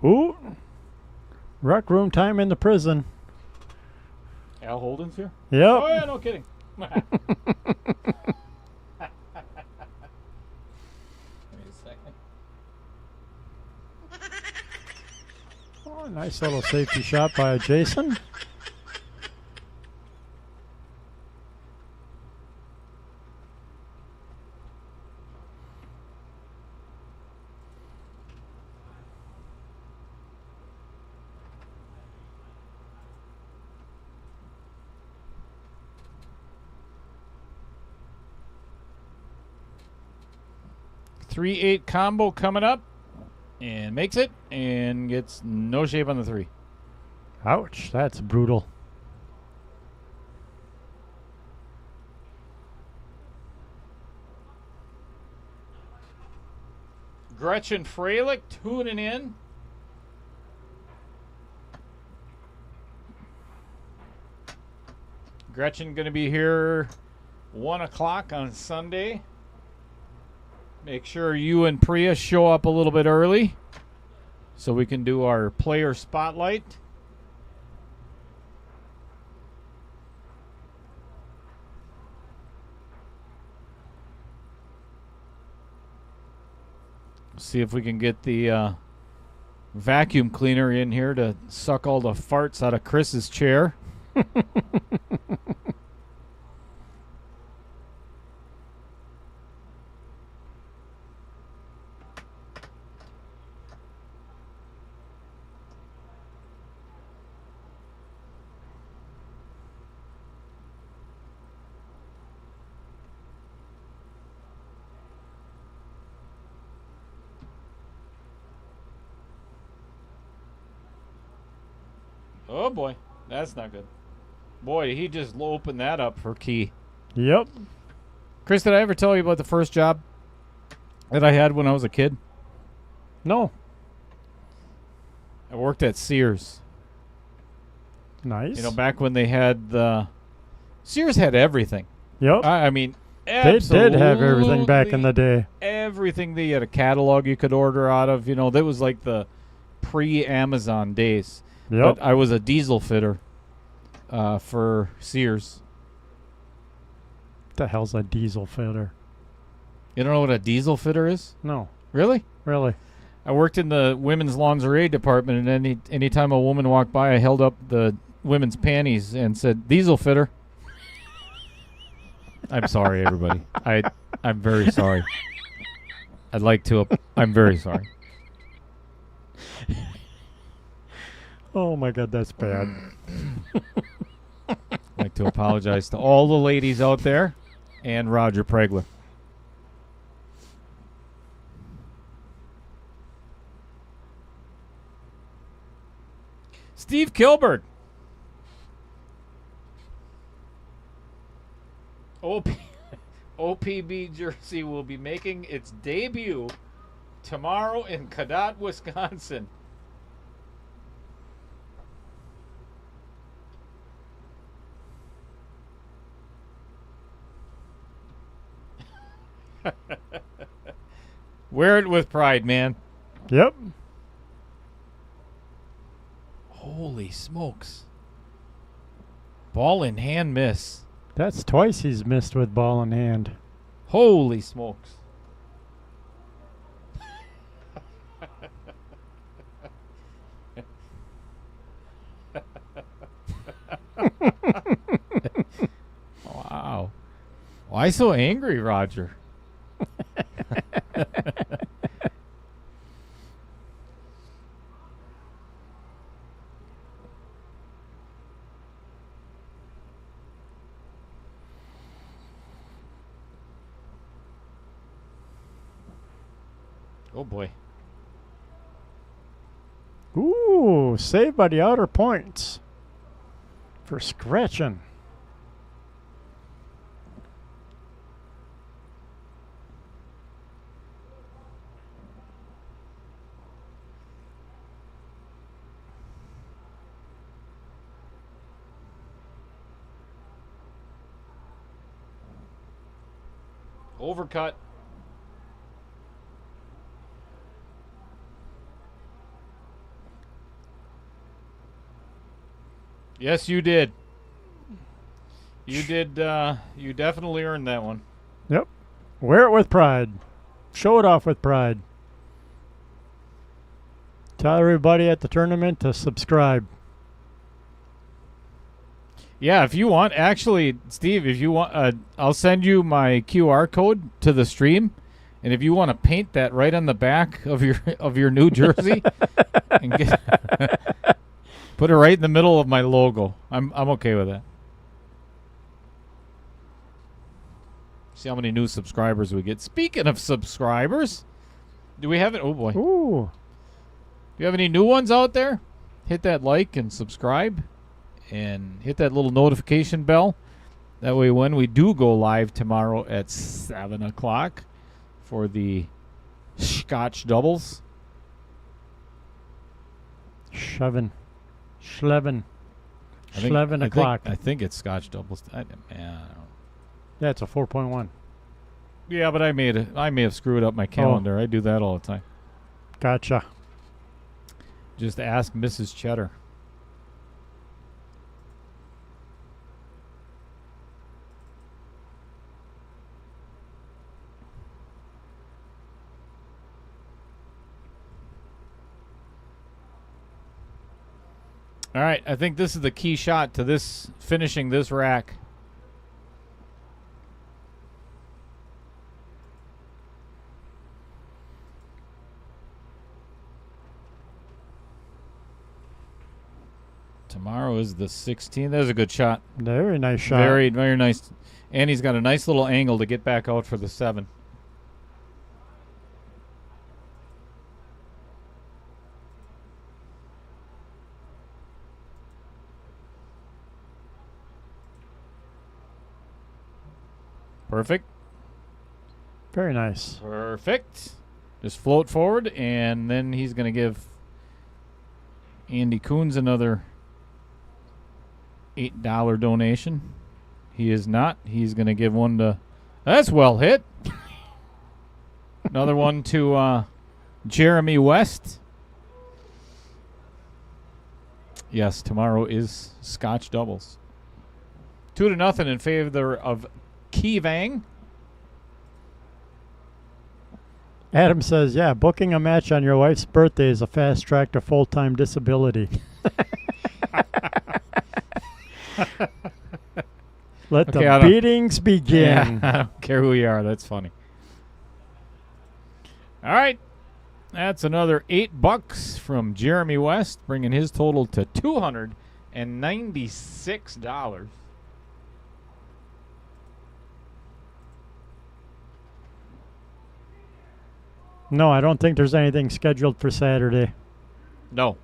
[SPEAKER 4] Ooh. Rec room time in the prison.
[SPEAKER 3] Al Holden's here?
[SPEAKER 4] Yep.
[SPEAKER 3] Oh, yeah, no kidding. Wait a second.
[SPEAKER 4] Oh, nice little safety shot by Jason.
[SPEAKER 3] Three-8 combo coming up, and makes it, and gets no shape on the 3.
[SPEAKER 4] Ouch, that's brutal.
[SPEAKER 3] Gretchen Freilich tuning in. Gretchen going to be here 1 o'clock on Sunday. Make sure you and Priya show up a little bit early so we can do our player spotlight. See if we can get the vacuum cleaner in here to suck all the farts out of Chris's chair. Oh boy, that's not good. Boy, he just opened that up for Key.
[SPEAKER 4] Yep.
[SPEAKER 3] Chris, did I ever tell you about the first job that I had when I was a kid?
[SPEAKER 4] No.
[SPEAKER 3] I worked at Sears.
[SPEAKER 4] Nice.
[SPEAKER 3] You know, back when they had the... Sears had everything.
[SPEAKER 4] Yep.
[SPEAKER 3] I mean,
[SPEAKER 4] They did have everything back in the day.
[SPEAKER 3] Everything. They had a catalog you could order out of. You know, that was like the pre-Amazon days.
[SPEAKER 4] Yep.
[SPEAKER 3] But I was a diesel fitter for Sears.
[SPEAKER 4] What the hell's a diesel fitter?
[SPEAKER 3] You don't know what a diesel fitter is?
[SPEAKER 4] No.
[SPEAKER 3] Really?
[SPEAKER 4] Really?
[SPEAKER 3] I worked in the women's lingerie department, and anytime a woman walked by, I held up the women's panties and said, "Diesel fitter." I'm sorry, everybody. I'm very sorry. I'd like to. I'm very sorry.
[SPEAKER 4] Oh my God, that's bad.
[SPEAKER 3] I'd like to apologize to all the ladies out there and Roger Pregler. Steve Kilberg. OPB jersey will be making its debut tomorrow in Cadott, Wisconsin. Wear it with pride, man.
[SPEAKER 4] Yep.
[SPEAKER 3] Holy smokes. Ball in hand miss.
[SPEAKER 4] That's twice he's missed with ball in hand.
[SPEAKER 3] Holy smokes. Wow. Why so angry, Roger? Oh boy.
[SPEAKER 4] Ooh, saved by the outer points for scratching.
[SPEAKER 3] Overcut. Yes, you did. You did. You definitely earned that one.
[SPEAKER 4] Yep. Wear it with pride. Show it off with pride. Tell everybody at the tournament to subscribe.
[SPEAKER 3] Yeah, if you want, actually, Steve, if you want, I'll send you my QR code to the stream, and if you want to paint that right on the back of your new jersey, and put it right in the middle of my logo, I'm okay with that. See how many new subscribers we get. Speaking of subscribers, do we have it? Oh boy,
[SPEAKER 4] Ooh.
[SPEAKER 3] do you have any new ones out there? hit that like and subscribe and hit that little notification bell. That way when we do go live tomorrow at 7 o'clock for the Scotch doubles.
[SPEAKER 4] Schleven. 11
[SPEAKER 3] I
[SPEAKER 4] o'clock.
[SPEAKER 3] I think it's Scotch doubles. I don't know.
[SPEAKER 4] Yeah, it's a 4.1.
[SPEAKER 3] Yeah, but I may have screwed up my calendar. I do that all the time.
[SPEAKER 4] Gotcha.
[SPEAKER 3] Just ask Mrs. Cheddar. All right, I think this is the key shot to this finishing this rack. Tomorrow is the 16th. That was a good shot.
[SPEAKER 4] Very nice shot.
[SPEAKER 3] Very, very nice. And he's got a nice little angle to get back out for the 7. Perfect.
[SPEAKER 4] Very nice.
[SPEAKER 3] Perfect. Just float forward, and then he's going to give Andy Coons another $8 donation. He is not. He's going to give one to... That's well hit. Another one to Jeremy West. Yes, tomorrow is Scotch doubles. 2-0 in favor of Kee Vang.
[SPEAKER 4] Adam says, yeah, booking a match on your wife's birthday is a fast track to full-time disability. Let the beatings begin.
[SPEAKER 3] Yeah, I don't care who you are. That's funny. All right. That's another $8 from Jeremy West, bringing his total to $296.
[SPEAKER 4] No, I don't think there's anything scheduled for Saturday.
[SPEAKER 3] No.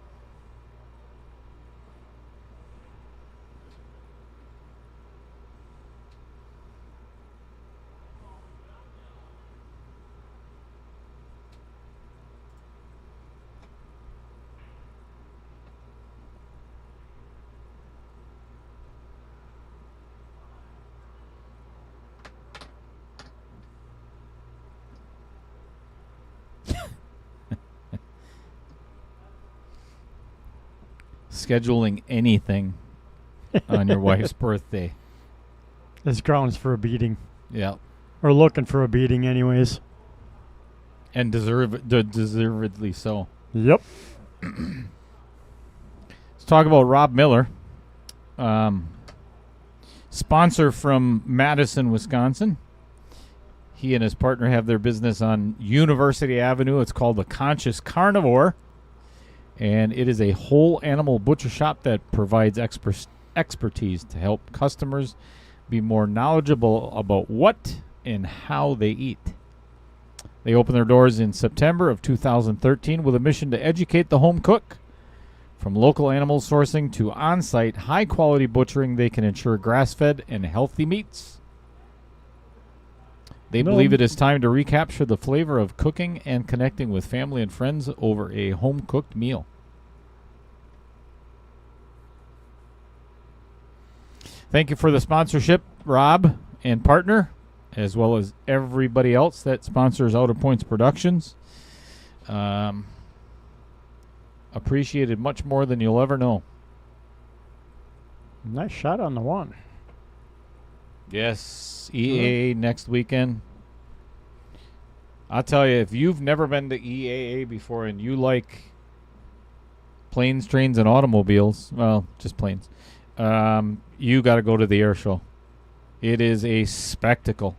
[SPEAKER 3] Scheduling anything on your wife's birthday.
[SPEAKER 4] There's grounds for a beating.
[SPEAKER 3] Yeah.
[SPEAKER 4] Or looking for a beating anyways.
[SPEAKER 3] And deservedly so.
[SPEAKER 4] Yep.
[SPEAKER 3] Let's talk about Rob Miller. Sponsor from Madison, Wisconsin. He and his partner have their business on University Avenue. It's called The Conscious Carnivore. And it is a whole animal butcher shop that provides expertise to help customers be more knowledgeable about what and how they eat. They opened their doors in September of 2013 with a mission to educate the home cook. From local animal sourcing to on-site high-quality butchering, they can ensure grass-fed and healthy meats. They believe it is time to recapture the flavor of cooking and connecting with family and friends over a home-cooked meal. Thank you for the sponsorship, Rob and partner, as well as everybody else that sponsors Outer Points Productions. Appreciated much more than you'll ever know.
[SPEAKER 4] Nice shot on the one.
[SPEAKER 3] Yes, EAA next weekend. I'll tell you, if you've never been to EAA before and you like planes, trains, and automobiles, well, just planes, you got to go to the air show. It is a spectacle.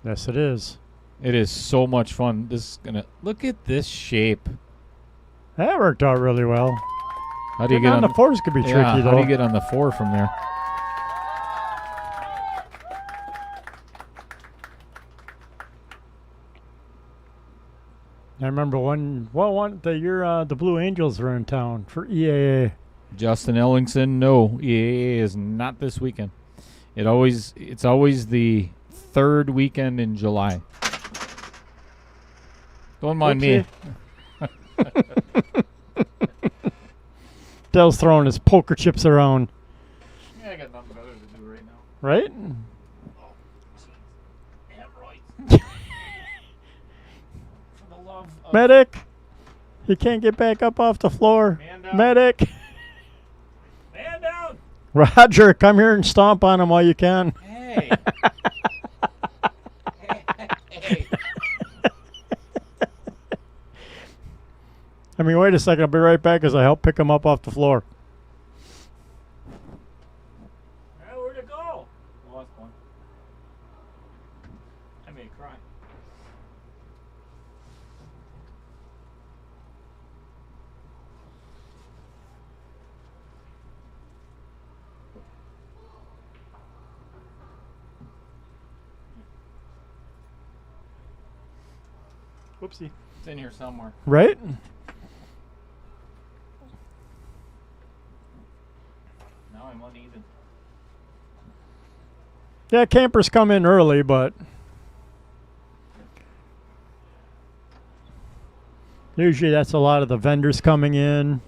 [SPEAKER 4] Yes, it is.
[SPEAKER 3] It is so much fun. This is gonna look at this shape.
[SPEAKER 4] That worked out really well.
[SPEAKER 3] How do you get on
[SPEAKER 4] the fours? Could be tricky though.
[SPEAKER 3] How do you get on the 4 from there?
[SPEAKER 4] I remember the year the Blue Angels were in town for EAA.
[SPEAKER 3] Justin Ellingson, no, EAA is not this weekend. It's always the third weekend in July. Don't mind me.
[SPEAKER 4] Dell's throwing his poker chips around.
[SPEAKER 3] Yeah, I got nothing better to do right now.
[SPEAKER 4] Right?
[SPEAKER 3] Hemorrhoids. For the love of
[SPEAKER 4] Medic! He can't get back up off the floor.
[SPEAKER 3] Man down.
[SPEAKER 4] Medic!
[SPEAKER 3] Man down!
[SPEAKER 4] Roger, come here and stomp on him while you can.
[SPEAKER 3] Hey. Hey.
[SPEAKER 4] I mean, wait a second. I'll be right back as I help pick him up off the floor.
[SPEAKER 3] Where'd it go? Lost one. I may cry.
[SPEAKER 4] Whoopsie.
[SPEAKER 3] It's in here somewhere.
[SPEAKER 4] Right?
[SPEAKER 3] Now I'm uneven.
[SPEAKER 4] Yeah, campers come in early, but usually that's a lot of the vendors coming in.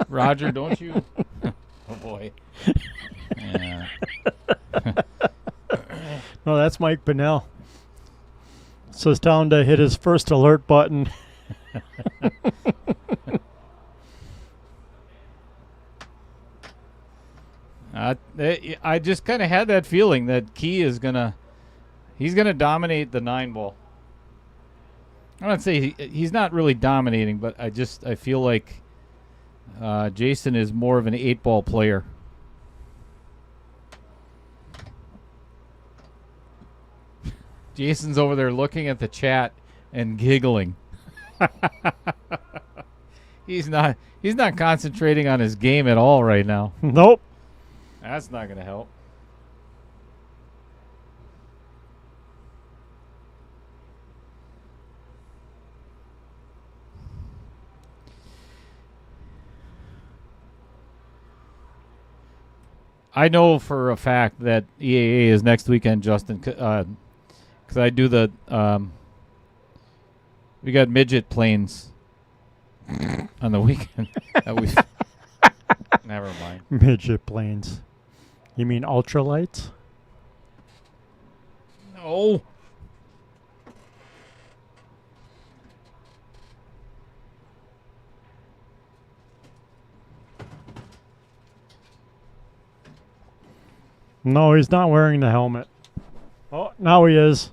[SPEAKER 3] Roger, don't you? Oh boy. Yeah.
[SPEAKER 4] No, that's Mike Bennell. So it's time to hit his first alert button.
[SPEAKER 3] I just kind of had that feeling that Kee is he's gonna dominate the 9-ball. I'm not saying he's not really dominating, but I feel like Jason is more of an 8-ball player. Jason's over there looking at the chat and giggling. He's not concentrating on his game at all right now.
[SPEAKER 4] Nope.
[SPEAKER 3] That's not going to help. I know for a fact that EAA is next weekend, Justin, because I do the we got midget planes on the weekend. Never mind.
[SPEAKER 4] Midget planes. You mean ultralights?
[SPEAKER 3] No.
[SPEAKER 4] No, he's not wearing the helmet. Oh, now he is.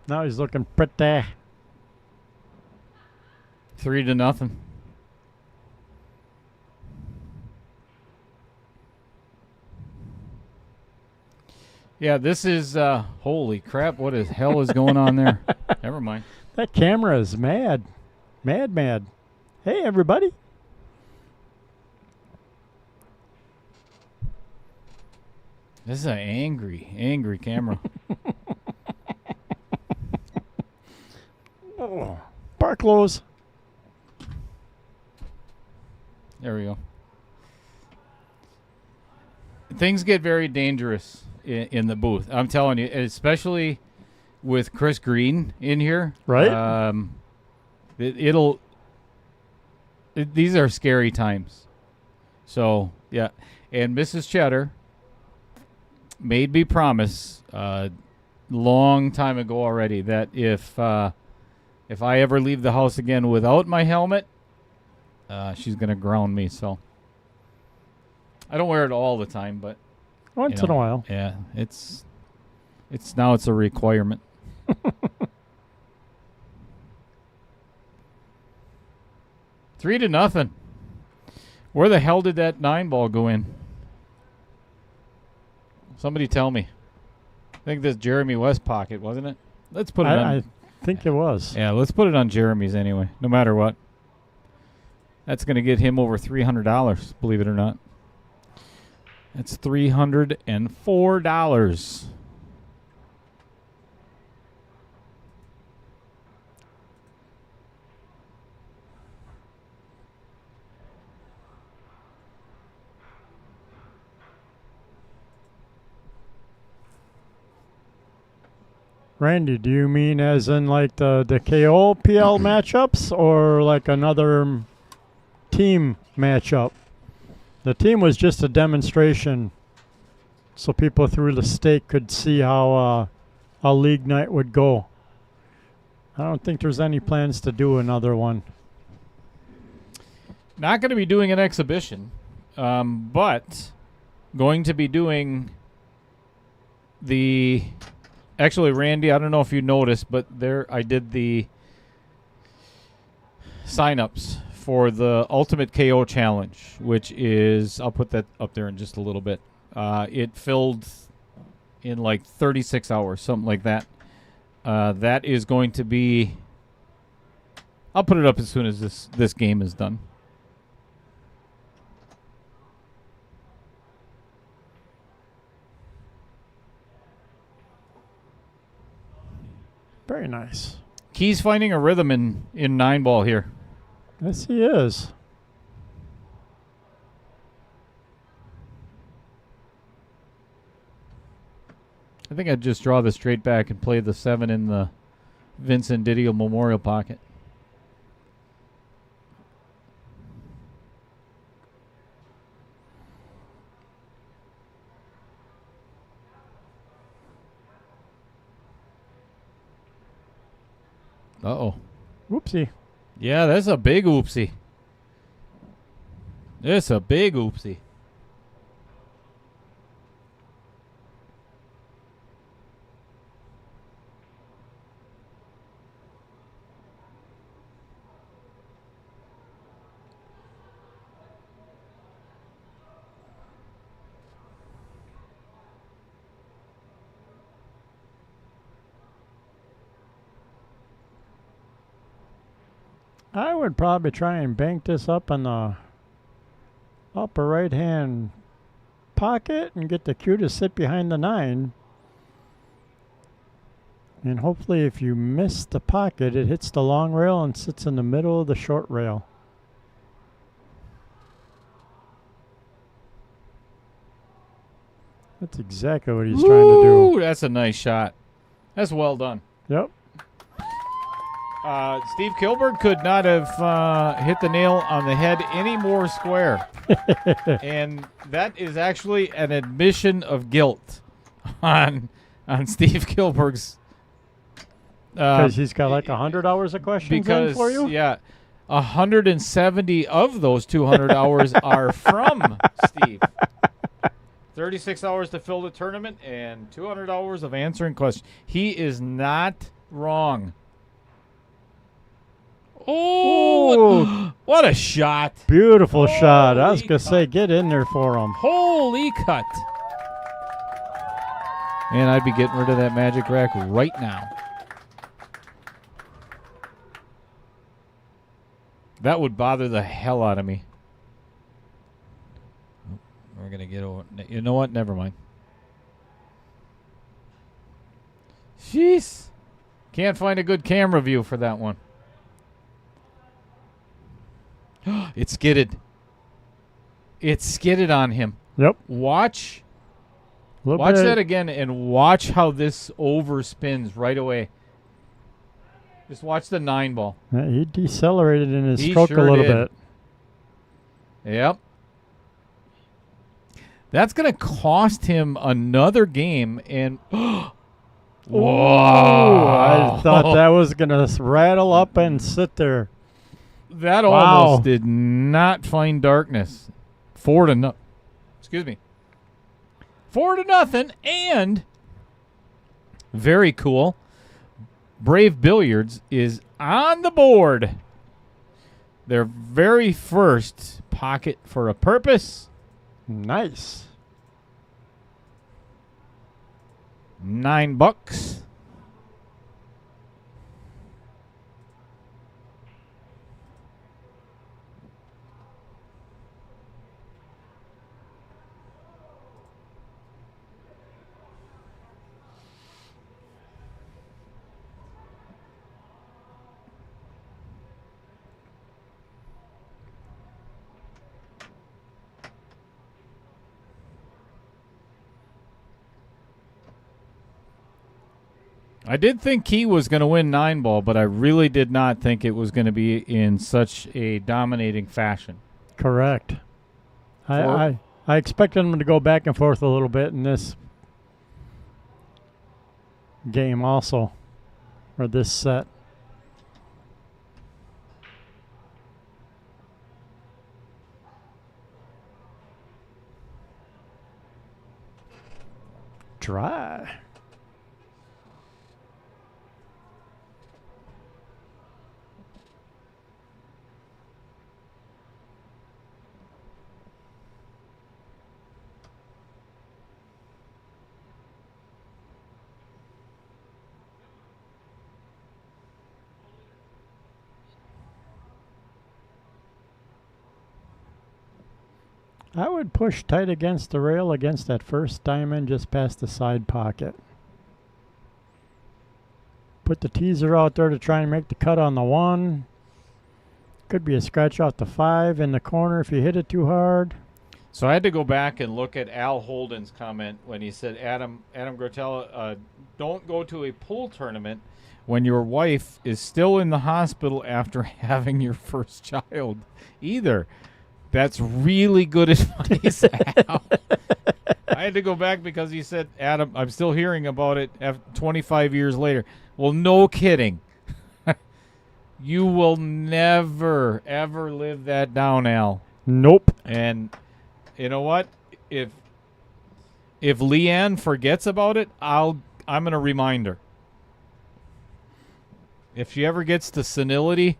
[SPEAKER 4] Now he's looking pretty.
[SPEAKER 3] 3-0. Yeah, this is holy crap! What the hell is going on there? Never mind.
[SPEAKER 4] That camera is mad. Mad. Hey, everybody.
[SPEAKER 3] This is an angry camera.
[SPEAKER 4] Oh, bar close.
[SPEAKER 3] There we go. Things get very dangerous in the booth. I'm telling you, especially with Chris Green in here.
[SPEAKER 4] Right.
[SPEAKER 3] These are scary times. So, yeah. And Mrs. Cheddar made me promise long time ago already that if I ever leave the house again without my helmet, she's going to ground me. So I don't wear it all the time, but
[SPEAKER 4] Once in a while.
[SPEAKER 3] Yeah, it's a requirement. 3-0. Where the hell did that 9-ball go in? Somebody tell me. I think this Jeremy West pocket, wasn't it? Let's put it on.
[SPEAKER 4] I think it was.
[SPEAKER 3] Yeah, let's put it on Jeremy's anyway, no matter what. That's going to get him over $300, believe it or not. That's $304.
[SPEAKER 4] Randy, do you mean as in like the KO PL matchups or like another team matchup? The team was just a demonstration so people through the state could see how a league night would go. I don't think there's any plans to do another one.
[SPEAKER 3] Not going to be doing an exhibition, but going to be doing the... Actually, Randy, I don't know if you noticed, but there I did the sign-ups for the Ultimate KO Challenge, which is, I'll put that up there in just a little bit. It filled in like 36 hours, something like that. That is going to be, I'll put it up as soon as this game is done.
[SPEAKER 4] Very nice.
[SPEAKER 3] Kee's finding a rhythm in 9-ball here.
[SPEAKER 4] Yes, he is.
[SPEAKER 3] I think I'd just draw the straight back and play the 7 in the Vincent Didio Memorial pocket. Uh-oh.
[SPEAKER 4] Whoopsie.
[SPEAKER 3] Yeah, that's a big oopsie. It's a big oopsie.
[SPEAKER 4] I would probably try and bank this up in the upper right-hand pocket and get the cue to sit behind the 9. And hopefully if you miss the pocket, it hits the long rail and sits in the middle of the short rail. That's exactly what he's trying to do.
[SPEAKER 3] That's a nice shot. That's well done.
[SPEAKER 4] Yep.
[SPEAKER 3] Steve Kilberg could not have hit the nail on the head any more square. And that is actually an admission of guilt on Steve Kilberg's.
[SPEAKER 4] Because he's got like 100 hours of questions in for you?
[SPEAKER 3] Yeah, 170 of those 200 hours are from Steve. 36 hours to fill the tournament and 200 hours of answering questions. He is not wrong. Oh, what a shot.
[SPEAKER 4] Beautiful shot. I was going to say, get in there for him.
[SPEAKER 3] Holy cut. And I'd be getting rid of that magic rack right now. That would bother the hell out of me. We're going to get over. You know what? Never mind. Jeez. Can't find a good camera view for that one. It skidded. It skidded on him.
[SPEAKER 4] Yep.
[SPEAKER 3] Watch that again and watch how this overspins right away. Just watch the 9-ball.
[SPEAKER 4] Yeah, he decelerated in his stroke a little bit.
[SPEAKER 3] Yep. That's going to cost him another game. And
[SPEAKER 4] whoa! I thought that was going to rattle up and sit there.
[SPEAKER 3] That almost did not find darkness. 4-0. Excuse me. 4-0, and very cool. Brave Billiards is on the board. Their very first pocket for a purpose.
[SPEAKER 4] Nice.
[SPEAKER 3] $9. I did think Kee was going to win 9-ball, but I really did not think it was going to be in such a dominating fashion.
[SPEAKER 4] Correct. I expected them to go back and forth a little bit in this game also, or this set. Try. I would push tight against the rail against that first diamond just past the side pocket. Put the teaser out there to try and make the cut on the 1. Could be a scratch off the 5 in the corner if you hit it too hard.
[SPEAKER 3] So I had to go back and look at Al Holden's comment when he said, Adam Grotella, don't go to a pool tournament when your wife is still in the hospital after having your first child either. That's really good advice, Al. I had to go back because he said, Adam, I'm still hearing about it 25 years later. Well, no kidding. You will never, ever live that down, Al.
[SPEAKER 4] Nope.
[SPEAKER 3] And you know what? If Leanne forgets about it, I'm going to remind her. If she ever gets to senility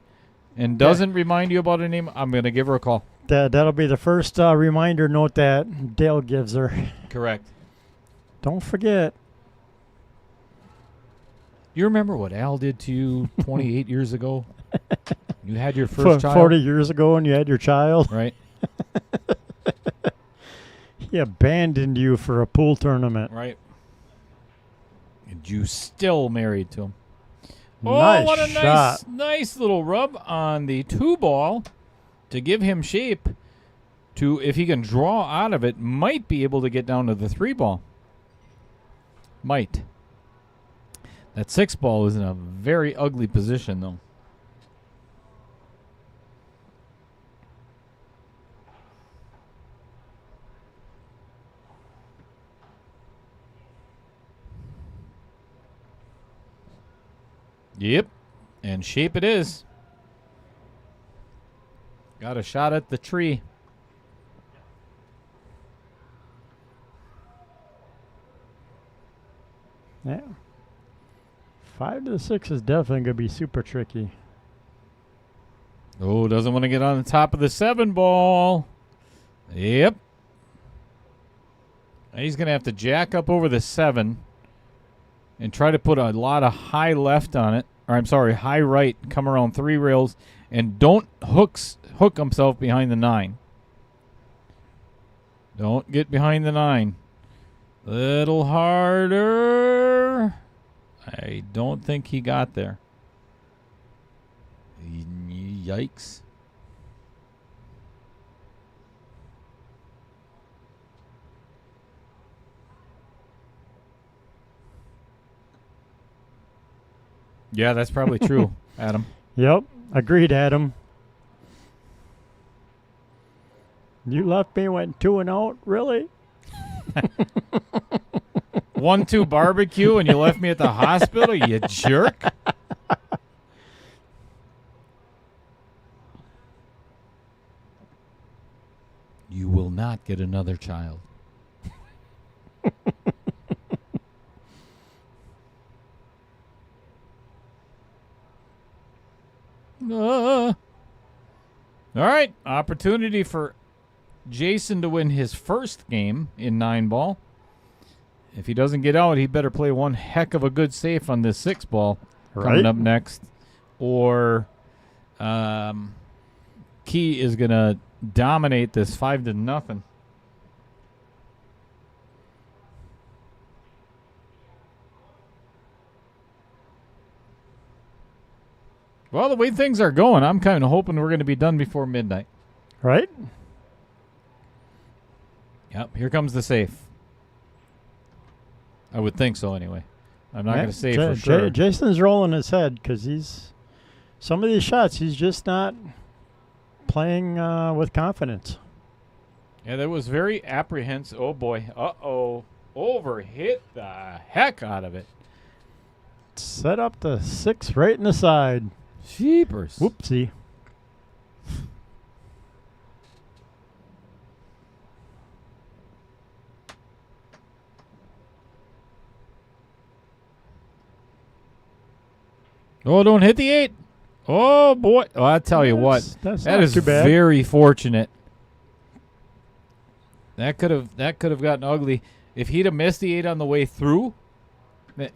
[SPEAKER 3] and doesn't remind you about her name, I'm going to give her a call.
[SPEAKER 4] That'll be the first reminder note that Dale gives her.
[SPEAKER 3] Correct.
[SPEAKER 4] Don't forget.
[SPEAKER 3] You remember what Al did to you 28 years ago? You had your first child?
[SPEAKER 4] 40 years ago and you had your child?
[SPEAKER 3] Right.
[SPEAKER 4] He abandoned you for a pool tournament.
[SPEAKER 3] Right. And you still married to him.
[SPEAKER 4] Nice
[SPEAKER 3] what a
[SPEAKER 4] shot.
[SPEAKER 3] nice little rub on the 2-ball to give him shape to, if he can draw out of it, might be able to get down to the 3-ball. Might. That 6-ball is in a very ugly position, though. Yep. And shape it is. Got a shot at the tree.
[SPEAKER 4] Yeah. 5 to the 6 is definitely going to be super tricky.
[SPEAKER 3] Oh, doesn't want to get on the top of the 7-ball. Yep. He's going to have to jack up over the 7 and try to put a lot of high left on it. Or I'm sorry, high right, come around 3 rails, and don't hook himself behind the 9. Don't get behind the 9. Little harder. I don't think he got there. Yikes. Yeah, that's probably true, Adam.
[SPEAKER 4] Yep. Agreed, Adam. You left me, went 2 and out? Really?
[SPEAKER 3] 1-2 barbecue and you left me at the hospital, you jerk. You will not get another child. All right, opportunity for Jason to win his first game in 9-ball. If he doesn't get out, he better play one heck of a good safe on this 6-ball coming up next. Or Kee is going to dominate this 5-0. Well, the way things are going, I'm kind of hoping we're going to be done before midnight.
[SPEAKER 4] Right?
[SPEAKER 3] Yep, here comes the safe. I would think so anyway. I'm not going to say for sure.
[SPEAKER 4] Jason's rolling his head because some of these shots he's just not playing with confidence.
[SPEAKER 3] Yeah, that was very apprehensive. Oh, boy. Uh-oh. Overhit the heck out of it.
[SPEAKER 4] Set up the 6 right in the side.
[SPEAKER 3] Sheepers.
[SPEAKER 4] Whoopsie.
[SPEAKER 3] Oh, don't hit the 8. Oh, boy. Oh, I tell you what.
[SPEAKER 4] That's
[SPEAKER 3] That
[SPEAKER 4] not
[SPEAKER 3] is
[SPEAKER 4] too bad.
[SPEAKER 3] very fortunate. That could have gotten ugly. If he'd have missed the 8 on the way through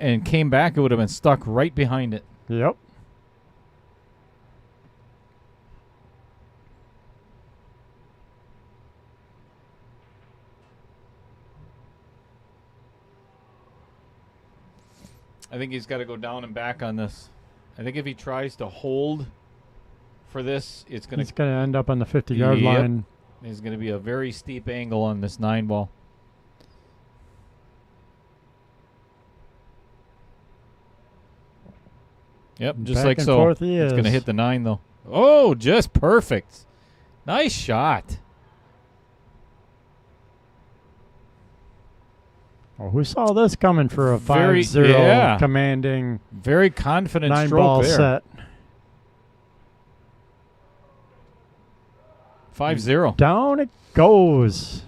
[SPEAKER 3] and came back, it would have been stuck right behind it.
[SPEAKER 4] Yep.
[SPEAKER 3] I think he's got to go down and back on this. I think if he tries to hold for this, it's going
[SPEAKER 4] to end up on the 50-yard line.
[SPEAKER 3] There's going to be a very steep angle on this 9 ball. Yep, just
[SPEAKER 4] back
[SPEAKER 3] like
[SPEAKER 4] and
[SPEAKER 3] so.
[SPEAKER 4] Forth he
[SPEAKER 3] It's
[SPEAKER 4] is.
[SPEAKER 3] going to hit the 9, though. Oh, just perfect. Nice shot.
[SPEAKER 4] Oh, who saw this coming for a 5-0 commanding
[SPEAKER 3] very confident
[SPEAKER 4] 9-ball
[SPEAKER 3] stroke there.
[SPEAKER 4] set?
[SPEAKER 3] 5-0.
[SPEAKER 4] Down it goes.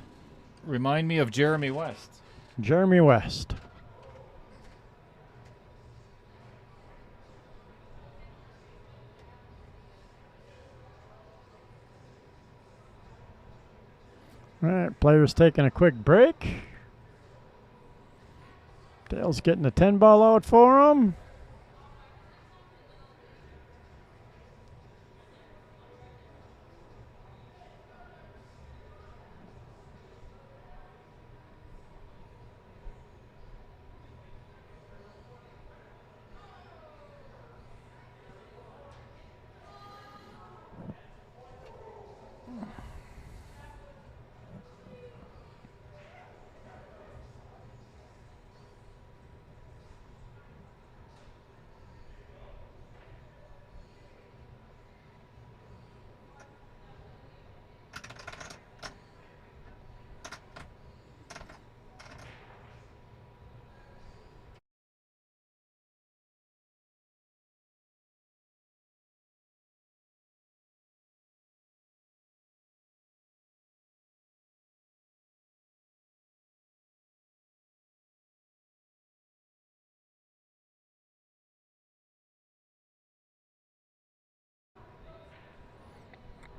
[SPEAKER 3] Remind me of Jeremy West.
[SPEAKER 4] Jeremy West. All right, players taking a quick break. Dale's getting the 10 ball out for him.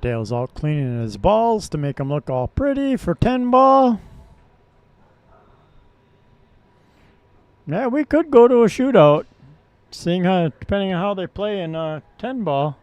[SPEAKER 4] Dale's out cleaning his balls to make them look all pretty for 10 ball. Yeah, we could go to a shootout, depending on how they play in 10 ball.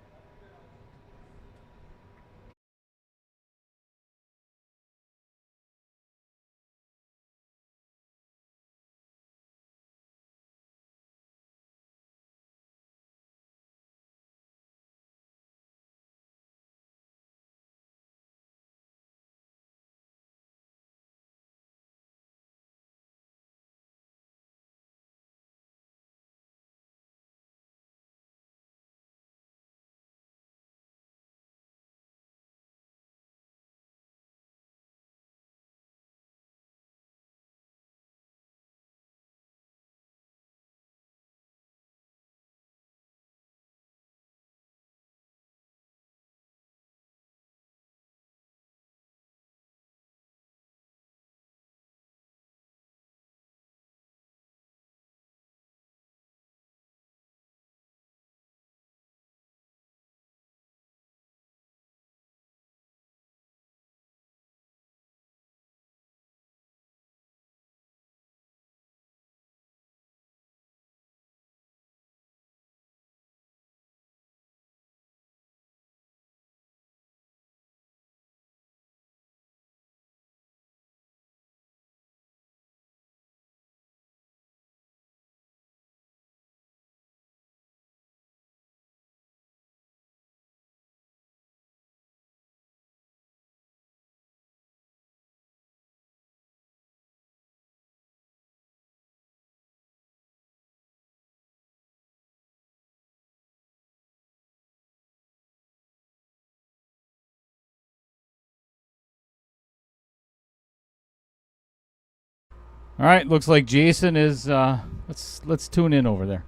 [SPEAKER 3] All right, looks like Jason is. Let's tune in over there.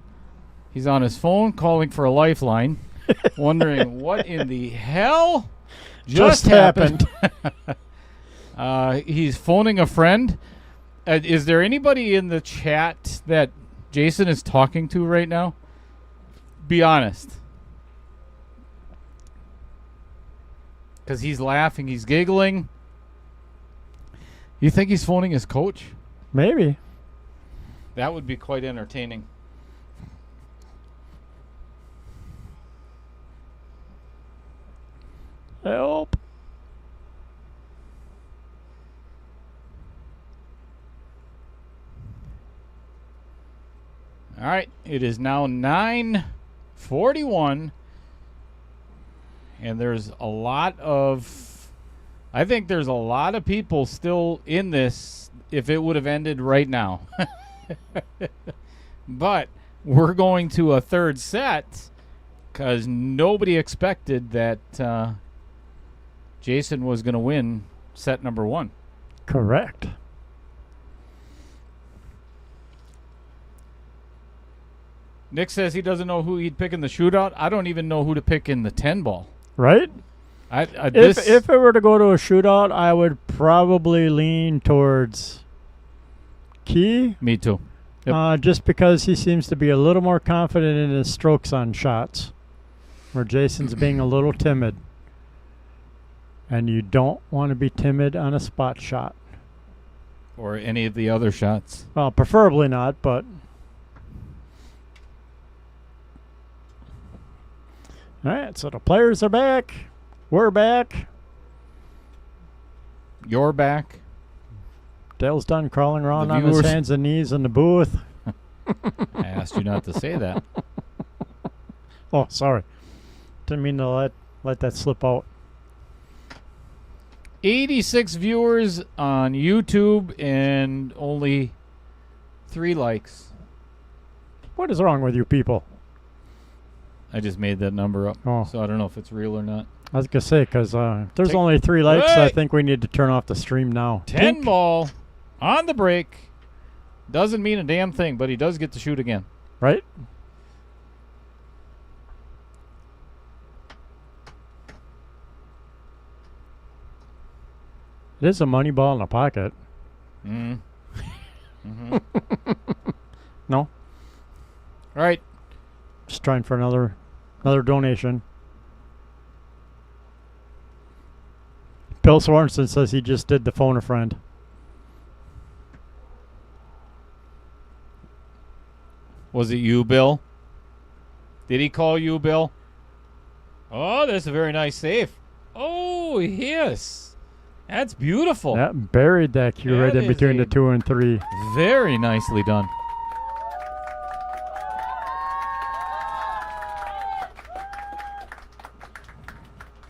[SPEAKER 3] He's on his phone calling for a lifeline, wondering what in the hell just happened. He's phoning a friend. Is there anybody in the chat that Jason is talking to right now? Be honest. Because he's laughing, he's giggling. You think he's phoning his coach?
[SPEAKER 4] Maybe.
[SPEAKER 3] That would be quite entertaining.
[SPEAKER 4] Help.
[SPEAKER 3] All right, it is now 9:41, and there's a lot of, I think there's a lot of people still in this if it would have ended right now. But we're going to a third set because nobody expected that Jason was going to win set number 1.
[SPEAKER 4] Correct.
[SPEAKER 3] Nick says he doesn't know who he'd pick in the shootout. I don't even know who to pick in the 10 ball.
[SPEAKER 4] Right? If it were to go to a shootout, I would probably lean towards Kee.
[SPEAKER 3] Me too. Yep.
[SPEAKER 4] Just because he seems to be a little more confident in his strokes on shots, where Jason's being a little timid. And you don't want to be timid on a spot shot.
[SPEAKER 3] Or any of the other shots.
[SPEAKER 4] Well, preferably not, but... All right, so the players are back. We're back.
[SPEAKER 3] You're back.
[SPEAKER 4] Dale's done crawling around
[SPEAKER 3] The
[SPEAKER 4] on his
[SPEAKER 3] viewers-
[SPEAKER 4] hands and knees in the booth.
[SPEAKER 3] I asked you not to say that.
[SPEAKER 4] Oh, sorry. Didn't mean to let that slip out.
[SPEAKER 3] 86 viewers on YouTube and only 3 likes.
[SPEAKER 4] What is wrong with you people?
[SPEAKER 3] I just made that number up,
[SPEAKER 4] Oh.
[SPEAKER 3] so I don't know if it's real or not.
[SPEAKER 4] I was going to say, because there's
[SPEAKER 3] Take-
[SPEAKER 4] only 3 likes, I
[SPEAKER 3] Hey!
[SPEAKER 4] think we need to turn off the stream now.
[SPEAKER 3] 10
[SPEAKER 4] Tink.
[SPEAKER 3] ball on the break. Doesn't mean a damn thing, but he does get to shoot again.
[SPEAKER 4] Right? It is a money ball in the pocket.
[SPEAKER 3] Mm.
[SPEAKER 4] No?
[SPEAKER 3] All right.
[SPEAKER 4] Just trying for another donation. Bill Sorensen says he just did the phone a friend.
[SPEAKER 3] Was it you, Bill? Did he call you, Bill? Oh, that's a very nice save. Oh, yes. That's beautiful.
[SPEAKER 4] That buried that cue
[SPEAKER 3] That
[SPEAKER 4] right in
[SPEAKER 3] is
[SPEAKER 4] between
[SPEAKER 3] a-
[SPEAKER 4] the 2 and 3.
[SPEAKER 3] Very nicely done.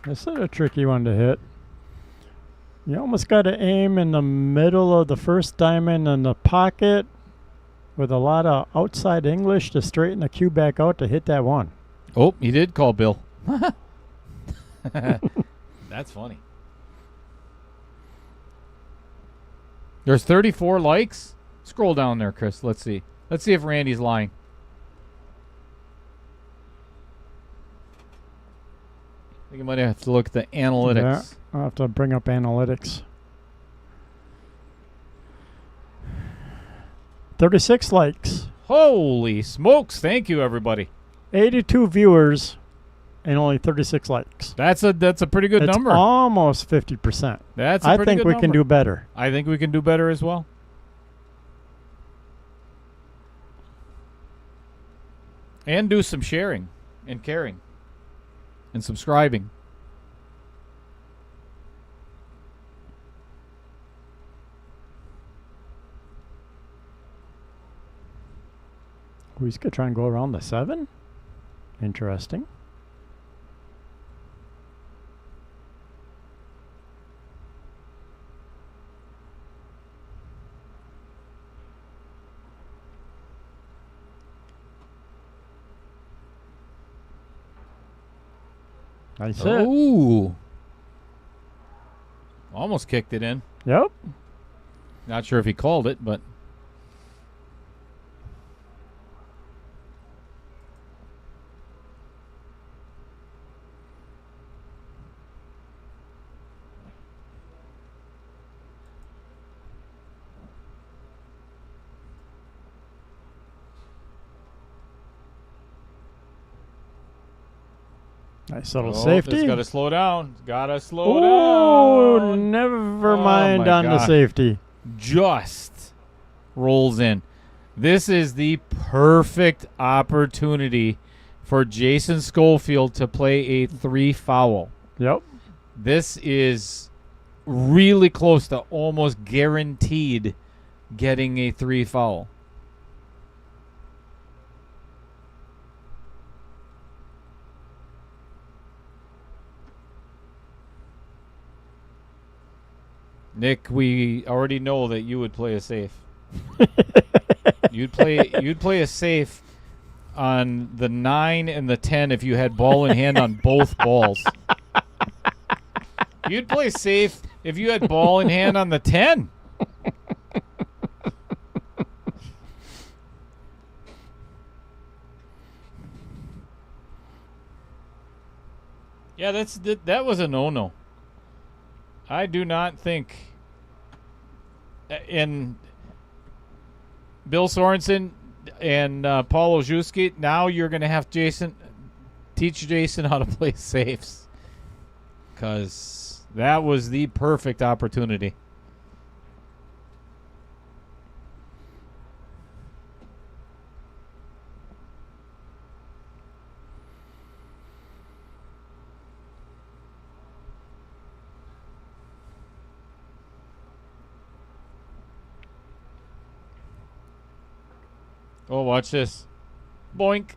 [SPEAKER 4] This is a tricky one to hit. You almost got to aim in the middle of the first diamond in the pocket with a lot of outside English to straighten the cue back out to hit that one.
[SPEAKER 3] Oh, he did call Bill. That's funny. There's 34 likes. Scroll down there, Chris. Let's see. Let's see if Randy's lying. I think you might have to look at the analytics.
[SPEAKER 4] Yeah, I'll have to bring up analytics. 36 likes.
[SPEAKER 3] Holy smokes. Thank you, everybody.
[SPEAKER 4] 82 viewers and only 36 likes.
[SPEAKER 3] That's a pretty good
[SPEAKER 4] It's
[SPEAKER 3] number.
[SPEAKER 4] almost 50%.
[SPEAKER 3] That's a
[SPEAKER 4] I
[SPEAKER 3] pretty
[SPEAKER 4] think
[SPEAKER 3] good
[SPEAKER 4] we
[SPEAKER 3] number.
[SPEAKER 4] can do better.
[SPEAKER 3] I think we can do better as well. And do some sharing and caring and subscribing.
[SPEAKER 4] We could try and go around the 7. Interesting. Nice hit.
[SPEAKER 3] Ooh. Almost kicked it in.
[SPEAKER 4] Yep.
[SPEAKER 3] Not sure if he called it, but
[SPEAKER 4] Nice little
[SPEAKER 3] Oh,
[SPEAKER 4] safety.
[SPEAKER 3] It's got to slow down. Got to slow
[SPEAKER 4] Oh,
[SPEAKER 3] down.
[SPEAKER 4] never
[SPEAKER 3] Oh,
[SPEAKER 4] mind
[SPEAKER 3] my
[SPEAKER 4] on the
[SPEAKER 3] gosh.
[SPEAKER 4] safety.
[SPEAKER 3] Just rolls in. This is the perfect opportunity for Jason Scofield to play a 3 foul.
[SPEAKER 4] Yep.
[SPEAKER 3] This is really close to almost guaranteed getting a 3 foul. Nick, we already know that you would play a safe. You'd play a safe on the 9 and the 10 if you had ball in hand on both balls. You'd play safe if you had ball in hand on the 10. Yeah, that was a no-no. I do not think. And Bill Sorensen and Paul Ojewski, now you're going to have teach Jason how to play safes, because that was the perfect opportunity. Oh, watch this. Boink.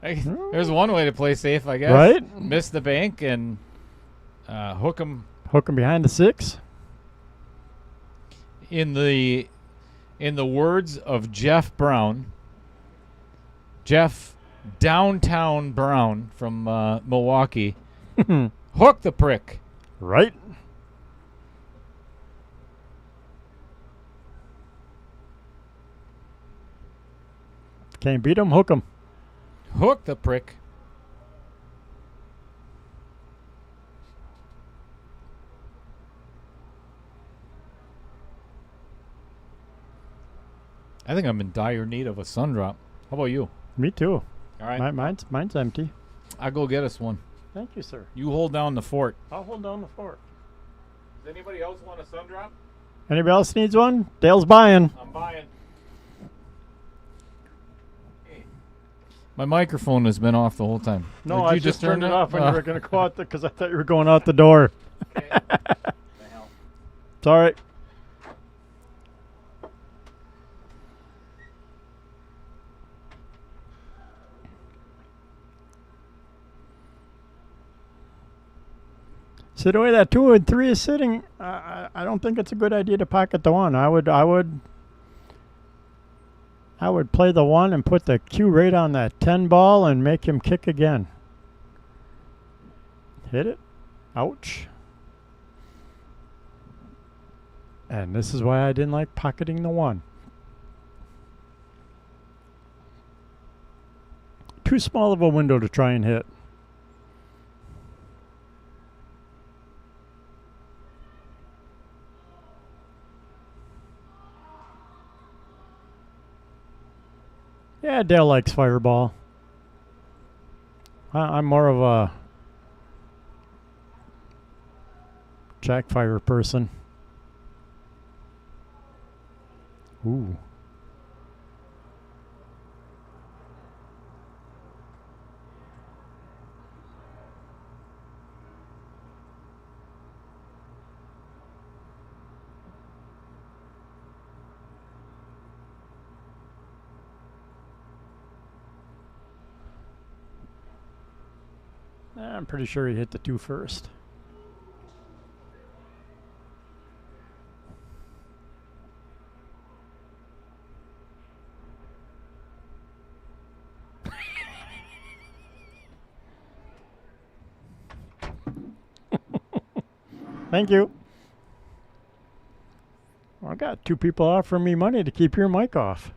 [SPEAKER 3] There's one way to play safe, I guess.
[SPEAKER 4] Right?
[SPEAKER 3] Miss the bank and hook him.
[SPEAKER 4] Hook him behind the 6.
[SPEAKER 3] In the words of Jeff Brown, Jeff Downtown Brown from Milwaukee, hook the prick.
[SPEAKER 4] Right? Can't beat him, hook him.
[SPEAKER 3] Hook the prick. I think I'm in dire need of a sun drop. How about you?
[SPEAKER 4] Me too.
[SPEAKER 3] All right.
[SPEAKER 4] Mine's empty.
[SPEAKER 3] I'll go get us one.
[SPEAKER 4] Thank you, sir.
[SPEAKER 3] You hold down the fort.
[SPEAKER 4] I'll hold down the fort.
[SPEAKER 3] Does anybody else want a sun drop?
[SPEAKER 4] Anybody else needs one? Dale's buying.
[SPEAKER 3] I'm buying. My microphone has been off the whole time.
[SPEAKER 4] No,
[SPEAKER 3] Did
[SPEAKER 4] I
[SPEAKER 3] you
[SPEAKER 4] just
[SPEAKER 3] turn
[SPEAKER 4] turned it
[SPEAKER 3] it?
[SPEAKER 4] off when you were going to go out because I thought you were going out the door.
[SPEAKER 3] Okay. The hell?
[SPEAKER 4] It's all right. So the way that 2 and 3 is sitting, I don't think it's a good idea to pocket the 1. I would play the 1 and put the cue right on that 10 ball and make him kick again. Hit it. Ouch. And this is why I didn't like pocketing the 1. Too small of a window to try and hit. Yeah, Dale likes Fireball. I'm more of a Jackfire person. Ooh. I'm pretty sure he hit the 2 first. Thank you. Well, I got 2 people offering me money to keep your mic off.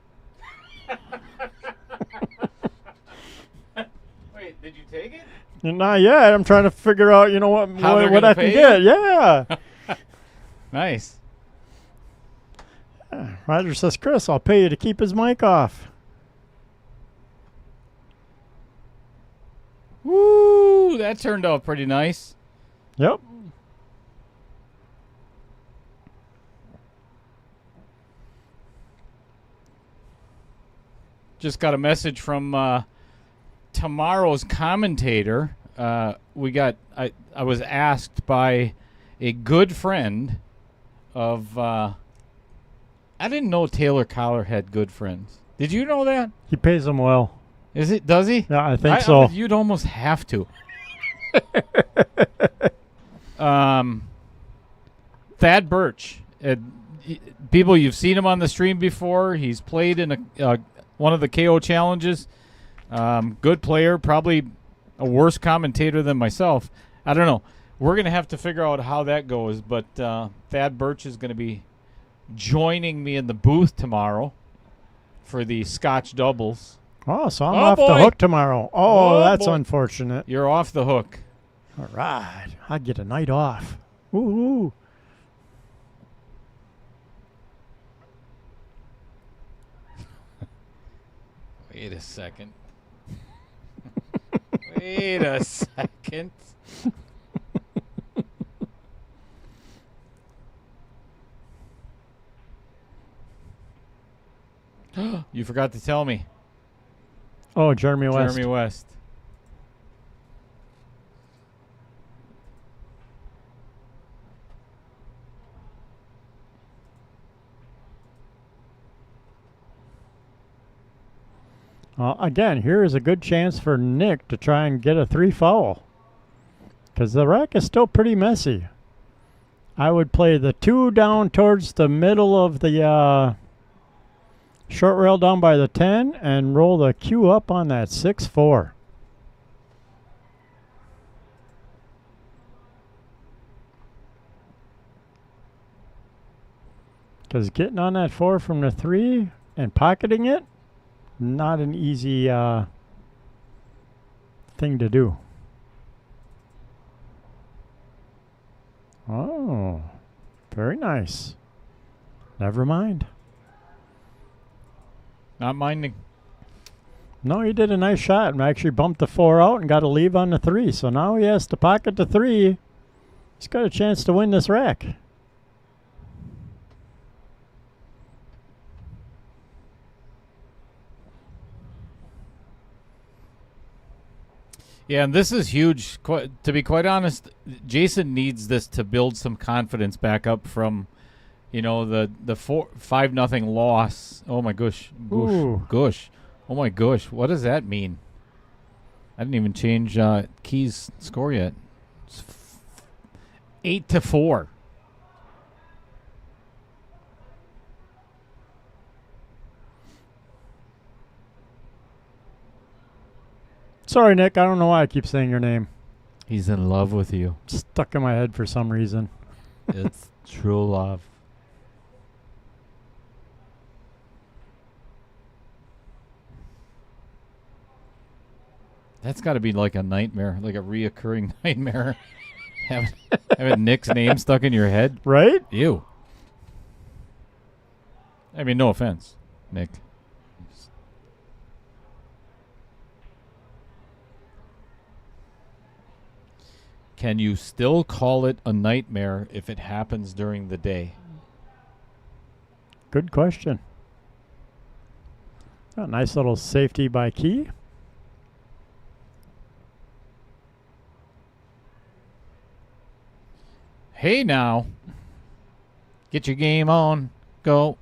[SPEAKER 3] Wait, did you take it?
[SPEAKER 4] Not yet. I'm trying to figure out,
[SPEAKER 3] How they're
[SPEAKER 4] what
[SPEAKER 3] gonna
[SPEAKER 4] I can
[SPEAKER 3] pay
[SPEAKER 4] get.
[SPEAKER 3] you?
[SPEAKER 4] Yeah.
[SPEAKER 3] Nice.
[SPEAKER 4] Roger says, Chris, I'll pay you to keep his mic off.
[SPEAKER 3] Woo! That turned out pretty nice.
[SPEAKER 4] Yep.
[SPEAKER 3] Just got a message from tomorrow's commentator. I was asked by a good friend of. I didn't know Taylor Collar had good friends. Did you know that?
[SPEAKER 4] He pays them well.
[SPEAKER 3] Does he?
[SPEAKER 4] Yeah, I think so.
[SPEAKER 3] You'd almost have to. Thad Birch. People, you've seen him on the stream before. He's played in one of the KO challenges. Good player, probably a worse commentator than myself. I don't know. We're going to have to figure out how that goes, but Thad Birch is going to be joining me in the booth tomorrow for the Scotch doubles.
[SPEAKER 4] Oh, so I'm off the hook tomorrow. Oh, that's unfortunate.
[SPEAKER 3] You're off the hook.
[SPEAKER 4] All right. I get a night off. Ooh.
[SPEAKER 3] Wait a second. Wait a second. You forgot to tell me.
[SPEAKER 4] Oh, Jeremy West.
[SPEAKER 3] Jeremy West.
[SPEAKER 4] Again, here is a good chance for Nick to try and get a 3 foul. Because the rack is still pretty messy. I would play the 2 down towards the middle of the short rail down by the 10 and roll the Q up on that 6-4. Because getting on that 4 from the 3 and pocketing it, not an easy thing to do. Oh, very nice. Never mind.
[SPEAKER 3] Not minding.
[SPEAKER 4] No, he did a nice shot and actually bumped the 4 out and got a leave on the 3. So now he has to pocket the 3. He's got a chance to win this rack.
[SPEAKER 3] Yeah, and this is huge. To be quite honest, Jason needs this to build some confidence back up from, the 5-0 loss. Oh my gosh, gosh. Oh my gosh, what does that mean? I didn't even change Kee's score yet. It's 8-4.
[SPEAKER 4] Sorry, Nick. I don't know why I keep saying your name.
[SPEAKER 3] He's in love with you.
[SPEAKER 4] It's stuck in my head for some reason.
[SPEAKER 3] It's true love. That's got to be like a nightmare, like a reoccurring nightmare. having Nick's name stuck in your head.
[SPEAKER 4] Right?
[SPEAKER 3] Ew. I mean, no offense, Nick. Can you still call it a nightmare if it happens during the day?
[SPEAKER 4] Good question. A nice little safety by Kee.
[SPEAKER 3] Hey now. Get your game on. Go.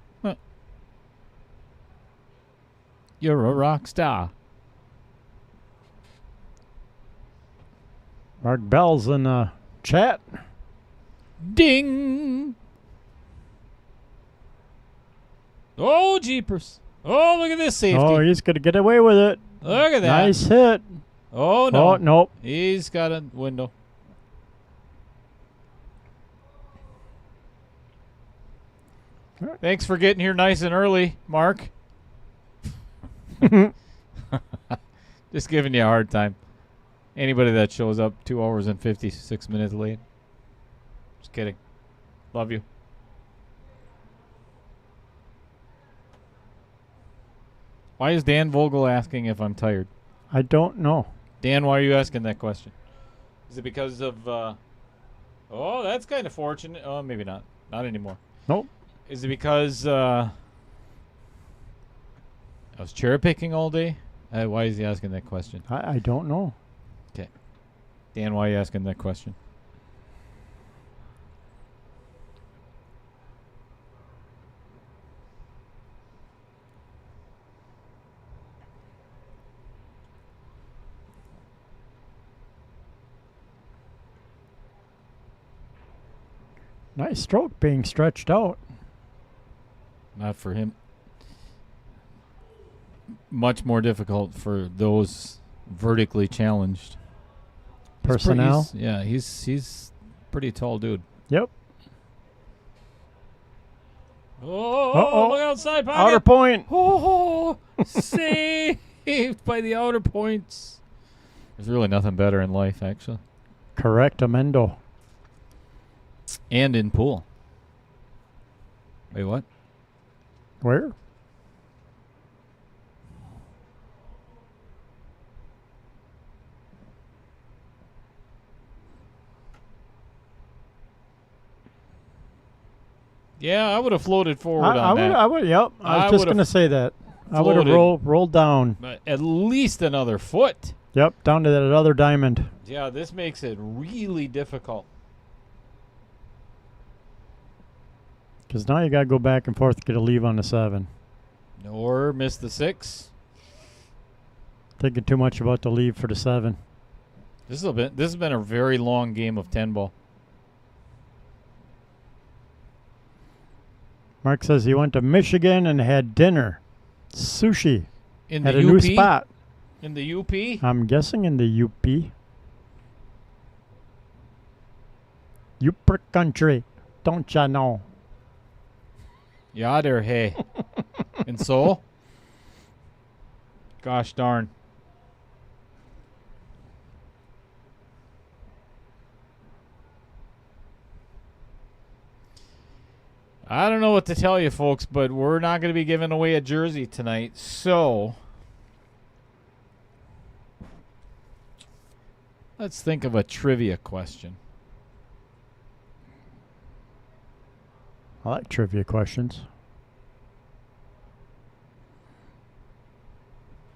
[SPEAKER 3] You're a rock star.
[SPEAKER 4] Mark Bell's in the chat.
[SPEAKER 3] Ding. Oh, jeepers. Oh, look at this safety.
[SPEAKER 4] Oh, he's going to get away with it.
[SPEAKER 3] Look at that.
[SPEAKER 4] Nice hit.
[SPEAKER 3] Oh, no.
[SPEAKER 4] Oh, nope.
[SPEAKER 3] He's got a window. Thanks for getting here nice and early, Mark. Just giving you a hard time. Anybody that shows up 2 hours and 56 minutes late. Just kidding. Love you. Why is Dan Vogel asking if I'm tired?
[SPEAKER 4] I don't know.
[SPEAKER 3] Dan, why are you asking that question? Is it because of... oh, that's kind of fortunate. Oh, maybe not. Not anymore.
[SPEAKER 4] Nope.
[SPEAKER 3] Is it because I was cherry picking all day? Why is he asking that question?
[SPEAKER 4] I don't know.
[SPEAKER 3] Okay. Dan, why are you asking that question?
[SPEAKER 4] Nice stroke being stretched out.
[SPEAKER 3] Not for him. Much more difficult for those vertically challenged.
[SPEAKER 4] Personnel.
[SPEAKER 3] He's pretty tall dude.
[SPEAKER 4] Yep.
[SPEAKER 3] Oh, look outside pocket.
[SPEAKER 4] Outer point.
[SPEAKER 3] Oh, saved by the outer points. There's really nothing better in life, actually.
[SPEAKER 4] Correct, Amendo.
[SPEAKER 3] And in pool. Wait, what?
[SPEAKER 4] Where?
[SPEAKER 3] Yeah, I would have floated forward
[SPEAKER 4] I
[SPEAKER 3] on that.
[SPEAKER 4] I would. Yep. I
[SPEAKER 3] I
[SPEAKER 4] was just
[SPEAKER 3] would've
[SPEAKER 4] going to say that. I would have
[SPEAKER 3] floated.
[SPEAKER 4] rolled down.
[SPEAKER 3] But at least another foot.
[SPEAKER 4] Yep, down to that other diamond.
[SPEAKER 3] Yeah, this makes it really difficult.
[SPEAKER 4] Because now you got to go back and forth to get a leave on the 7.
[SPEAKER 3] Or miss the 6.
[SPEAKER 4] Thinking too much about the leave for the 7.
[SPEAKER 3] This has been a very long game of 10 ball.
[SPEAKER 4] Mark says he went to Michigan and had dinner. Sushi.
[SPEAKER 3] In the
[SPEAKER 4] At a
[SPEAKER 3] UP?
[SPEAKER 4] new spot.
[SPEAKER 3] In the UP?
[SPEAKER 4] I'm guessing in the UP. Upper country. Don't ya know?
[SPEAKER 3] Yeah, there, hey. And so? Gosh darn. I don't know what to tell you, folks, but we're not going to be giving away a jersey tonight. So, let's think of a trivia question.
[SPEAKER 4] I like trivia questions.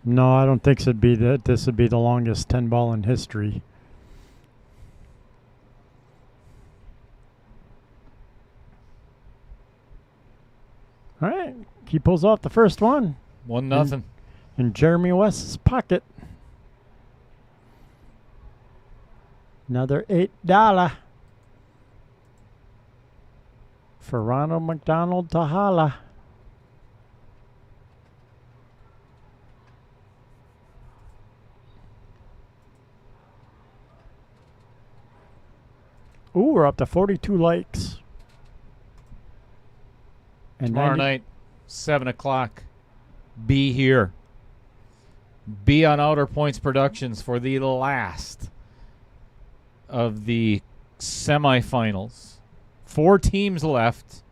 [SPEAKER 4] No, I don't think it'd be that. This would be the longest 10 ball in history. All right, he pulls off the first one
[SPEAKER 3] 1-0.
[SPEAKER 4] in Jeremy West's pocket. Another $8 for Ronald McDonald to holla. Ooh, we're up to 42 likes. And
[SPEAKER 3] Tomorrow night, 7 o'clock. Be here. Be on Outer Points Productions for the last of the semifinals. 4 teams left.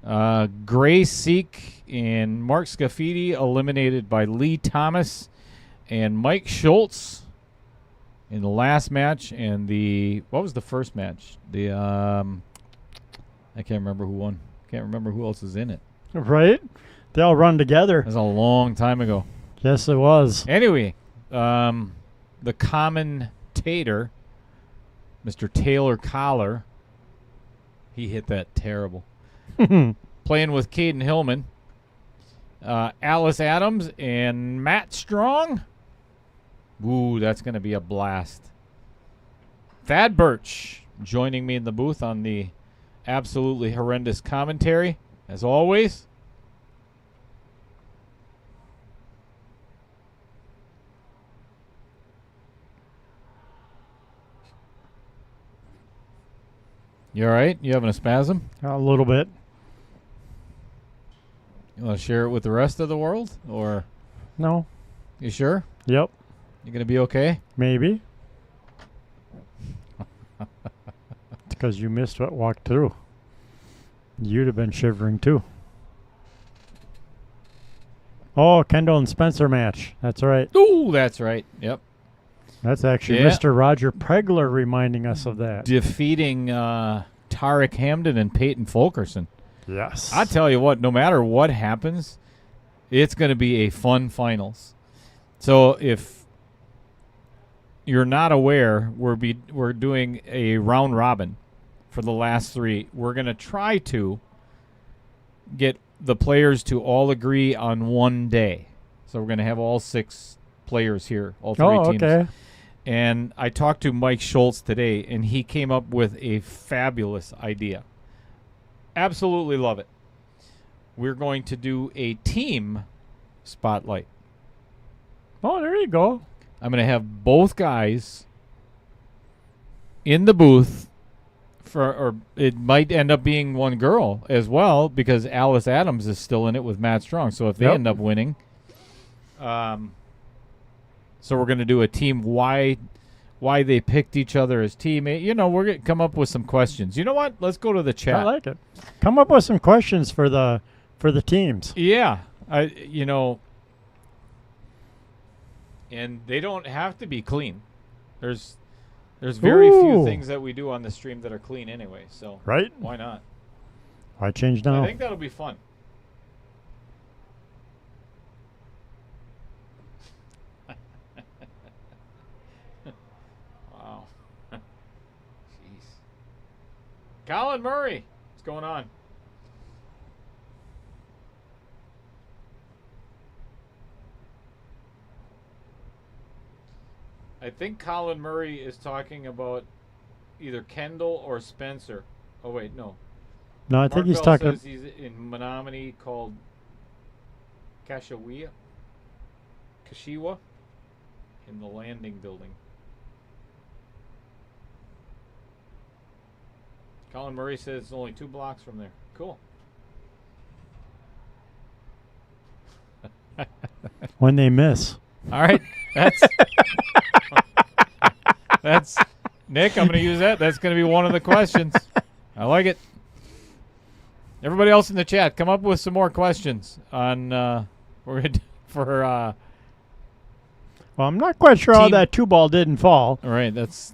[SPEAKER 3] Gray Seek and Mark Scofield eliminated by Lee Thomas and Mike Schultz in the last match. And what was the first match? I can't remember who won. Can't remember who else is in it.
[SPEAKER 4] Right? They all run together.
[SPEAKER 3] That was a long time ago.
[SPEAKER 4] Yes, it was.
[SPEAKER 3] Anyway, the commentator, Mr. Taylor Collar, he hit that terrible. Playing with Caden Hillman, Alice Adams, and Matt Strong. Ooh, that's going to be a blast. Thad Birch joining me in the booth on the absolutely horrendous commentary, as always. You all right? You having a spasm?
[SPEAKER 4] A little bit.
[SPEAKER 3] You want to share it with the rest of the world? Or
[SPEAKER 4] No.
[SPEAKER 3] you sure?
[SPEAKER 4] Yep.
[SPEAKER 3] You going to be okay?
[SPEAKER 4] Maybe. Because you missed what walked through. You'd have been shivering too. Oh, Kendall and Spencer match. That's right.
[SPEAKER 3] Ooh, that's right. Yep.
[SPEAKER 4] That's actually
[SPEAKER 3] Yeah.
[SPEAKER 4] Mr. Roger Pregler reminding us of that.
[SPEAKER 3] Defeating Tarek Hamden and Peyton Fulkerson.
[SPEAKER 4] Yes.
[SPEAKER 3] I tell you what, no matter what happens, it's going to be a fun finals. So if you're not aware, we're doing a round robin for the last 3. We're going to try to get the players to all agree on one day. So we're going to have all 6 players here, all 3 teams.
[SPEAKER 4] Okay.
[SPEAKER 3] And I talked to Mike Schultz today, and he came up with a fabulous idea. Absolutely love it. We're going to do a team spotlight.
[SPEAKER 4] Oh, there you go.
[SPEAKER 3] I'm going to have both guys in the booth or it might end up being one girl as well because Alice Adams is still in it with Matt Strong. So if they end up winning, so we're going to do a team why they picked each other as teammate. You know, we're going to come up with some questions. You know what? Let's go to the chat.
[SPEAKER 4] I like it. Come up with some questions for the teams.
[SPEAKER 3] Yeah, and they don't have to be clean. There's very few things that we do on the stream that are clean anyway. So
[SPEAKER 4] right?
[SPEAKER 3] Why not?
[SPEAKER 4] Why change now?
[SPEAKER 3] I think that'll be fun. Wow. Jeez. Colin Murray, what's going on? I think Colin Murray is talking about either Kendall or Spencer. Oh, wait, no.
[SPEAKER 4] No, I think he's
[SPEAKER 3] Mark Bell
[SPEAKER 4] talking.
[SPEAKER 3] says he's in Menominee called Kashiwa in the landing building. Colin Murray says it's only 2 blocks from there. Cool.
[SPEAKER 4] When they miss.
[SPEAKER 3] All right. That's Nick. I'm going to use that. That's going to be one of the questions. I like it. Everybody else in the chat, come up with some more questions on for.
[SPEAKER 4] Well, I'm not quite sure how that 2-ball didn't fall.
[SPEAKER 3] All right, that's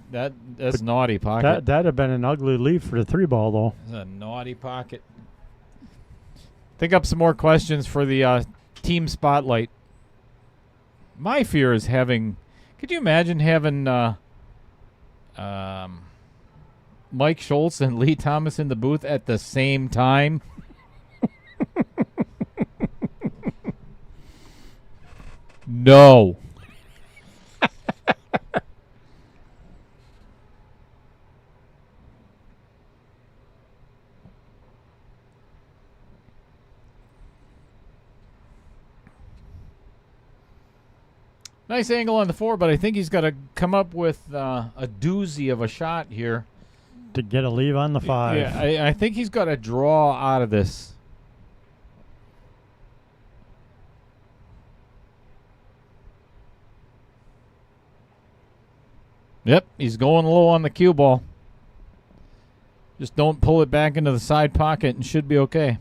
[SPEAKER 3] naughty pocket.
[SPEAKER 4] That'd have been an ugly leaf for the 3-ball though.
[SPEAKER 3] That's a naughty pocket. Think up some more questions for the team spotlight. My fear is having. Could you imagine having Mike Schultz and Lee Thomas in the booth at the same time? No. Nice angle on the 4, but I think he's got to come up with a doozy of a shot here
[SPEAKER 4] to get a leave on the 5.
[SPEAKER 3] Yeah, I think he's got to draw out of this. Yep, he's going low on the cue ball. Just don't pull it back into the side pocket and should be okay.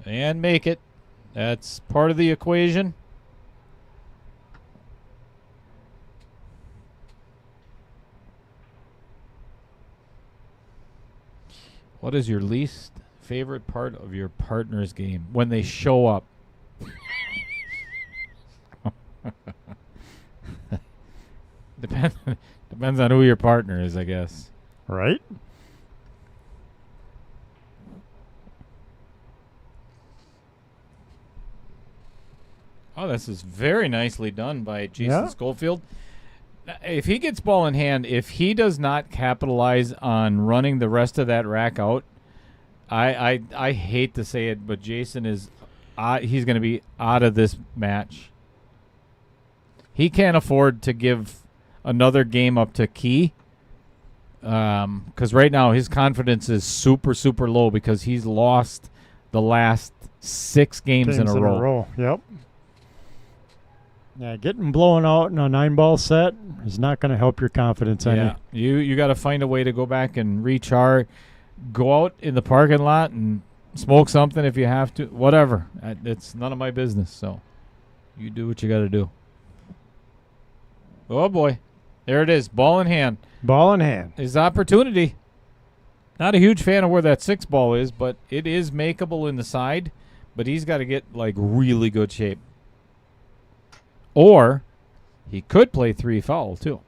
[SPEAKER 3] And make it. That's part of the equation. What is your least favorite part of your partner's game? When they show up. Depends on who your partner is, I guess.
[SPEAKER 4] Right?
[SPEAKER 3] Oh, this is very nicely done by Jason Scofield. If he gets ball in hand, if he does not capitalize on running the rest of that rack out, I hate to say it, but Jason is he's going to be out of this match. He can't afford to give another game up to Kee because right now his confidence is super, super low because he's lost the last 6 games in a row.
[SPEAKER 4] Yep. Yeah, getting blown out in a 9-ball set is not going to help your confidence any.
[SPEAKER 3] Yeah, you got to find a way to go back and recharge. Go out in the parking lot and smoke something if you have to. Whatever. It's none of my business. So you do what you got to do. Oh, boy. There it is. Ball in hand.
[SPEAKER 4] Ball in hand.
[SPEAKER 3] His opportunity. Not a huge fan of where that 6 ball is, but it is makeable in the side. But he's got to get, like, really good shape. Or he could play 3 foul, too.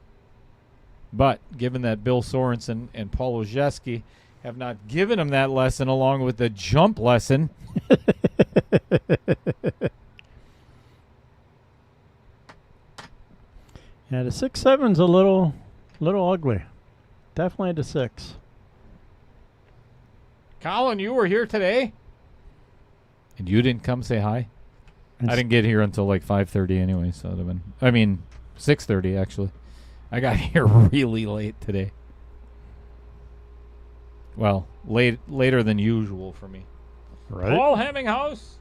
[SPEAKER 3] But given that Bill Sorensen and Paul Ojeski have not given him that lesson along with the jump lesson.
[SPEAKER 4] Yeah, the 6-7's a little ugly. Definitely the 6.
[SPEAKER 3] Colin, you were here today? And you didn't come say hi? I didn't get here until like 5:30 anyway, so it would have been 6:30 actually. I got here really late today. Well, later than usual for me.
[SPEAKER 4] Right.
[SPEAKER 3] Paul Hemminghouse.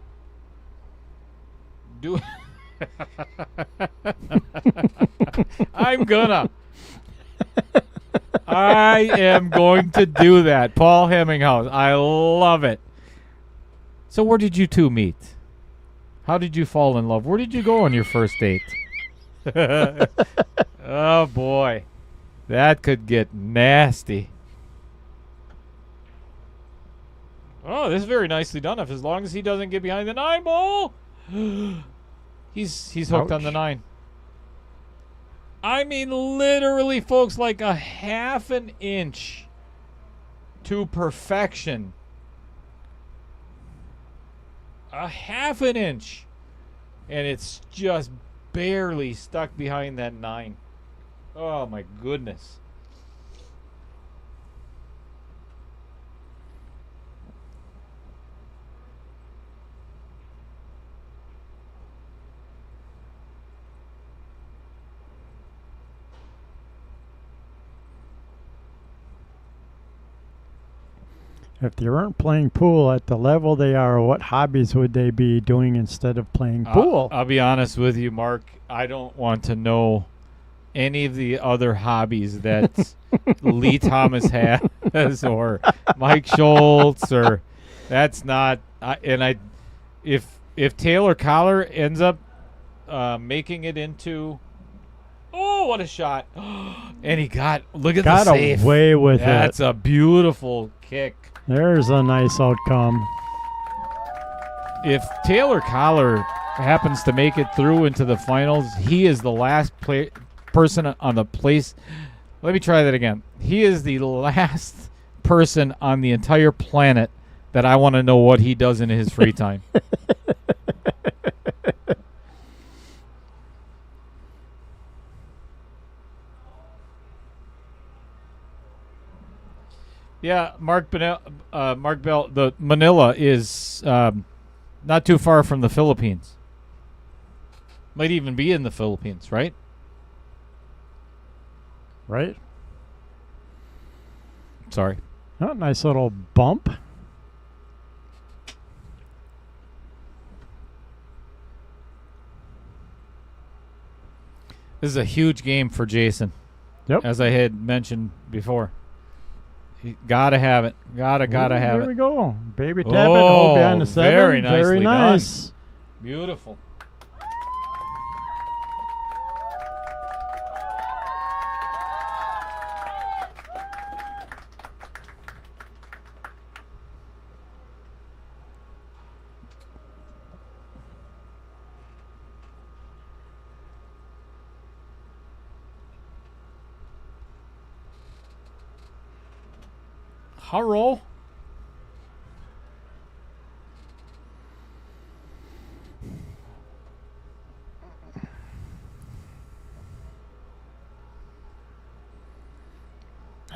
[SPEAKER 3] I am going to do that. Paul Hemminghouse. I love it. So where did you two meet? How did you fall in love? Where did you go on your first date? Oh, boy. That could get nasty. Oh, this is very nicely done. If as long as he doesn't get behind the 9 ball. He's hooked on the 9. I mean, literally, folks, like a half an inch to perfection. A half an inch. And it's just barely stuck behind that 9. Oh, my goodness.
[SPEAKER 4] If they weren't playing pool at the level they are, what hobbies would they be doing instead of playing pool?
[SPEAKER 3] I'll be honest with you, Mark. I don't want to know any of the other hobbies that Lee Thomas has or Mike Schultz or that's not. If Taylor Collar ends up making it into. Oh, what a shot. And he look at the save.
[SPEAKER 4] Got away with it.
[SPEAKER 3] That's a beautiful kick.
[SPEAKER 4] There's a nice outcome.
[SPEAKER 3] If Taylor Collar happens to make it through into the finals, he is the last person on the place. Let me try that again. He is the last person on the entire planet that I want to know what he does in his free time. Yeah, Mark Bell, the Manila is not too far from the Philippines. Might even be in the Philippines, right?
[SPEAKER 4] Right?
[SPEAKER 3] Sorry.
[SPEAKER 4] Oh, nice little bump.
[SPEAKER 3] This is a huge game for Jason.
[SPEAKER 4] Yep.
[SPEAKER 3] As I had mentioned before. Gotta have it. Gotta have it.
[SPEAKER 4] Here we go. Baby tap it. Hold behind the 7.
[SPEAKER 3] Very nicely
[SPEAKER 4] Very nice.
[SPEAKER 3] done. Beautiful. Roll.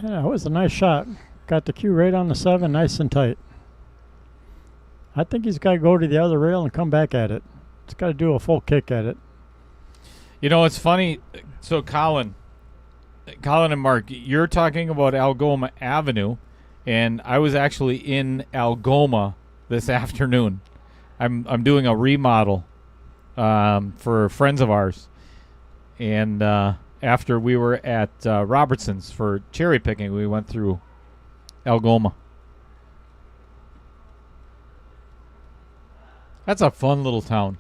[SPEAKER 4] Yeah, it was a nice shot. Got the cue right on the 7, nice and tight. I think he's got to go to the other rail and come back at it. He's got to do a full kick at it.
[SPEAKER 3] You know, it's funny. So, Colin and Mark, you're talking about Algoma Avenue. And I was actually in Algoma this afternoon. I'm doing a remodel for friends of ours. And after we were at Robertson's for cherry picking, we went through Algoma. That's a fun little town.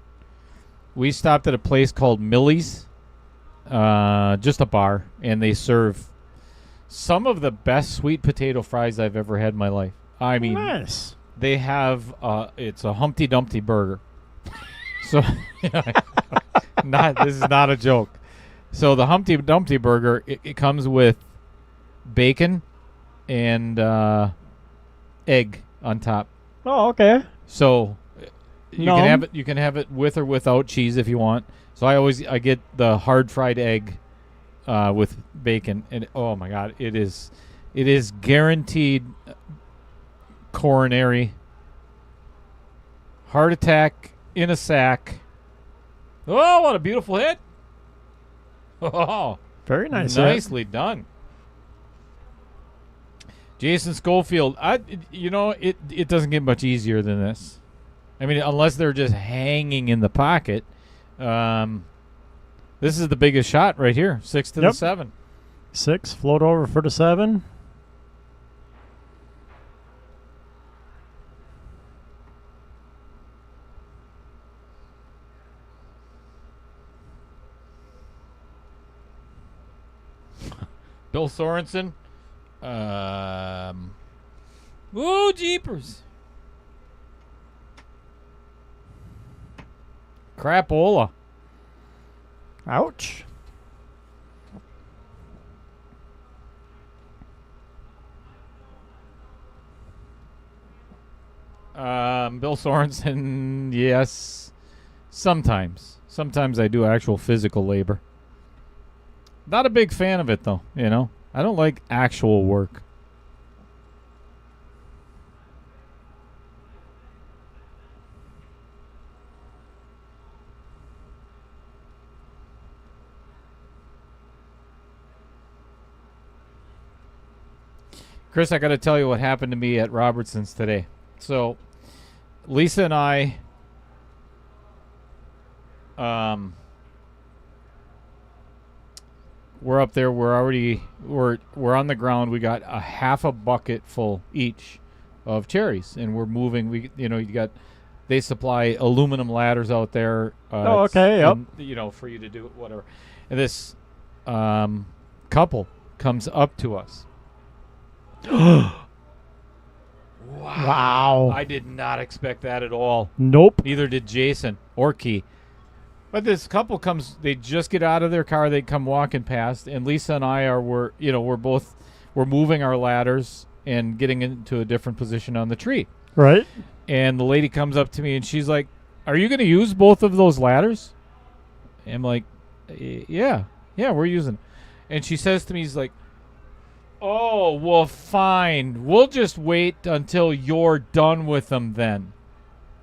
[SPEAKER 3] We stopped at a place called Millie's. just a bar, and they serve some of the best sweet potato fries I've ever had in my life. I mean,
[SPEAKER 4] Nice.
[SPEAKER 3] they have it's a Humpty Dumpty burger. So, this is not a joke. So the Humpty Dumpty burger, it comes with bacon and egg on top.
[SPEAKER 4] Oh, okay.
[SPEAKER 3] So you
[SPEAKER 4] No.
[SPEAKER 3] can have it. You can have it with or without cheese if you want. So I get the hard fried egg with bacon, and oh my god, it is guaranteed coronary heart attack in a sack. Oh, what a beautiful hit! Oh,
[SPEAKER 4] Very nice.
[SPEAKER 3] nicely done. Jason Scofield, it doesn't get much easier than this. I mean, unless they're just hanging in the pocket. This is the biggest shot right here, 6 to the 7.
[SPEAKER 4] 6, float over for the 7.
[SPEAKER 3] Bill Sorensen. Woo, jeepers. Crapola.
[SPEAKER 4] Ouch.
[SPEAKER 3] Bill Sorensen, yes. Sometimes. Sometimes I do actual physical labor. Not a big fan of it, though, I don't like actual work. Chris, I got to tell you what happened to me at Robertson's today. So, Lisa and I, we're up there. We're on the ground. We got a half a bucket full each of cherries, and we're moving. They supply aluminum ladders out there.
[SPEAKER 4] Oh, okay, yep.
[SPEAKER 3] And, for you to do whatever. And this couple comes up to us.
[SPEAKER 4] Wow.
[SPEAKER 3] I did not expect that at all.
[SPEAKER 4] Nope.
[SPEAKER 3] Neither did Jason or Key. But this couple comes, they just get out of their car, they come walking past, and Lisa and I we're moving our ladders and getting into a different position on the tree.
[SPEAKER 4] Right.
[SPEAKER 3] And the lady comes up to me and she's like, "Are you going to use both of those ladders?" And I'm like, yeah, we're using them. And she says to me, he's like, "Oh, well, fine. We'll just wait until you're done with them then."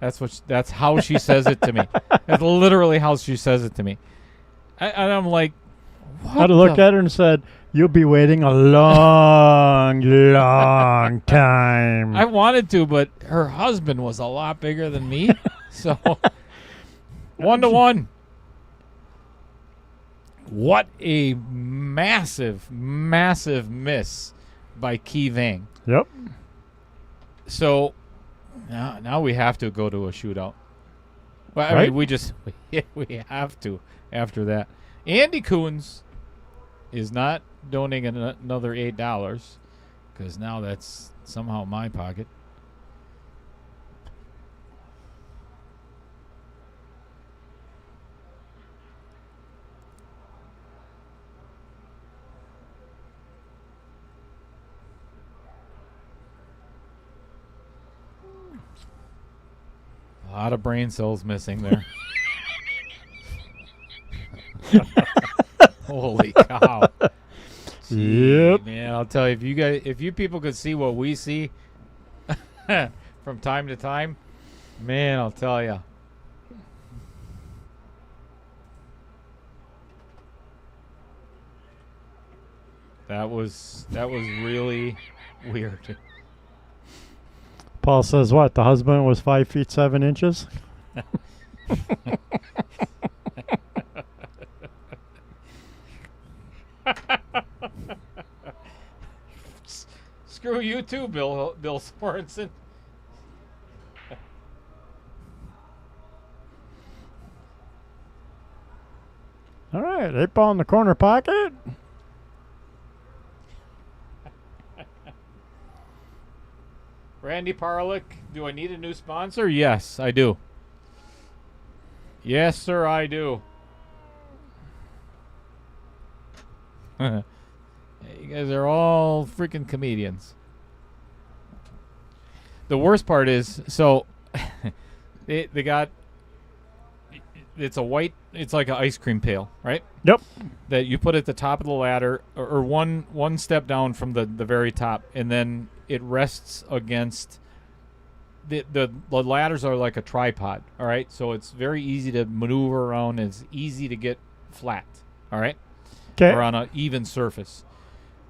[SPEAKER 3] That's how she says it to me. That's literally how she says it to me. And I'm like, what?
[SPEAKER 4] I'd have looked at her and said, "You'll be waiting a long, long time."
[SPEAKER 3] I wanted to, but her husband was a lot bigger than me. So, 1-1. What a massive, massive miss by Kee Vang.
[SPEAKER 4] Yep.
[SPEAKER 3] So, now we have to go to a shootout. Well, I
[SPEAKER 4] Right?
[SPEAKER 3] mean, we have to after that. Andy Coons is not donating another $8 because now that's somehow my pocket. A lot of brain cells missing there. Holy cow.
[SPEAKER 4] Yep.
[SPEAKER 3] Man, I'll tell you, if you people could see what we see from time to time, man, I'll tell you. That was really weird.
[SPEAKER 4] Paul says what? The husband was 5 feet 7 inches?
[SPEAKER 3] Screw you too, Bill Sorensen.
[SPEAKER 4] All right, 8-ball in the corner pocket.
[SPEAKER 3] Randy Parlick, do I need a new sponsor? Yes, I do. Yes, sir, I do. You guys are all freaking comedians. The worst part is, so they got, it's a white, it's like an ice cream pail, right?
[SPEAKER 4] Yep.
[SPEAKER 3] That you put at the top of the ladder, or one step down from the very top, and then it rests against the ladders are like a tripod, all right? So it's very easy to maneuver around, and it's easy to get flat, all right?
[SPEAKER 4] Okay.
[SPEAKER 3] Or on an even surface.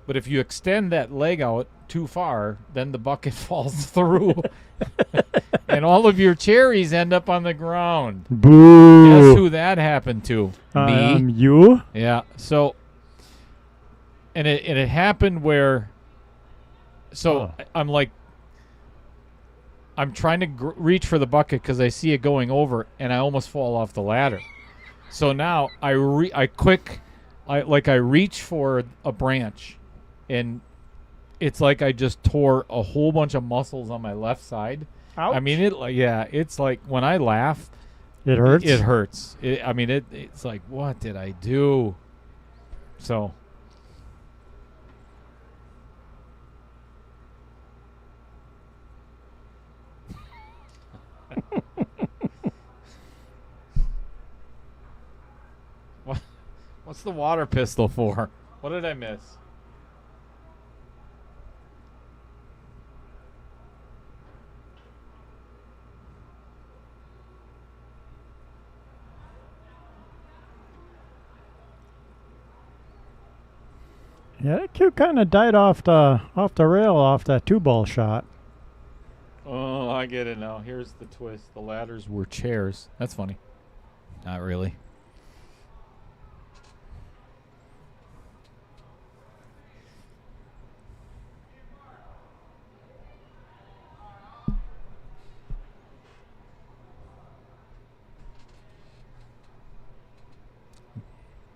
[SPEAKER 3] But if you extend that leg out too far, then the bucket falls through, and all of your cherries end up on the ground.
[SPEAKER 4] Boo.
[SPEAKER 3] Guess who that happened to? Me.
[SPEAKER 4] You?
[SPEAKER 3] Yeah. So, and it happened where. So I'm like, I'm trying to reach for the bucket because I see it going over, and I almost fall off the ladder. So now I reach for a branch, and it's like I just tore a whole bunch of muscles on my left side.
[SPEAKER 4] Ouch.
[SPEAKER 3] I mean, it's like when I laugh,
[SPEAKER 4] It hurts?
[SPEAKER 3] It hurts. It's like, what did I do? So. What's the water pistol for? What did I miss?
[SPEAKER 4] Yeah, that cue kind of died off the rail off that 2-ball shot.
[SPEAKER 3] Oh, I get it now. Here's the twist. The ladders were chairs. That's funny. Not really.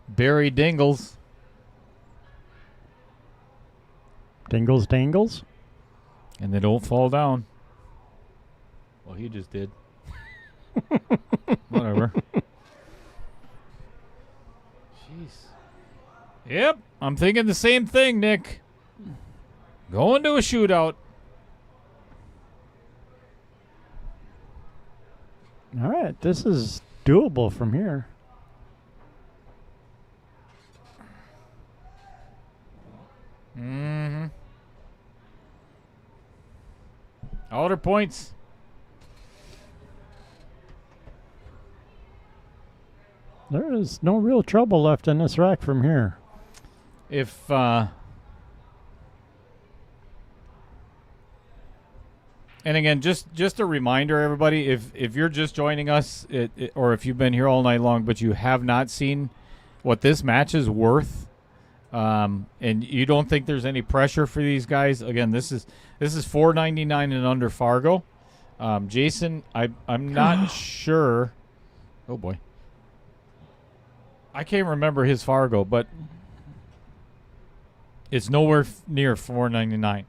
[SPEAKER 3] Barry Dingles.
[SPEAKER 4] Dingles, dangles.
[SPEAKER 3] And they don't fall down. Well, he just did. Whatever. Jeez. Yep, I'm thinking the same thing, Nick. Going to a shootout.
[SPEAKER 4] All right, this is doable from here.
[SPEAKER 3] Mm-hmm. Outer points.
[SPEAKER 4] There is no real trouble left in this rack from here.
[SPEAKER 3] If and again, just a reminder, everybody, if you're just joining us, or if you've been here all night long, but you have not seen what this match is worth, and you don't think there's any pressure for these guys, again, this is $4.99 and under Fargo. Jason, I'm not sure. Oh boy, I can't remember his Fargo, but it's nowhere near $4.99.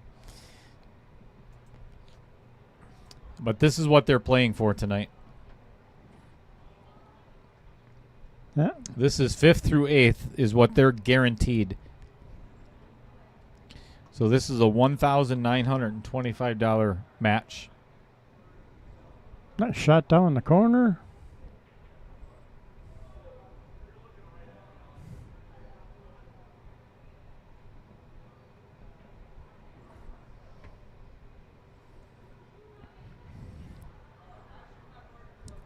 [SPEAKER 3] But this is what they're playing for tonight.
[SPEAKER 4] Yeah.
[SPEAKER 3] This is 5th through 8th is what they're guaranteed. So this is a $1,925 match.
[SPEAKER 4] Nice shot down in the corner.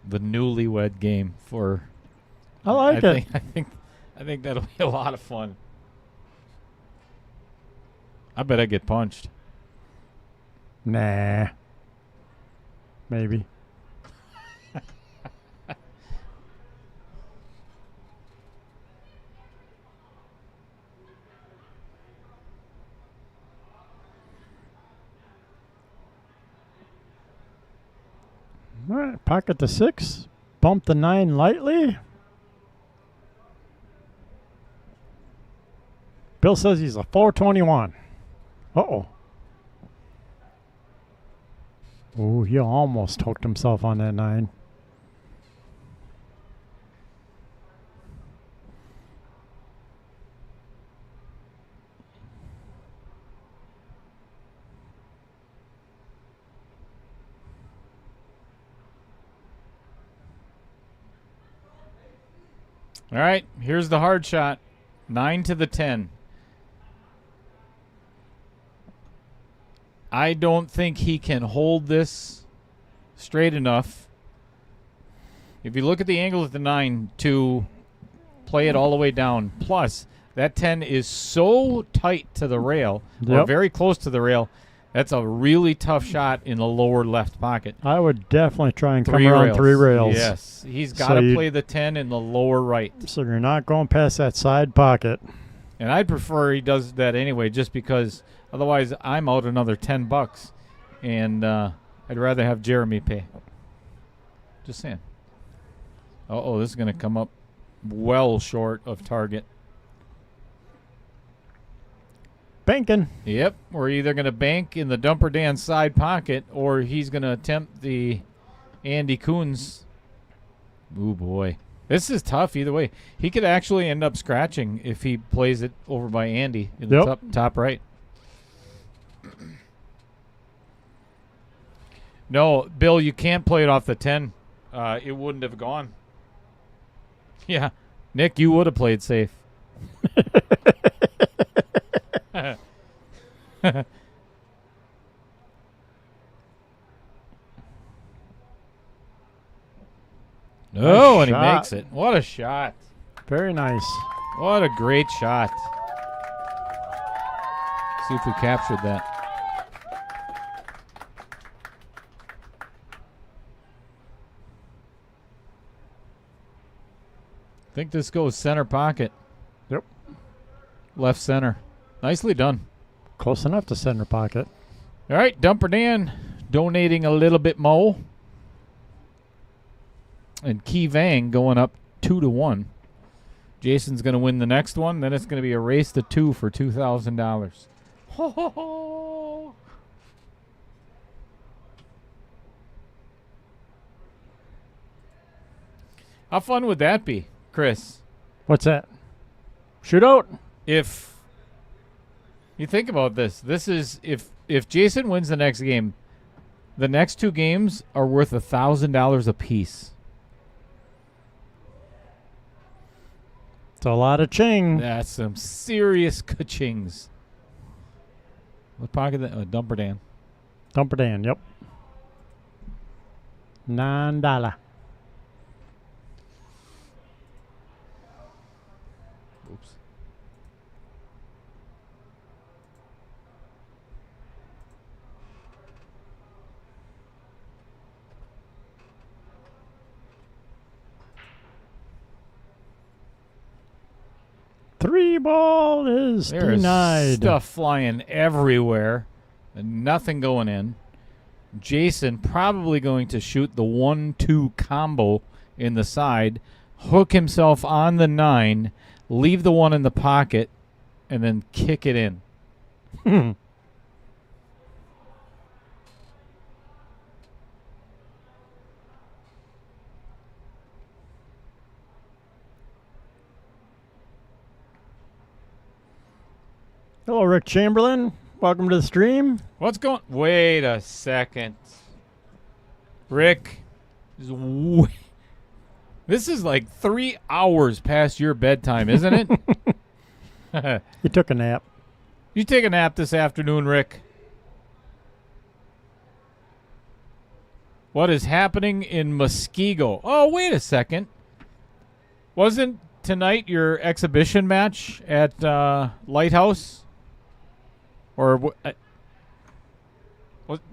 [SPEAKER 3] The newlywed game for.
[SPEAKER 4] I like it.
[SPEAKER 3] I think that'll be a lot of fun. I bet I get punched.
[SPEAKER 4] Nah. Maybe. All right, pocket the 6. Bump the 9 lightly. Bill says he's a 421. Uh-oh. Oh, he almost hooked himself on that 9.
[SPEAKER 3] All right, here's the hard shot. 9 to the 10. I don't think he can hold this straight enough. If you look at the angle of the 9 to play it all the way down, plus that 10 is so tight to the rail, or
[SPEAKER 4] Yep.
[SPEAKER 3] very close to the rail, that's a really tough shot in the lower left pocket.
[SPEAKER 4] I would definitely try and come around 3 rails.
[SPEAKER 3] Yes, he's got to play the 10 in the lower right.
[SPEAKER 4] So you're not going past that side pocket.
[SPEAKER 3] And I'd prefer he does that anyway, just because otherwise I'm out another $10, and I'd rather have Jeremy pay. Just saying. Uh-oh, this is going to come up well short of target.
[SPEAKER 4] Banking.
[SPEAKER 3] Yep, we're either going to bank in the Dumper Dan side pocket, or he's going to attempt the Andy Coons. Ooh, boy. This is tough either way. He could actually end up scratching if he plays it over by Andy in the top right. No, Bill, you can't play it off the 10. It wouldn't have gone. Yeah. Nick, you would have played safe. Oh, and he makes it. What a shot.
[SPEAKER 4] Very nice.
[SPEAKER 3] What a great shot. See if we captured that. I think this goes center pocket.
[SPEAKER 4] Yep.
[SPEAKER 3] Left center. Nicely done.
[SPEAKER 4] Close enough to center pocket.
[SPEAKER 3] All right, Dumper Dan donating a little bit more. And Kee Vang going up 2-1. Jason's going to win the next one. Then it's going to be a race to 2 for $2,000. Ho, ho, ho. How fun would that be, Chris?
[SPEAKER 4] What's that? Shootout?
[SPEAKER 3] If you think about this is if Jason wins the next game, the next 2 games are worth $1,000 apiece.
[SPEAKER 4] It's a lot of ching.
[SPEAKER 3] That's some serious ka-chings. What pocket? Dumper Dan.
[SPEAKER 4] Dumper Dan, yep. $9.
[SPEAKER 3] Oops.
[SPEAKER 4] Three ball is
[SPEAKER 3] There's
[SPEAKER 4] denied.
[SPEAKER 3] stuff flying everywhere and nothing going in. Jason probably going to shoot the 1-2 combo in the side, hook himself on the 9, leave the 1 in the pocket, and then kick it in.
[SPEAKER 4] Hello, Rick Chamberlain. Welcome to the stream.
[SPEAKER 3] What's going? Wait a second, Rick. This is like 3 hours past your bedtime, isn't it?
[SPEAKER 4] He took a nap.
[SPEAKER 3] You take a nap this afternoon, Rick. What is happening in Muskego? Oh, wait a second. Wasn't tonight your exhibition match at Lighthouse? Or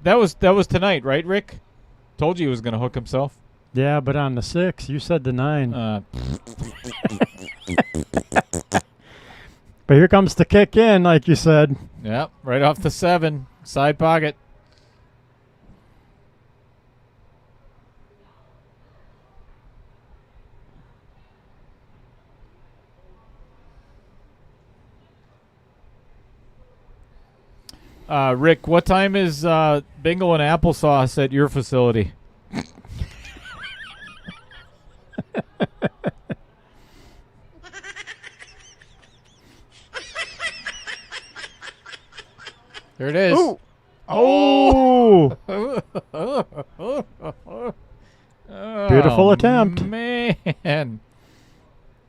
[SPEAKER 3] that was tonight, right, Rick? Told you he was going to hook himself.
[SPEAKER 4] Yeah, but on the 6, you said the 9. But here comes the kick in, like you said.
[SPEAKER 3] Yep, right off the 7, side pocket. Rick, what time is bingo and applesauce at your facility? There it is.
[SPEAKER 4] Ooh. Oh, beautiful attempt.
[SPEAKER 3] Man.
[SPEAKER 4] And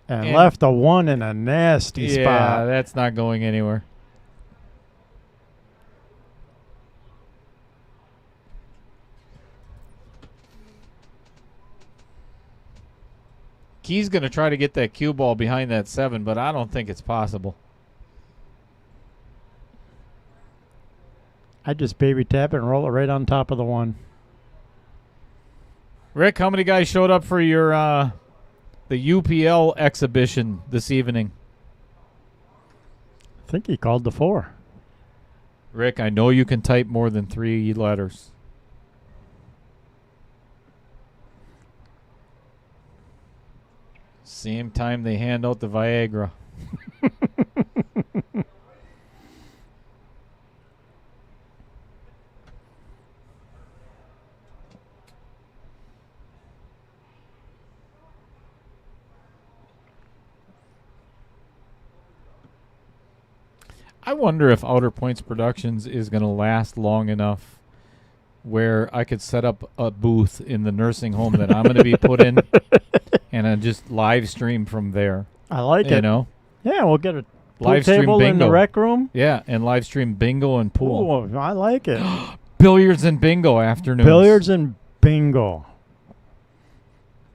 [SPEAKER 4] left a 1 in a nasty
[SPEAKER 3] Yeah,
[SPEAKER 4] spot.
[SPEAKER 3] that's not going anywhere. Kee's going to try to get that cue ball behind that 7, but I don't think it's possible.
[SPEAKER 4] I just baby tap it and roll it right on top of the 1.
[SPEAKER 3] Rick, how many guys showed up for your the UPL exhibition this evening?
[SPEAKER 4] I think he called the 4.
[SPEAKER 3] Rick, I know you can type more than 3 letters. Same time they hand out the Viagra. I wonder if Outer Points Productions is going to last long enough where I could set up a booth in the nursing home that I'm going to be put in and I just live stream from there.
[SPEAKER 4] I like it.
[SPEAKER 3] You know?
[SPEAKER 4] Yeah, we'll get a pool
[SPEAKER 3] Live stream
[SPEAKER 4] table in the
[SPEAKER 3] bingo.
[SPEAKER 4] rec room.
[SPEAKER 3] Yeah, and live stream bingo and pool.
[SPEAKER 4] Ooh, I like it.
[SPEAKER 3] Billiards and bingo afternoons.
[SPEAKER 4] Billiards and bingo.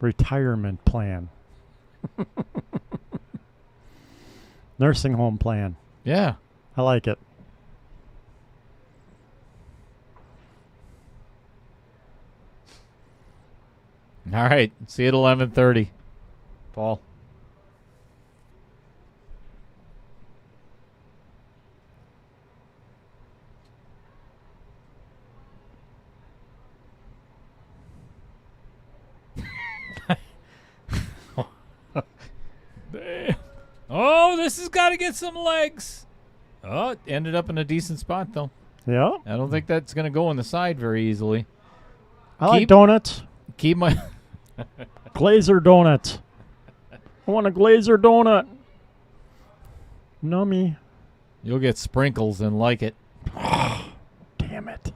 [SPEAKER 4] Retirement plan. Nursing home plan.
[SPEAKER 3] Yeah.
[SPEAKER 4] I like it.
[SPEAKER 3] All right. See you at 11:30. Paul. Oh, this has got to get some legs. Oh, it ended up in a decent spot, though.
[SPEAKER 4] Yeah.
[SPEAKER 3] I don't think that's going to go on the side very easily.
[SPEAKER 4] I like donuts.
[SPEAKER 3] Keep my...
[SPEAKER 4] Glazer donuts. I want a glazer donut. Nummy.
[SPEAKER 3] You'll get sprinkles and like it.
[SPEAKER 4] Damn it.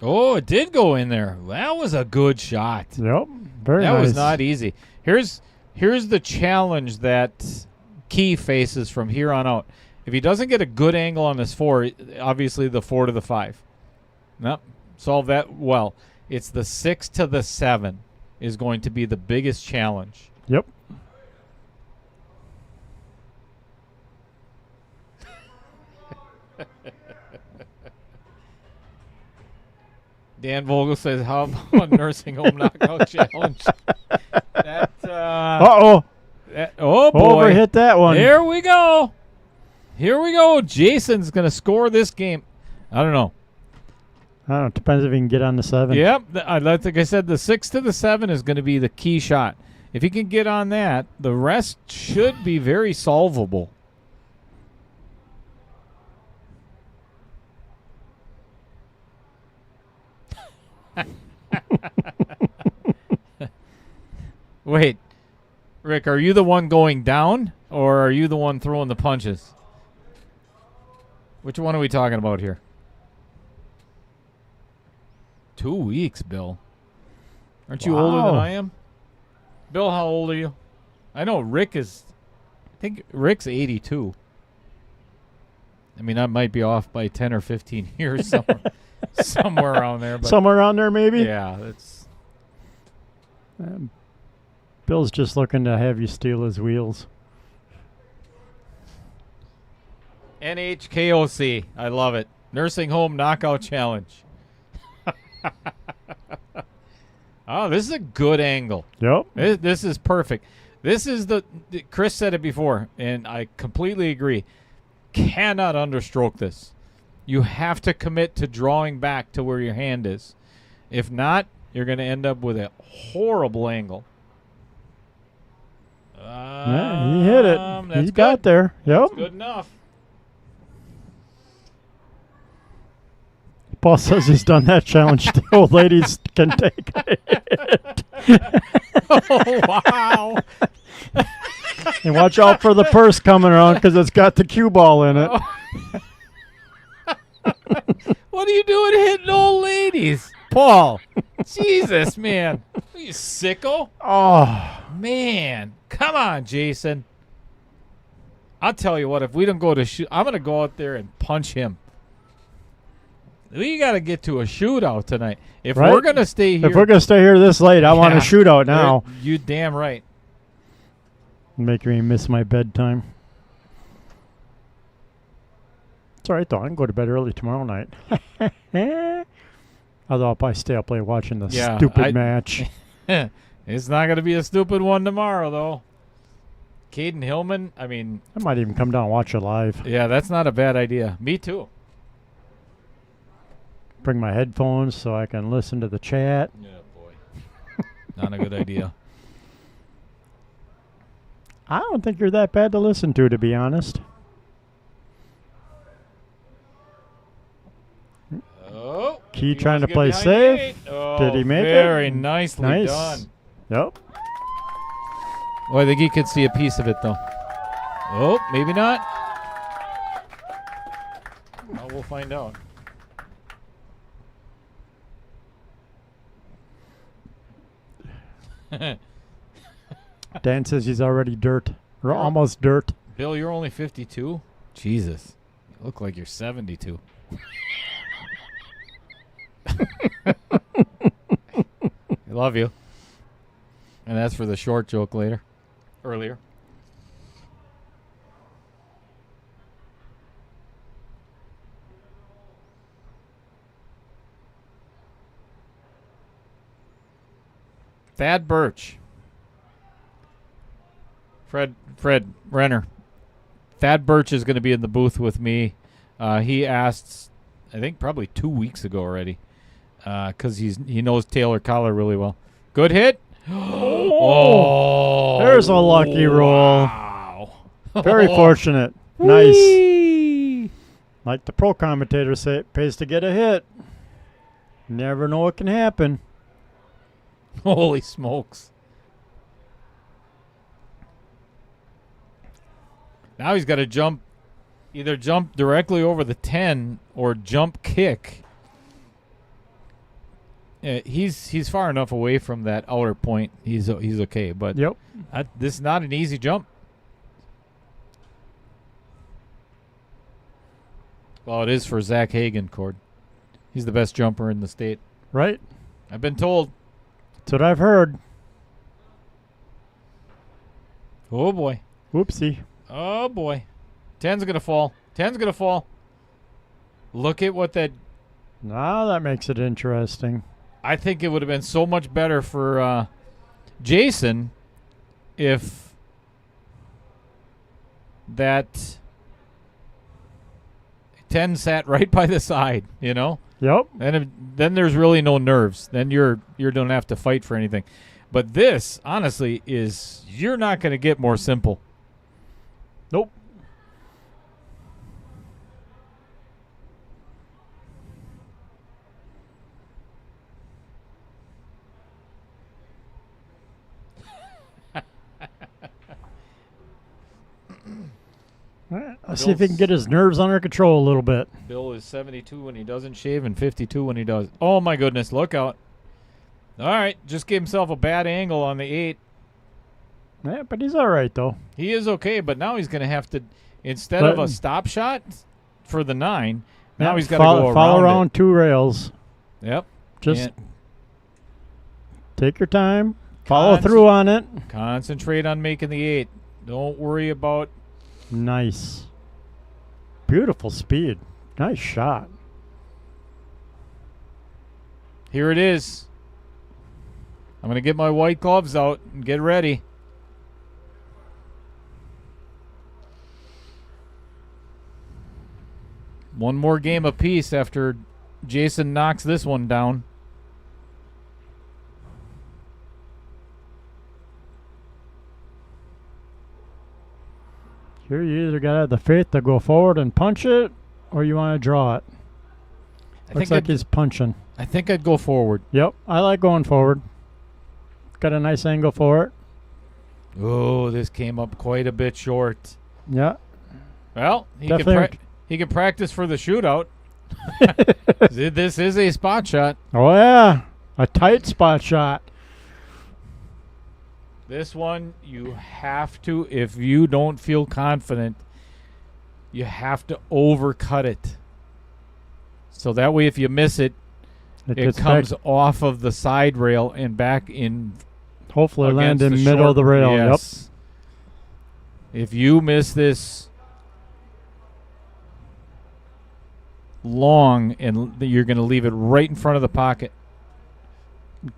[SPEAKER 3] Oh, it did go in there. That was a good shot.
[SPEAKER 4] Yep. Very
[SPEAKER 3] That
[SPEAKER 4] nice.
[SPEAKER 3] was not easy. Here's the challenge that Kee faces from here on out. If he doesn't get a good angle on this 4, obviously the 4 to the 5. Nope. Solve that well. It's the 6 to the 7 is going to be the biggest challenge.
[SPEAKER 4] Yep.
[SPEAKER 3] Dan Vogel says, how about a nursing home knockout challenge? That,
[SPEAKER 4] Uh-oh.
[SPEAKER 3] oh, boy.
[SPEAKER 4] Overhit that one.
[SPEAKER 3] Here we go. Here we go. Jason's going to score this game. I don't know.
[SPEAKER 4] I don't know. Depends if he can get on the 7.
[SPEAKER 3] Yep. Like I said, the 6 to the 7 is going to be the key shot. If he can get on that, the rest should be very solvable. Wait, Rick, are you the one going down, or are you the one throwing the punches? Which one are we talking about here? 2 weeks, Bill. Aren't you older than
[SPEAKER 4] Wow.
[SPEAKER 3] I am? Bill, how old are you? I know Rick is... I think Rick's 82. I mean, I might be off by 10 or 15 years somewhere around there. But
[SPEAKER 4] Somewhere around there, maybe?
[SPEAKER 3] yeah, it's...
[SPEAKER 4] Bill's just looking to have you steal his wheels.
[SPEAKER 3] NHKOC. I love it. Nursing Home Knockout Challenge. Oh, this is a good angle.
[SPEAKER 4] Yep.
[SPEAKER 3] This is perfect. This is Chris said it before, and I completely agree. Cannot understroke this. You have to commit to drawing back to where your hand is. If not, you're going to end up with a horrible angle.
[SPEAKER 4] Yeah, he hit it.
[SPEAKER 3] That's
[SPEAKER 4] He got
[SPEAKER 3] good.
[SPEAKER 4] there. Yep.
[SPEAKER 3] That's good enough.
[SPEAKER 4] Paul says he's done that challenge. The old ladies can take it.
[SPEAKER 3] Oh, wow.
[SPEAKER 4] And watch out for the purse coming around because it's got the cue ball in it.
[SPEAKER 3] What are you doing hitting old ladies? Paul. Jesus, man. Are you sicko?
[SPEAKER 4] Oh,
[SPEAKER 3] Man. Come on, Jason. I'll tell you what, if we don't go to shoot, I'm going to go out there and punch him. We got to get to a shootout tonight. If
[SPEAKER 4] Right?
[SPEAKER 3] we're going to stay here.
[SPEAKER 4] if we're going to stay here this late, I want a
[SPEAKER 3] Yeah.
[SPEAKER 4] shootout now.
[SPEAKER 3] You damn right.
[SPEAKER 4] Make me miss my bedtime. It's all right, though. I can go to bed early tomorrow night. Although I'll probably stay up late watching the
[SPEAKER 3] Yeah,
[SPEAKER 4] stupid match.
[SPEAKER 3] It's not going to be a stupid one tomorrow, though. Caden Hillman, I mean,
[SPEAKER 4] I might even come down and watch it live.
[SPEAKER 3] yeah, that's not a bad idea. Me too.
[SPEAKER 4] Bring my headphones so I can listen to the chat.
[SPEAKER 3] Yeah, boy. Not a good idea.
[SPEAKER 4] I don't think you're that bad to listen to be honest.
[SPEAKER 3] Oh.
[SPEAKER 4] Key
[SPEAKER 3] he
[SPEAKER 4] trying
[SPEAKER 3] wants
[SPEAKER 4] to play
[SPEAKER 3] get behind
[SPEAKER 4] safe.
[SPEAKER 3] the eight. Oh,
[SPEAKER 4] Did he make it?
[SPEAKER 3] Very nicely
[SPEAKER 4] Nice.
[SPEAKER 3] done.
[SPEAKER 4] Yep.
[SPEAKER 3] Well, I think he could see a piece of it, though. Oh, maybe not. Well, we'll find out.
[SPEAKER 4] Dan says he's already dirt. Or almost dirt.
[SPEAKER 3] Bill, you're only 52? Jesus. You look like you're 72. I love you. And that's for the short joke later. Earlier. Thad Birch. Fred Renner. Thad Birch is going to be in the booth with me. He asked, I think probably 2 weeks ago already, because he knows Taylor Collar really well. Good hit. Oh,
[SPEAKER 4] There's a lucky roll.
[SPEAKER 3] Wow.
[SPEAKER 4] Very fortunate. Nice.
[SPEAKER 3] Whee!
[SPEAKER 4] Like the pro commentators say, it pays to get a hit. Never know what can happen.
[SPEAKER 3] Holy smokes. Now he's got to jump, either jump directly over the 10 or jump kick. He's far enough away from that outer point. He's okay, but
[SPEAKER 4] Yep.
[SPEAKER 3] this is not an easy jump. Well, it is for Zach Hagen, Cord. He's the best jumper in the state.
[SPEAKER 4] Right?
[SPEAKER 3] I've been told.
[SPEAKER 4] That's what I've heard.
[SPEAKER 3] Oh, boy.
[SPEAKER 4] Whoopsie.
[SPEAKER 3] Oh, boy. 10's going to fall. 10's going to fall. Look at what that...
[SPEAKER 4] Now that makes it interesting.
[SPEAKER 3] I think it would have been so much better for Jason if that 10 sat right by the side, you know?
[SPEAKER 4] Yep.
[SPEAKER 3] And then there's really no nerves. Then you don't have to fight for anything. But this, honestly, you're not going to get more simple.
[SPEAKER 4] Nope. All right, let's see if he can get his nerves under control a little bit.
[SPEAKER 3] Bill is 72 when he doesn't shave and 52 when he does. Oh, my goodness. Look out. All right. Just gave himself a bad angle on the 8.
[SPEAKER 4] Yeah, but he's all right, though.
[SPEAKER 3] He is okay, but now he's going to have to, instead of a stop shot for the 9, now
[SPEAKER 4] Yep,
[SPEAKER 3] he's got to go
[SPEAKER 4] follow
[SPEAKER 3] around
[SPEAKER 4] around 2 rails.
[SPEAKER 3] Yep.
[SPEAKER 4] Just
[SPEAKER 3] And
[SPEAKER 4] take your time. Follow through on it.
[SPEAKER 3] concentrate on making the 8. Don't worry about...
[SPEAKER 4] Nice. Beautiful speed. Nice shot.
[SPEAKER 3] Here it is. I'm going to get my white gloves out and get ready. One more game apiece after Jason knocks this one down.
[SPEAKER 4] Here you either got to have the faith to go forward and punch it, or you want to draw it. Looks like he's punching.
[SPEAKER 3] I think I'd go forward.
[SPEAKER 4] Yep, I like going forward. Got a nice angle for it.
[SPEAKER 3] Oh, this came up quite a bit short.
[SPEAKER 4] Yeah.
[SPEAKER 3] Well, he can practice for the shootout. This is a spot shot.
[SPEAKER 4] Oh, yeah. A tight spot shot.
[SPEAKER 3] This one, you have to, if you don't feel confident, you have to overcut it. So that way, if you miss it, it comes off of the side rail and back in.
[SPEAKER 4] Hopefully land in the middle of the rail.
[SPEAKER 3] Yes. Yep. If you miss this long, and you're going to leave it right in front of the pocket.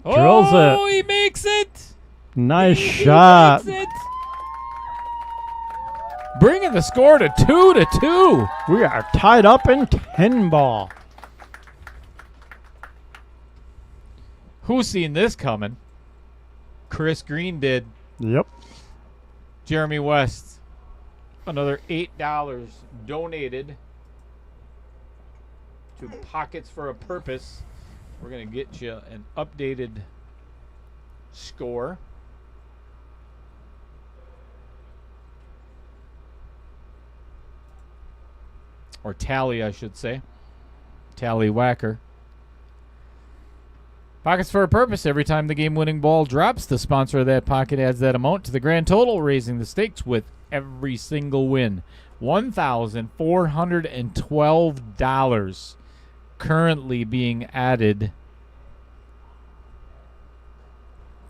[SPEAKER 4] Drills it.
[SPEAKER 3] Oh, he makes it.
[SPEAKER 4] Nice shot.
[SPEAKER 3] He makes it. Bringing the score to 2-2.
[SPEAKER 4] We are tied up in 10 ball.
[SPEAKER 3] Who's seen this coming? Chris Green did.
[SPEAKER 4] Yep.
[SPEAKER 3] Jeremy West, another $8 donated to Pockets for a Purpose. We're going to get you an updated score. Or tally, I should say. Tally whacker. Pockets for a Purpose. Every time the game-winning ball drops, the sponsor of that pocket adds that amount to the grand total, raising the stakes with every single win. $1,412 currently being added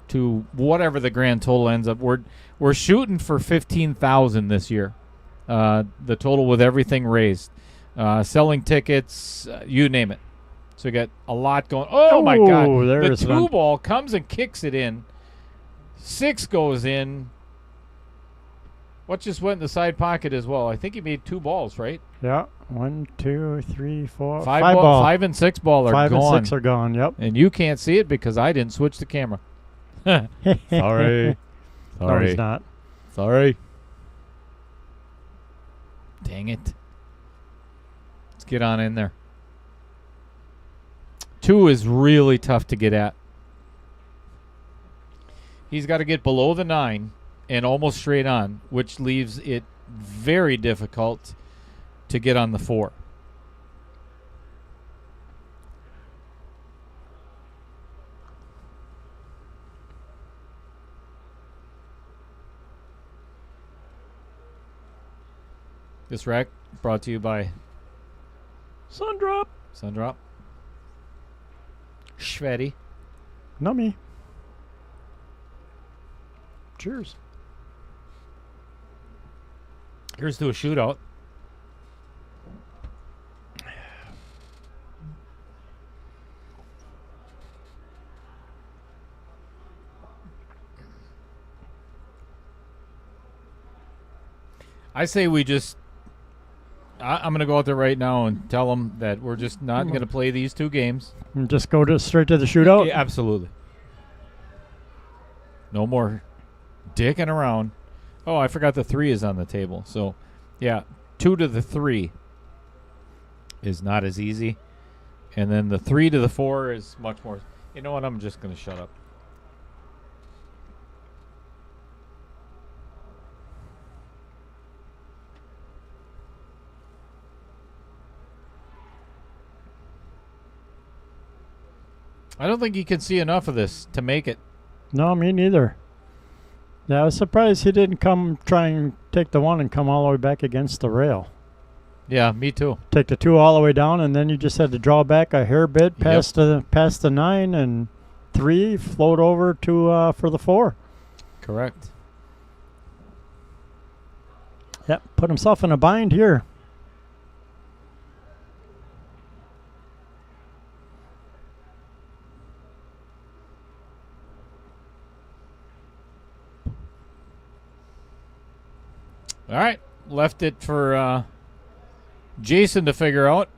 [SPEAKER 3] to whatever the grand total ends up. We're shooting for $15,000 this year. The total with everything raised. Selling tickets, you name it. So we got a lot going. Oh, my God. The two ball comes and kicks it in. 6 goes in. What just went in the side pocket as well? I think he made 2 balls, right?
[SPEAKER 4] Yeah. 1, 2, 3, 4.
[SPEAKER 3] 5 ball. 5 and 6 ball are
[SPEAKER 4] 5
[SPEAKER 3] gone.
[SPEAKER 4] 5 and 6 are gone, yep.
[SPEAKER 3] And you can't see it because I didn't switch the camera. Sorry.
[SPEAKER 4] No, he's not.
[SPEAKER 3] Sorry. Dang it. Let's get on in there. 2 is really tough to get at. He's got to get below the 9 and almost straight on, which leaves it very difficult to get on the 4. This rack brought to you by
[SPEAKER 4] Sundrop.
[SPEAKER 3] Sundrop. Schvetty.
[SPEAKER 4] Nummy. Cheers.
[SPEAKER 3] Here's to a shootout. I say we just... I'm going to go out there right now and tell them that we're just not going to play these 2 games.
[SPEAKER 4] And just go straight to the shootout?
[SPEAKER 3] Yeah, absolutely. No more dicking around. Oh, I forgot the 3 is on the table. So, yeah, 2 to the 3 is not as easy. And then the 3 to the 4 is much more. You know what? I'm just going to shut up. I don't think you can see enough of this to make it.
[SPEAKER 4] No, me neither. Yeah, I was surprised he didn't come try and take the 1 and come all the way back against the rail.
[SPEAKER 3] Yeah, me too.
[SPEAKER 4] Take the 2 all the way down, and then you just had to draw back a hair bit past the 9, and 3 float over to for the 4.
[SPEAKER 3] Correct.
[SPEAKER 4] Yep, put himself in a bind here.
[SPEAKER 3] All right, left it for Jason to figure out.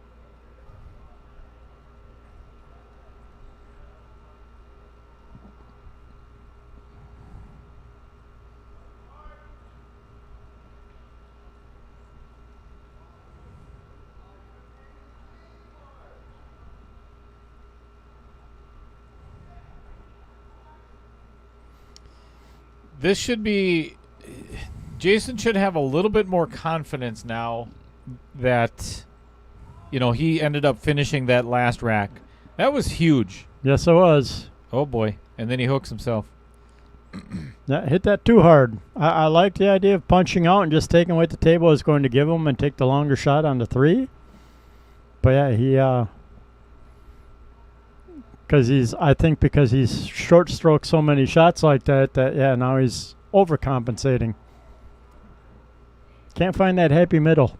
[SPEAKER 3] This should be... Jason should have a little bit more confidence now that, he ended up finishing that last rack. That was huge.
[SPEAKER 4] Yes, it was.
[SPEAKER 3] Oh, boy. And then he hooks himself.
[SPEAKER 4] Yeah, hit that too hard. I like the idea of punching out and just taking what the table is going to give him and take the longer shot on the 3. But yeah, because he's short stroked so many shots like that now he's overcompensating. Can't find that happy middle.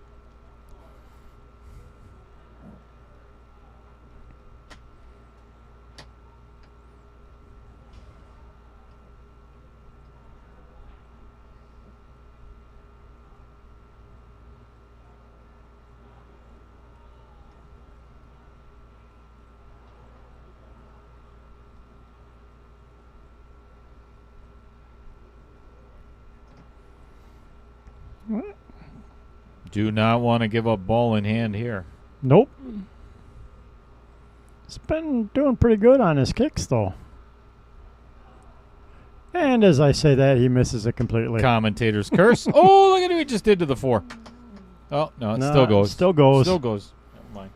[SPEAKER 3] Do not want to give up ball in hand here.
[SPEAKER 4] Nope. He's been doing pretty good on his kicks, though. And as I say that, he misses it completely.
[SPEAKER 3] Commentator's curse. Oh, look at what he just did to the 4. Oh, no, it still goes.
[SPEAKER 4] Still goes.
[SPEAKER 3] Still goes. Never mind.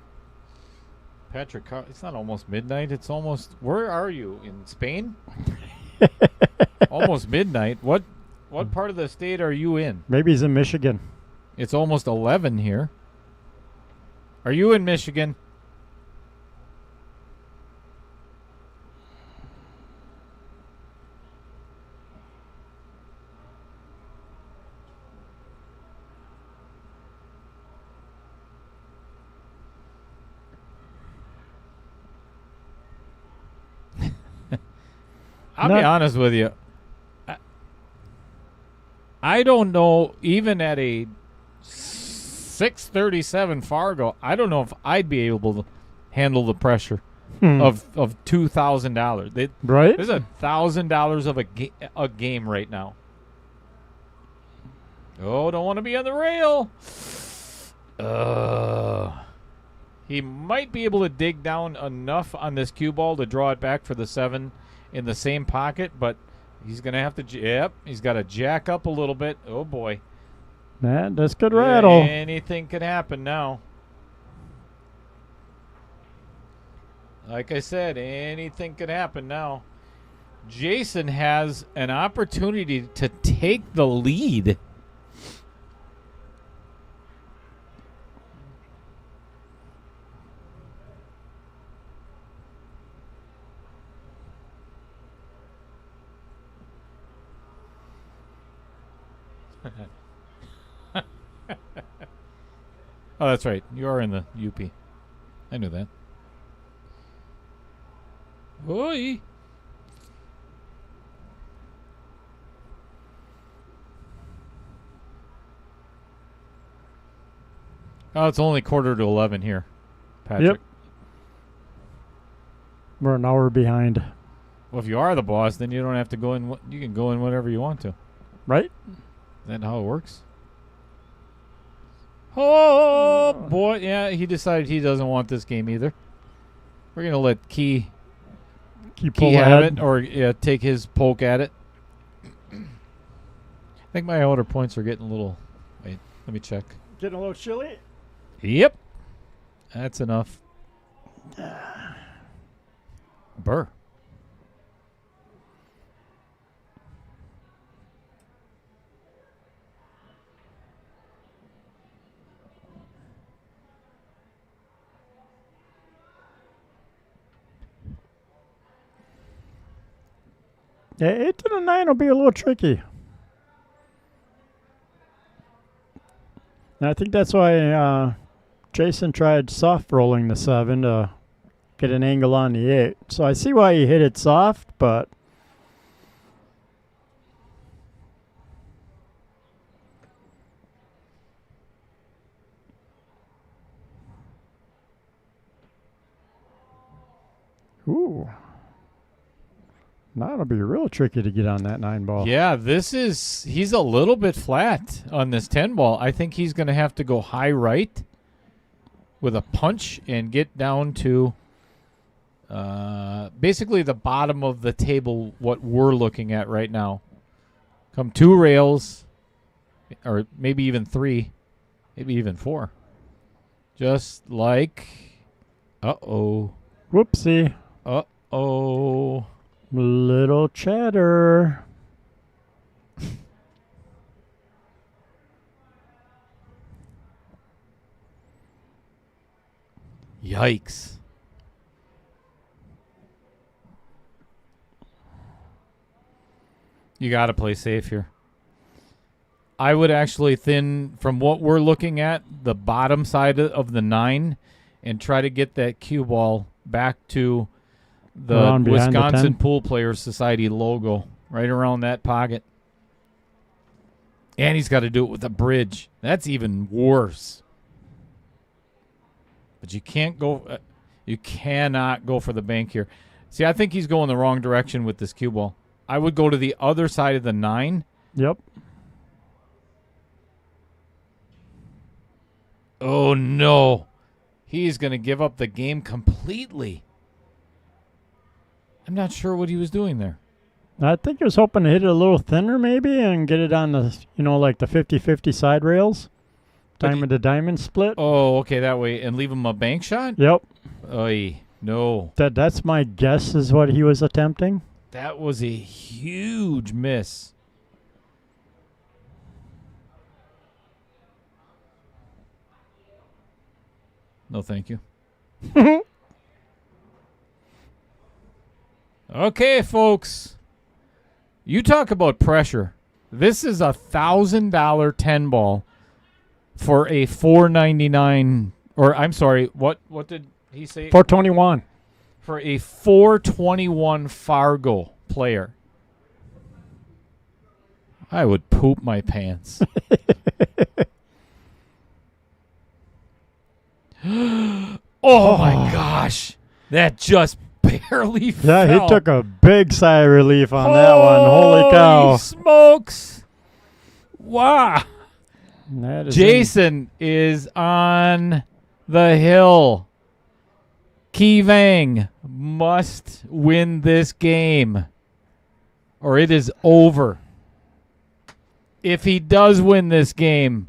[SPEAKER 3] Patrick, it's not almost midnight. It's almost... Where are you? In Spain? Almost midnight. What part of the state are you in?
[SPEAKER 4] Maybe he's in Michigan.
[SPEAKER 3] It's almost 11 here. Are you in Michigan? I'll be honest with you. I don't know, even at a 637 Fargo, I don't know if I'd be able to handle the pressure of $2,000.
[SPEAKER 4] Right?
[SPEAKER 3] There's $1,000 of a game right now. Oh, don't want to be on the rail. He might be able to dig down enough on this cue ball to draw it back for the 7 in the same pocket, but he's going to have to, he's got to jack up a little bit. Oh, boy.
[SPEAKER 4] That's good rattle.
[SPEAKER 3] Anything could happen now. Like I said, anything could happen now. Jason has an opportunity to take the lead. Oh, that's right. You are in the UP. I knew that. Oi. Oh, it's only 11:15 here, Patrick.
[SPEAKER 4] Yep. We're an hour behind.
[SPEAKER 3] Well, if you are the boss, then you don't have to go in. You can go in whatever you want to.
[SPEAKER 4] Right?
[SPEAKER 3] Is that how it works? Oh, boy. Yeah, he decided he doesn't want this game either. We're going to let Kee have it, or take his poke at it. I think my outer points are getting a little... Wait, let me check.
[SPEAKER 4] Getting a little chilly?
[SPEAKER 3] Yep. That's enough. Burr.
[SPEAKER 4] Yeah, 8 to the 9 will be a little tricky. And I think that's why Jason tried soft rolling the 7 to get an angle on the 8. So I see why he hit it soft, but... Ooh. That'll be real tricky to get on that 9 ball.
[SPEAKER 3] Yeah, he's a little bit flat on this 10 ball. I think he's going to have to go high right with a punch and get down to basically the bottom of the table, what we're looking at right now. Come 2 rails, or maybe even 3, maybe even 4. Just like, uh-oh.
[SPEAKER 4] Whoopsie.
[SPEAKER 3] Uh-oh.
[SPEAKER 4] Little chatter.
[SPEAKER 3] Yikes. You got to play safe here. I would actually thin, from what we're looking at, the bottom side of the 9 and try to get that cue ball back to the
[SPEAKER 4] Around behind the
[SPEAKER 3] Wisconsin
[SPEAKER 4] 10?
[SPEAKER 3] Pool Players Society logo, right around that pocket. And he's got to do it with a bridge. That's even worse. But you can't go. You cannot go for the bank here. See, I think he's going the wrong direction with this cue ball. I would go to the other side of the 9.
[SPEAKER 4] Yep.
[SPEAKER 3] Oh, no. He's going to give up the game completely. I'm not sure what he was doing there.
[SPEAKER 4] I think he was hoping to hit it a little thinner maybe and get it on the, like the 50-50 side rails. Diamond to diamond split.
[SPEAKER 3] Oh, okay, that way. And leave him a bank shot?
[SPEAKER 4] Yep.
[SPEAKER 3] Oy, no.
[SPEAKER 4] That's my guess is what he was attempting.
[SPEAKER 3] That was a huge miss. No, thank you. Okay, folks. You talk about pressure. This is $1,000 10 ball for a $4.99, or I'm sorry, what did he say?
[SPEAKER 4] 421.
[SPEAKER 3] For a 421 Fargo player. I would poop my pants. Oh my gosh. That just barely fell.
[SPEAKER 4] Yeah, he took a big sigh of relief on that one. Holy cow.
[SPEAKER 3] Holy smokes. Wow.
[SPEAKER 4] That is
[SPEAKER 3] Jason is on the hill. Kee Vang must win this game, or it is over. If he does win this game,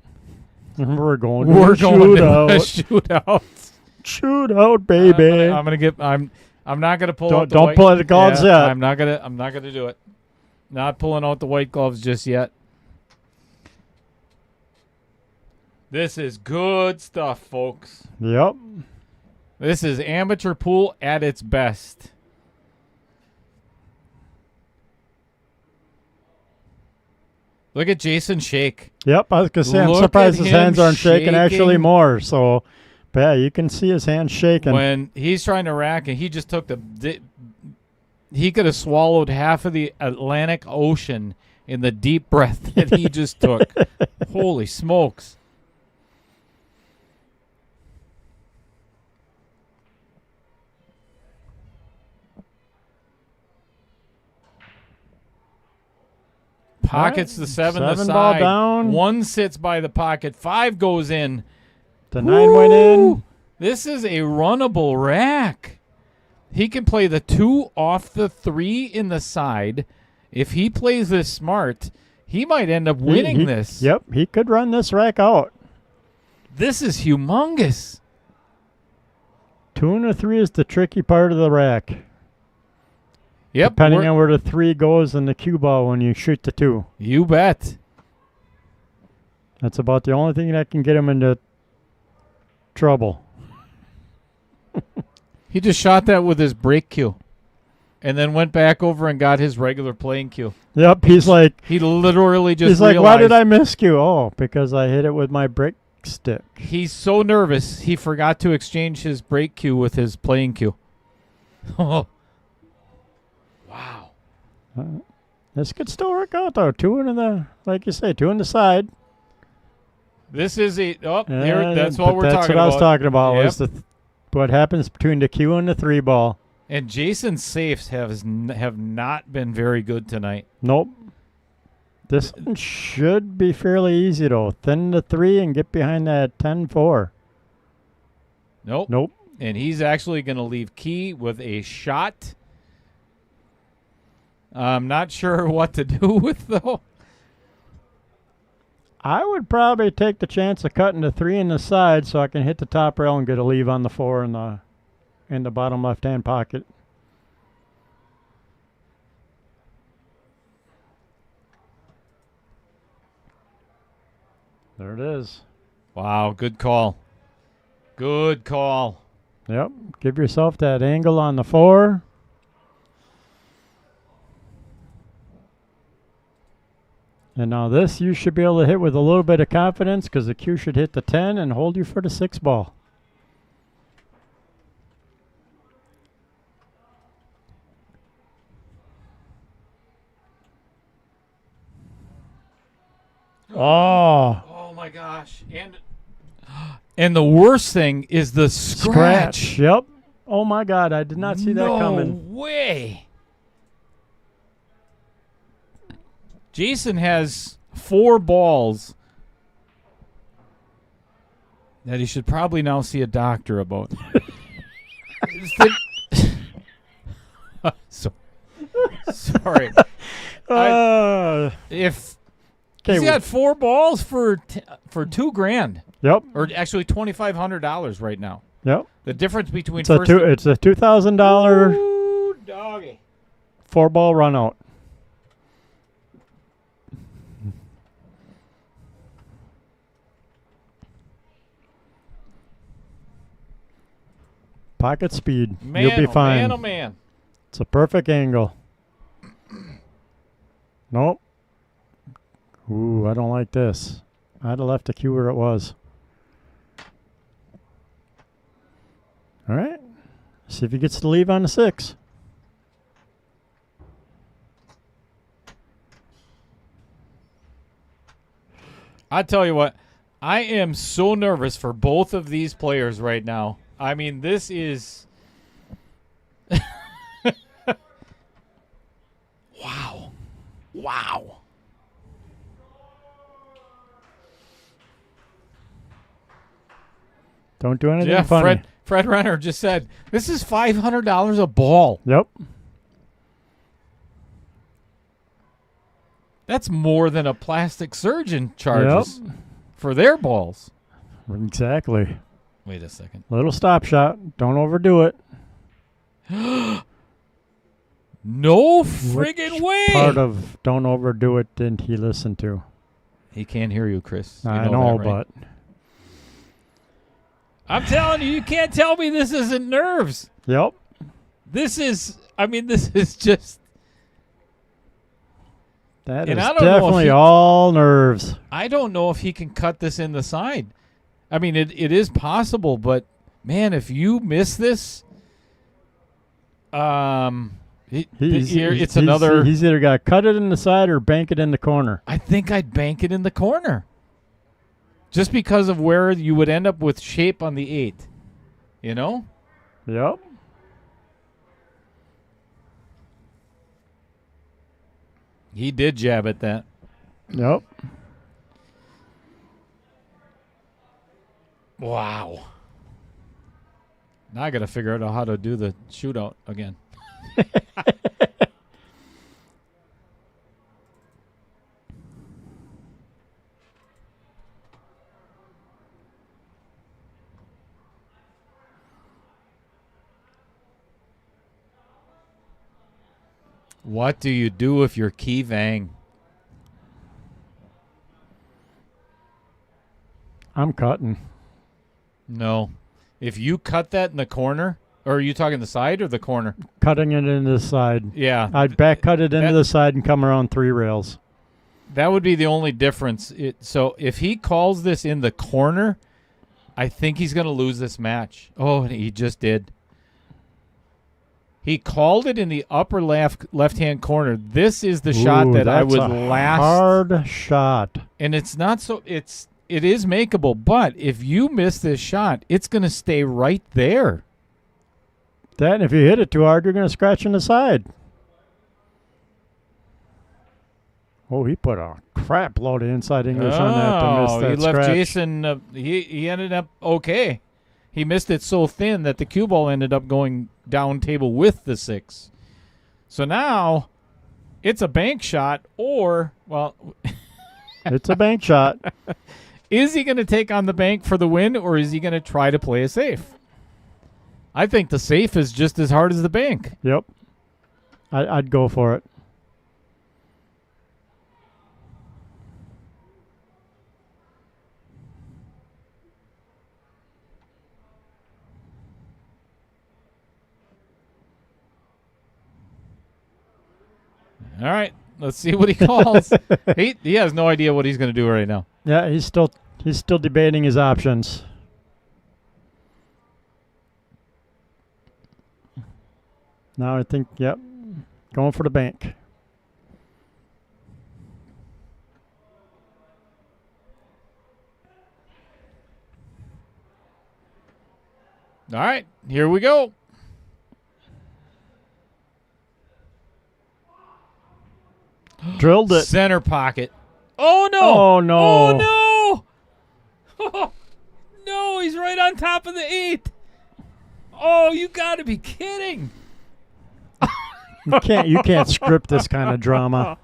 [SPEAKER 4] we're going to
[SPEAKER 3] we're
[SPEAKER 4] a
[SPEAKER 3] going to
[SPEAKER 4] shootout.
[SPEAKER 3] a shootout.
[SPEAKER 4] Shootout, baby.
[SPEAKER 3] I'm gonna get. I'm not gonna pull out the
[SPEAKER 4] don't
[SPEAKER 3] white,
[SPEAKER 4] pull out the gloves yet.
[SPEAKER 3] I'm not gonna do it. Not pulling out the white gloves just yet. This is good stuff, folks.
[SPEAKER 4] Yep.
[SPEAKER 3] This is amateur pool at its best. Look at Jason shake.
[SPEAKER 4] Yep, I was going to say, I'm
[SPEAKER 3] Look
[SPEAKER 4] surprised
[SPEAKER 3] at
[SPEAKER 4] his
[SPEAKER 3] him
[SPEAKER 4] hands aren't shaking actually
[SPEAKER 3] shaking.
[SPEAKER 4] more. So, but yeah, you can see his hands shaking.
[SPEAKER 3] When he's trying to rack and he just took he could have swallowed half of the Atlantic Ocean in the deep breath that he just took. Holy smokes. Pockets the 7 the
[SPEAKER 4] Seven ball
[SPEAKER 3] side.
[SPEAKER 4] down.
[SPEAKER 3] 1 sits by the pocket. 5 goes in.
[SPEAKER 4] The 9 went in.
[SPEAKER 3] Woo! This is a runnable rack. He can play the 2 off the 3 in the side. If he plays this smart, he might end up winning this.
[SPEAKER 4] Yep, he could run this rack out.
[SPEAKER 3] This is humongous.
[SPEAKER 4] 2 and a 3 is the tricky part of the rack.
[SPEAKER 3] Yep.
[SPEAKER 4] Depending on where the 3 goes in the cue ball when you shoot the 2.
[SPEAKER 3] You bet.
[SPEAKER 4] That's about the only thing that can get him into trouble.
[SPEAKER 3] He just shot that with his break cue and then went back over and got his regular playing cue.
[SPEAKER 4] Yep, he's like,
[SPEAKER 3] He literally just
[SPEAKER 4] he's like,
[SPEAKER 3] realized
[SPEAKER 4] why did I miss cue? Oh, because I hit it with my break stick.
[SPEAKER 3] he's so nervous he forgot to exchange his break cue with his playing cue. Oh. Wow.
[SPEAKER 4] This could still work out though. 2 in the, like you say, 2 in the side.
[SPEAKER 3] This is a here.
[SPEAKER 4] And-
[SPEAKER 3] That's
[SPEAKER 4] but
[SPEAKER 3] what we're
[SPEAKER 4] that's
[SPEAKER 3] talking
[SPEAKER 4] what
[SPEAKER 3] about.
[SPEAKER 4] I was talking about.
[SPEAKER 3] Yep.
[SPEAKER 4] Was what happens between the cue and the 3 ball.
[SPEAKER 3] And Jason's safes have not been very good tonight.
[SPEAKER 4] Nope. This one should be fairly easy, though. Thin to 3 and get behind that 10-4.
[SPEAKER 3] Nope.
[SPEAKER 4] Nope.
[SPEAKER 3] And he's actually going to leave Kee with a shot. I'm not sure what to do with, though.
[SPEAKER 4] I would probably take the chance of cutting the 3 in the side so I can hit the top rail and get a leave on the 4 in the bottom left-hand pocket. There it is.
[SPEAKER 3] Wow, good call. Good call.
[SPEAKER 4] Yep. Give yourself that angle on the 4. And now this you should be able to hit with a little bit of confidence because the cue should hit the 10 and hold you for the 6 ball. Oh.
[SPEAKER 3] Oh, my gosh. And the worst thing is the scratch.
[SPEAKER 4] Yep. Oh, my God. I did not see that coming.
[SPEAKER 3] No way. Jason has 4 balls that he should probably now see a doctor about. Sorry. If he's got 4 balls for $2,000.
[SPEAKER 4] Yep.
[SPEAKER 3] Or actually $2,500 right now.
[SPEAKER 4] Yep.
[SPEAKER 3] The difference between
[SPEAKER 4] it's a $2,000
[SPEAKER 3] Ooh, doggy.
[SPEAKER 4] 4-ball run out. Pocket speed.
[SPEAKER 3] Man,
[SPEAKER 4] You'll be fine.
[SPEAKER 3] Man, oh man.
[SPEAKER 4] It's a perfect angle. Nope. Ooh, I don't like this. I'd have left the cue where it was. All right. See if he gets the leave on the 6.
[SPEAKER 3] I tell you what, I am so nervous for both of these players right now. I mean, this is... Wow. Wow.
[SPEAKER 4] Don't do anything funny.
[SPEAKER 3] Fred Renner just said, this is $500 a ball.
[SPEAKER 4] Yep.
[SPEAKER 3] That's more than a plastic surgeon charges for their balls.
[SPEAKER 4] Exactly.
[SPEAKER 3] Wait a second.
[SPEAKER 4] Little stop shot. Don't overdo it.
[SPEAKER 3] No friggin' way.
[SPEAKER 4] Part of don't overdo it didn't he listen to?
[SPEAKER 3] He can't hear you, Chris. You
[SPEAKER 4] I know,
[SPEAKER 3] that, right?
[SPEAKER 4] but...
[SPEAKER 3] I'm telling you, you can't tell me this isn't nerves.
[SPEAKER 4] Yep.
[SPEAKER 3] This is, I mean, this is just...
[SPEAKER 4] That is definitely all nerves.
[SPEAKER 3] I don't know if he can cut this in the side. I mean, it is possible, but, man, if you miss this... He's
[SPEAKER 4] either got to cut it in the side or bank it in the corner.
[SPEAKER 3] I think I'd bank it in the corner. Just because of where you would end up with shape on the 8. You know?
[SPEAKER 4] Yep.
[SPEAKER 3] He did jab at that.
[SPEAKER 4] Yep.
[SPEAKER 3] Wow. Now I got to figure out how to do the shootout again. What do you do if you're Kee Vang?
[SPEAKER 4] I'm cutting.
[SPEAKER 3] No. If you cut that in the corner, or are you talking the side or the corner?
[SPEAKER 4] Cutting it into the side.
[SPEAKER 3] Yeah.
[SPEAKER 4] I'd back cut it into the side and come around 3 rails.
[SPEAKER 3] That would be the only difference. So if he calls this in the corner, I think he's going to lose this match. Oh, and he just did. He called it in the upper left-hand corner. This is the shot that I would last.
[SPEAKER 4] Hard shot.
[SPEAKER 3] And it's not so. It is makeable, but if you miss this shot, it's going to stay right there.
[SPEAKER 4] That, and if you hit it too hard, you're going to scratch in the side. Oh, he put a crap load of inside English on that to miss that
[SPEAKER 3] he left
[SPEAKER 4] scratch.
[SPEAKER 3] Jason. He ended up okay. He missed it so thin that the cue ball ended up going down table with the 6. So now it's a bank shot, or, well,
[SPEAKER 4] It's a bank shot.
[SPEAKER 3] is he going to take on the bank for the win, or is he going to try to play a safe? I think the safe is just as hard as the bank.
[SPEAKER 4] Yep. I'd go for it.
[SPEAKER 3] All right, let's see what he calls. He has no idea what he's going to do right now.
[SPEAKER 4] Yeah, he's still debating his options. Now I think, yep, going for the bank.
[SPEAKER 3] All right, here we go.
[SPEAKER 4] Drilled it.
[SPEAKER 3] Center pocket. Oh, no.
[SPEAKER 4] Oh, no.
[SPEAKER 3] Oh, no. No, he's right on top of the 8. Oh, you got to be kidding.
[SPEAKER 4] You can't script this kind of drama.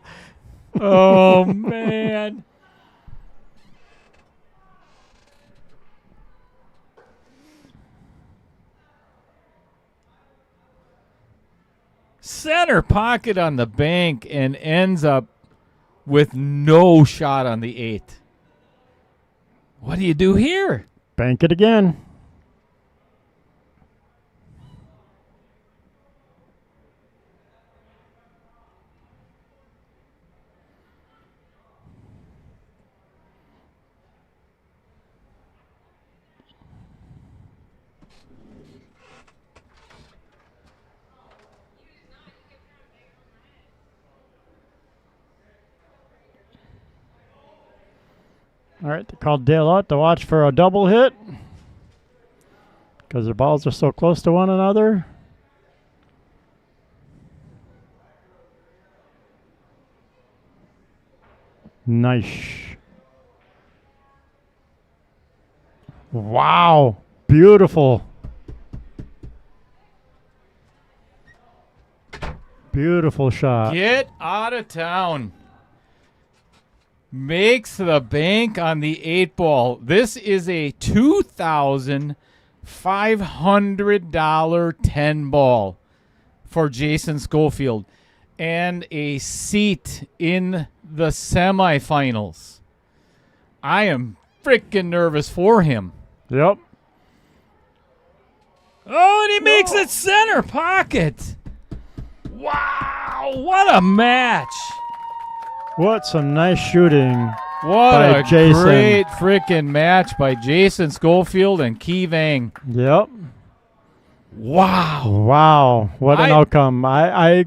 [SPEAKER 3] Oh, man. Center pocket on the bank and ends up with no shot on the 8. What do you do here?
[SPEAKER 4] Bank it again. All right, they called Dale out to watch for a double hit because their balls are so close to one another. Nice. Wow. Beautiful. Beautiful shot.
[SPEAKER 3] Get out of town. Makes the bank on the 8 ball. This is a $2,500 10 ball for Jason Scofield and a seat in the semifinals. I am freaking nervous for him.
[SPEAKER 4] Yep.
[SPEAKER 3] Oh, and he makes it center pocket. Wow, what a match.
[SPEAKER 4] What some nice shooting.
[SPEAKER 3] What
[SPEAKER 4] by
[SPEAKER 3] a
[SPEAKER 4] Jason.
[SPEAKER 3] great freaking match by Jason Scofield and Kee Vang.
[SPEAKER 4] Yep.
[SPEAKER 3] Wow.
[SPEAKER 4] Wow. What an outcome. I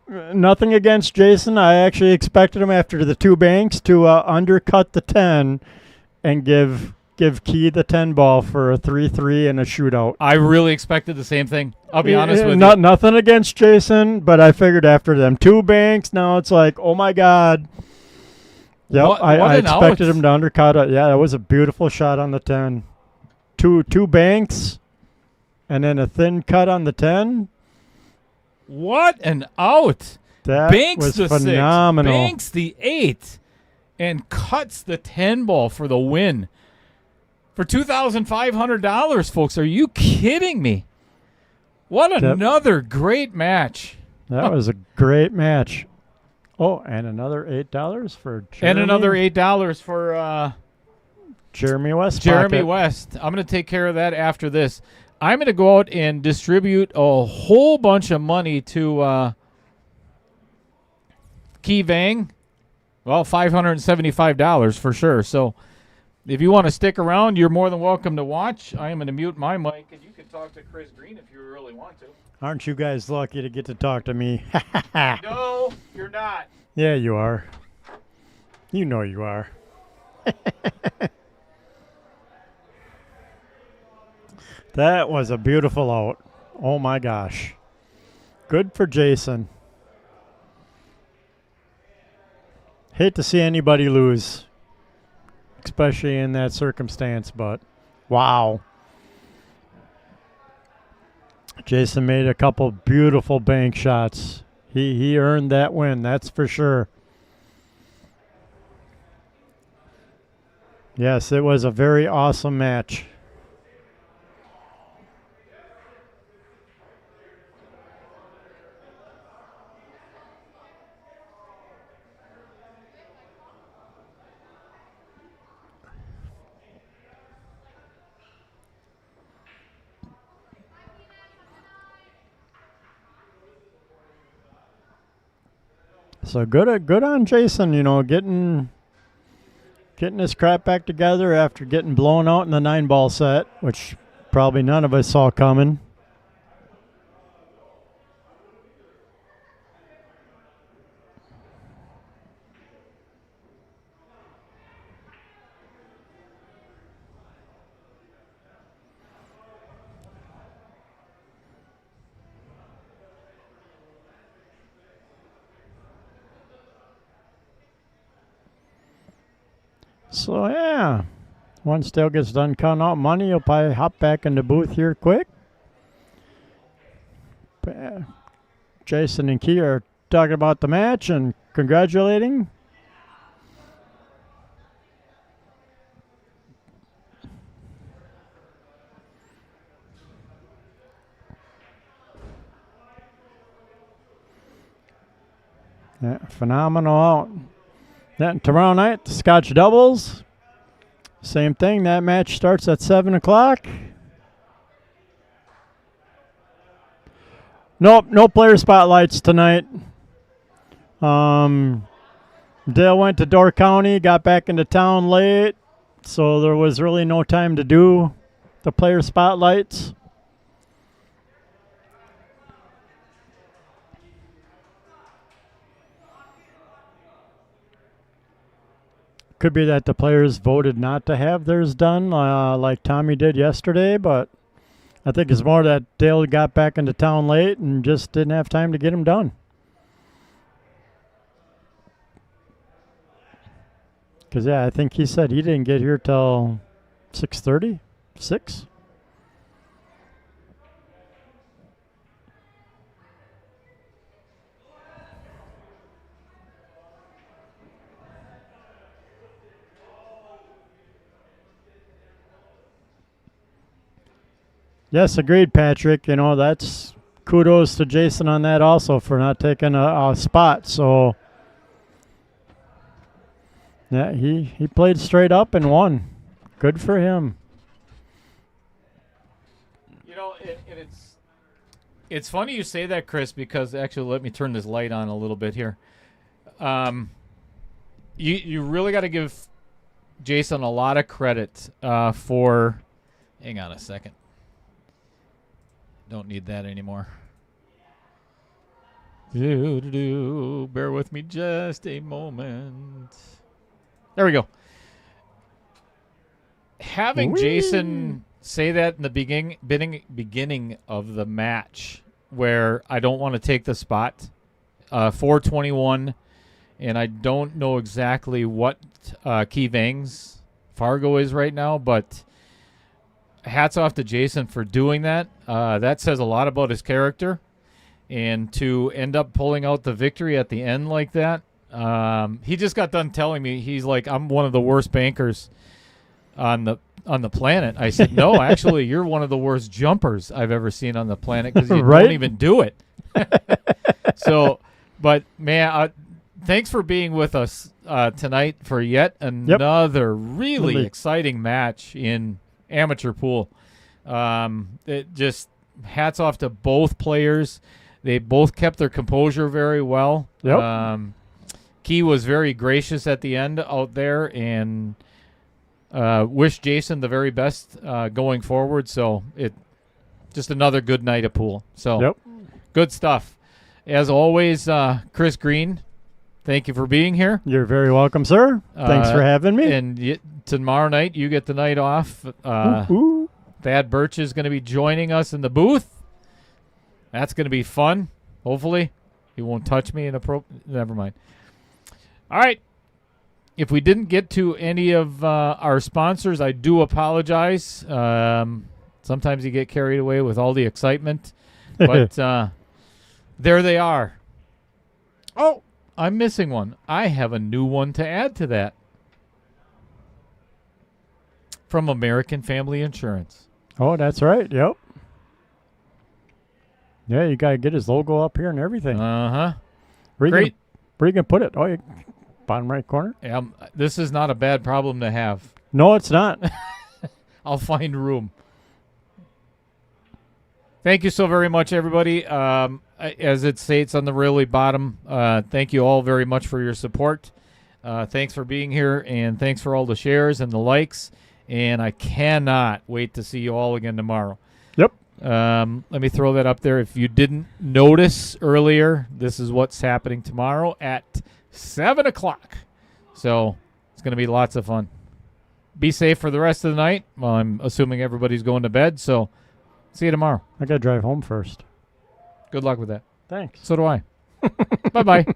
[SPEAKER 4] nothing against Jason. I actually expected him after the 2 banks to undercut the 10 and give Kee the 10 ball for a 3-3 and a shootout.
[SPEAKER 3] I really expected the same thing. I'll be honest with you.
[SPEAKER 4] Nothing against Jason, but I figured after them 2 banks, now it's like, oh my God. Yep, I expected him to undercut it. Yeah, that was a beautiful shot on the 10. Two banks and then a thin cut on the 10.
[SPEAKER 3] What an out.
[SPEAKER 4] That
[SPEAKER 3] Banks
[SPEAKER 4] was
[SPEAKER 3] the
[SPEAKER 4] phenomenal.
[SPEAKER 3] 6, banks the 8, and cuts the 10 ball for the win. For $2,500, folks. Are you kidding me? What another great match.
[SPEAKER 4] That was a great match. Oh, and another $8 for Jeremy.
[SPEAKER 3] And another $8 for
[SPEAKER 4] Jeremy West.
[SPEAKER 3] Jeremy West. I'm going to take care of that after this. I'm going to go out and distribute a whole bunch of money to Kee Vang. Well, $575 for sure. So if you want to stick around, you're more than welcome to watch. I am going to mute my mic, and you can talk to Chris Green if you really want to.
[SPEAKER 4] Aren't you guys lucky to get to talk to me?
[SPEAKER 3] No, you're not.
[SPEAKER 4] Yeah, you are. You know you are. That was a beautiful out. Oh, my gosh. Good for Jason. Hate to see anybody lose, especially in that circumstance, but wow. Jason made a couple beautiful bank shots. He earned that win, that's for sure. Yes, it was a very awesome match. So good on Jason, getting his crap back together after getting blown out in the 9-ball set, which probably none of us saw coming. So, yeah, once Dale gets done counting out money, he'll probably hop back in the booth here quick. Jason and Kee are talking about the match and congratulating. Yeah, phenomenal out. Then tomorrow night, the Scotch doubles. Same thing. That match starts at 7 o'clock. Nope, no player spotlights tonight. Dale went to Door County, got back into town late, so there was really no time to do the player spotlights. Could be that the players voted not to have theirs done like Tommy did yesterday, but I think it's more that Dale got back into town late and just didn't have time to get them done. Because, yeah, I think he said he didn't get here till 6:30, 6. Yes, agreed, Patrick. That's kudos to Jason on that also for not taking a spot. So, yeah, he played straight up and won. Good for him.
[SPEAKER 3] It's funny you say that, Chris, because actually, let me turn this light on a little bit here. You really got to give Jason a lot of credit for. Hang on a second. Don't need that anymore. Bear with me just a moment. There we go. Having Jason say that in the beginning of the match, where I don't want to take the spot, 421, and I don't know exactly what Kee Vang's Fargo is right now, but hats off to Jason for doing that. That says a lot about his character. And to end up pulling out the victory at the end like that, he just got done telling me, he's like, I'm one of the worst bankers on the planet. I said, no, actually, you're one of the worst jumpers I've ever seen on the planet because you don't even do it. So, but, man, thanks for being with us tonight for yet another really exciting match in amateur pool. It just hats off to both players. They both kept their composure very well. Kee was very gracious at the end out there and wished Jason the very best going forward. So it just another good night of pool. So good stuff. As always, Chris Green, thank you for being here.
[SPEAKER 4] You're very welcome, sir. Thanks for having me.
[SPEAKER 3] And tomorrow night, you get the night off. Thad Birch is going to be joining us in the booth. That's going to be fun. Hopefully, he won't touch me. Never mind. All right. If we didn't get to any of our sponsors, I do apologize. Sometimes you get carried away with all the excitement. But there they are. Oh, I'm missing one. I have a new one to add to that. From American Family Insurance.
[SPEAKER 4] Oh, that's right. Yep. Yeah, you got to get his logo up here and everything.
[SPEAKER 3] Uh-huh.
[SPEAKER 4] Great. Where you going to put it? Oh, bottom right corner?
[SPEAKER 3] Yeah, this is not a bad problem to have.
[SPEAKER 4] No, it's not.
[SPEAKER 3] I'll find room. Thank you so very much, everybody. As it states on the really bottom, thank you all very much for your support. Thanks for being here, and thanks for all the shares and the likes. And I cannot wait to see you all again tomorrow.
[SPEAKER 4] Yep.
[SPEAKER 3] Let me throw that up there. If you didn't notice earlier, this is what's happening tomorrow at 7 o'clock. So it's going to be lots of fun. Be safe for the rest of the night. Well, I'm assuming everybody's going to bed, so see you tomorrow.
[SPEAKER 4] I got to drive home first.
[SPEAKER 3] Good luck with that.
[SPEAKER 4] Thanks.
[SPEAKER 3] So do I. Bye-bye.